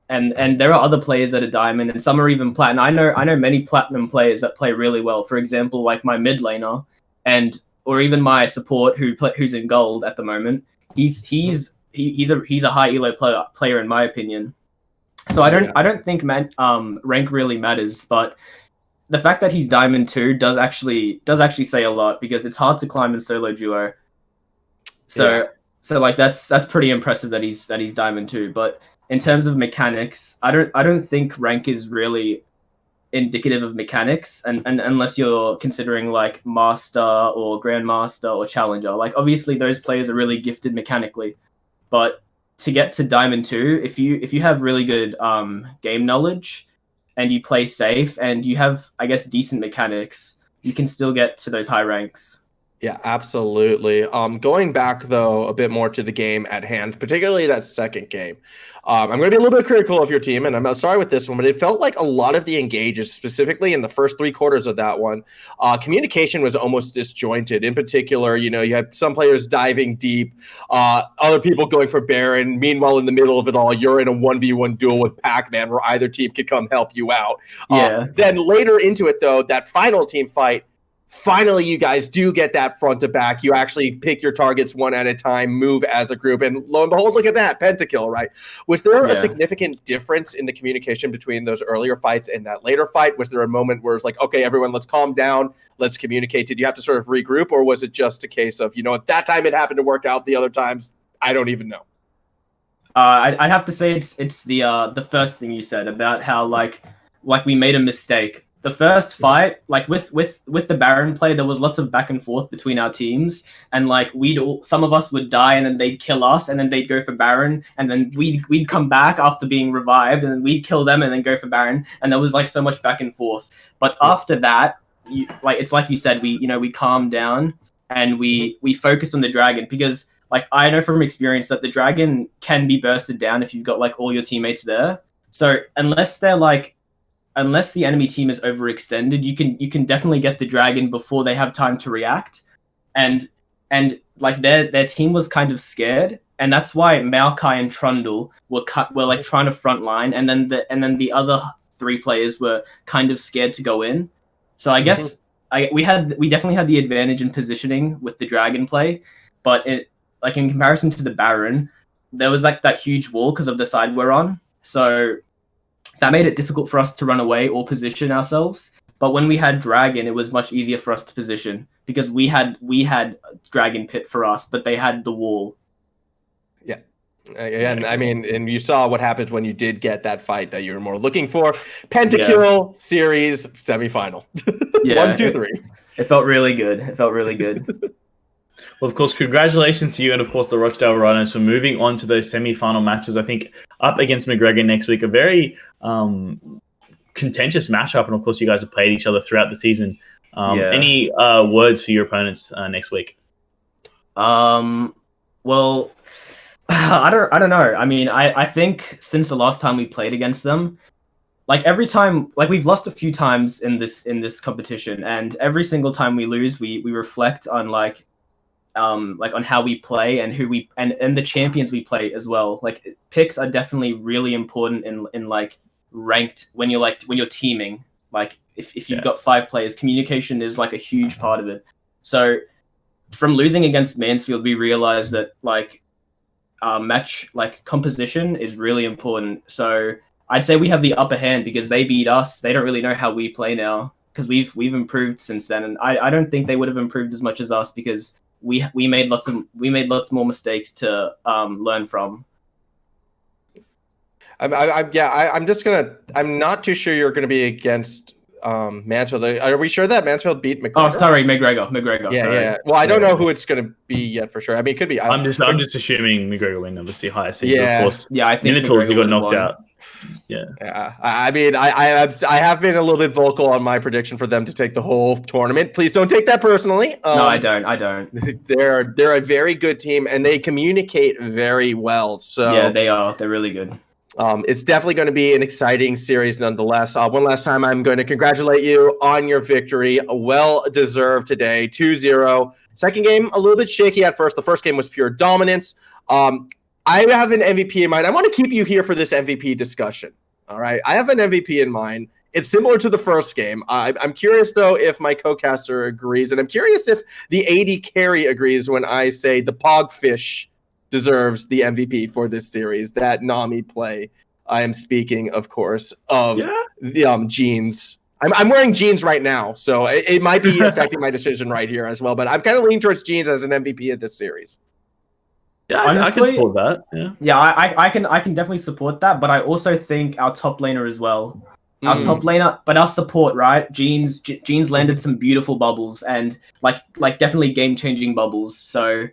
and there are other players that are diamond and some are even plat. And I know many platinum players that play really well. For example, like my mid laner or even my support who's in gold at the moment. He's a high elo player in my opinion. So I don't think rank really matters, but the fact that he's diamond 2 does actually say a lot because it's hard to climb in solo duo. So like that's pretty impressive that he's diamond 2. But in terms of mechanics, I don't think rank is really indicative of mechanics, and unless you're considering like master or grandmaster or challenger. Like obviously those players are really gifted mechanically, but to get to diamond 2, if you have really good game knowledge and you play safe and you have, I guess, decent mechanics, you can still get to those high ranks. Yeah, absolutely. Going back though a bit more to the game at hand, particularly that second game, I'm going to be a little bit critical of your team, and I'm sorry with this one, but it felt like a lot of the engages, specifically in the first 3 quarters of that one, communication was almost disjointed. In particular, you had some players diving deep, other people going for Baron. Meanwhile, in the middle of it all, you're in a 1v1 duel with Pac-Man where either team could come help you out. Then later into it though, that final team fight, finally, you guys do get that front to back. You actually pick your targets one at a time, move as a group, and lo and behold, look at that, pentakill, right? Was there a significant difference in the communication between those earlier fights and that later fight? Was there a moment where it's like, okay, everyone, let's calm down, let's communicate? Did you have to sort of regroup, or was it just a case of, at that time it happened to work out, the other times, I don't even know? I'd have to say it's the first thing you said about how like we made a mistake. The first fight, like with the Baron play, there was lots of back and forth between our teams, and like some of us would die, and then they'd kill us, and then they'd go for Baron, and then we'd come back after being revived, and then we'd kill them, and then go for Baron, and there was like so much back and forth. But after that, it's like you said, we calmed down and we focused on the dragon because like I know from experience that the dragon can be bursted down if you've got like all your teammates there. So unless the enemy team is overextended, you can definitely get the dragon before they have time to react, and like their team was kind of scared, and that's why Maokai and Trundle were like trying to front line, and then the other 3 players were kind of scared to go in. So I guess we definitely had the advantage in positioning with the dragon play, but like in comparison to the Baron, there was like that huge wall because of the side we're on, so that made it difficult for us to run away or position ourselves. But when we had Dragon, it was much easier for us to position because we had Dragon Pit for us, but they had the wall. Yeah. And I mean, and you saw what happens when you did get that fight that you were more looking for. Pentakill series semifinal. Yeah, 1, 2, 3. It felt really good. Well, of course, congratulations to you and, of course, the Rochedale Rhinos for moving on to those semi-final matches. I think up against McGregor next week, a very contentious matchup. And, of course, you guys have played each other throughout the season. Any words for your opponents next week? Well, I don't know. I mean, I think since the last time we played against them, like every time, like we've lost a few times in this competition, and every single time we lose, we reflect on like on how we play and who we and the champions we play as well. Like picks are definitely really important in like ranked when you're teaming. Like if you've got 5 players, communication is like a huge part of it. So from losing against Mansfield, we realized that like match like composition is really important. So I'd say we have the upper hand because they beat us. They don't really know how we play now because we've improved since then, and I don't think they would have improved as much as us because we made lots more mistakes to learn from. I'm not too sure you're gonna be against Mansfield. Are we sure that Mansfield beat McGregor? Oh, sorry, McGregor. Yeah, sorry. yeah. Well, I don't know who it's going to be yet for sure. I mean, it could be. I'm just assuming McGregor win, obviously higher seed. Yeah. Of course. Yeah, I think Minotaur, McGregor he got knocked won. out. Yeah. Yeah. I mean, I have been a little bit vocal on my prediction for them to take the whole tournament. Please don't take that personally. No, I don't. They're a very good team and they communicate very well. So yeah, they are. They're really good. It's definitely going to be an exciting series nonetheless. One last time, I'm going to congratulate you on your victory. Well-deserved today, 2-0. Second game, a little bit shaky at first. The first game was pure dominance. I have an MVP in mind. I want to keep you here for this MVP discussion. All right? I have an MVP in mind. It's similar to the first game. I'm curious, though, if my co-caster agrees. And I'm curious if the AD carry agrees when I say the Pogfish deserves the MVP for this series. That Nami play. I am speaking, of course, of the jeans. I'm wearing jeans right now, so it might be affecting my decision right here as well. But I'm kind of leaning towards jeans as an MVP of this series. Yeah, Honestly, I can support that. Yeah, I can definitely support that. But I also think our top laner as well. Our top laner, but our support, right? Jeans landed some beautiful bubbles and like definitely game-changing bubbles. So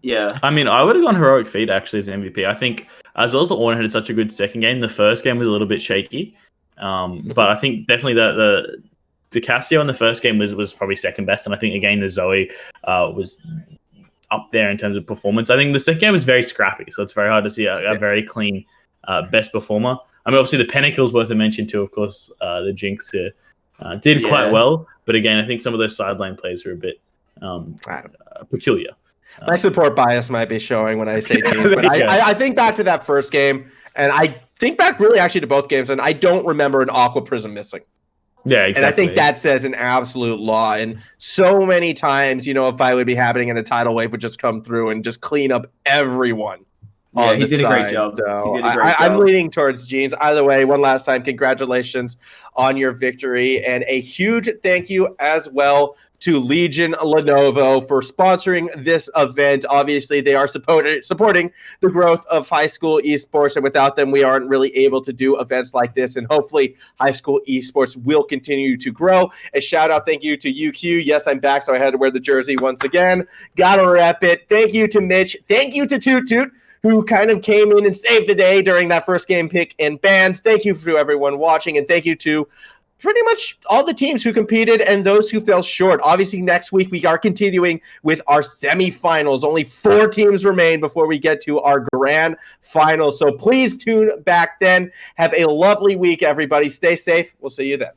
yeah. I mean, I would have gone HeroicFeet actually as an MVP. I think, as well as the Ornn had such a good second game, the first game was a little bit shaky. But I think definitely the Cassio in the first game was probably second best, and I think again the Zoe was up there in terms of performance. I think the second game was very scrappy, so it's very hard to see a very clean best performer. I mean, obviously the Pentacle's worth a mention too. Of course, the Jinx did quite well, but again, I think some of those sideline plays were a bit peculiar. My support bias might be showing when I say jeans, but I think back to that first game, and I think back really actually to both games, and I don't remember an Aqua Prism missing. Yeah, exactly. And I think that says an absolute law. And so many times, a fight would be happening and a tidal wave would just come through and just clean up everyone. Yeah, he did a great job. So I'm leaning towards jeans. Either way, one last time, congratulations on your victory. And a huge thank you as well to Legion Lenovo for sponsoring this event. Obviously, they are supporting the growth of high school esports, and without them, we aren't really able to do events like this. And hopefully, high school esports will continue to grow. A shout out, thank you to UQ. Yes, I'm back, so I had to wear the jersey once again. Gotta rep it. Thank you to Mitch. Thank you to Toot Toot, who kind of came in and saved the day during that first game pick and bans. Thank you to everyone watching, and thank you to pretty much all the teams who competed and those who fell short. Obviously, next week we are continuing with our semifinals. Only 4 teams remain before we get to our grand final. So please tune back then. Have a lovely week, everybody. Stay safe. We'll see you then.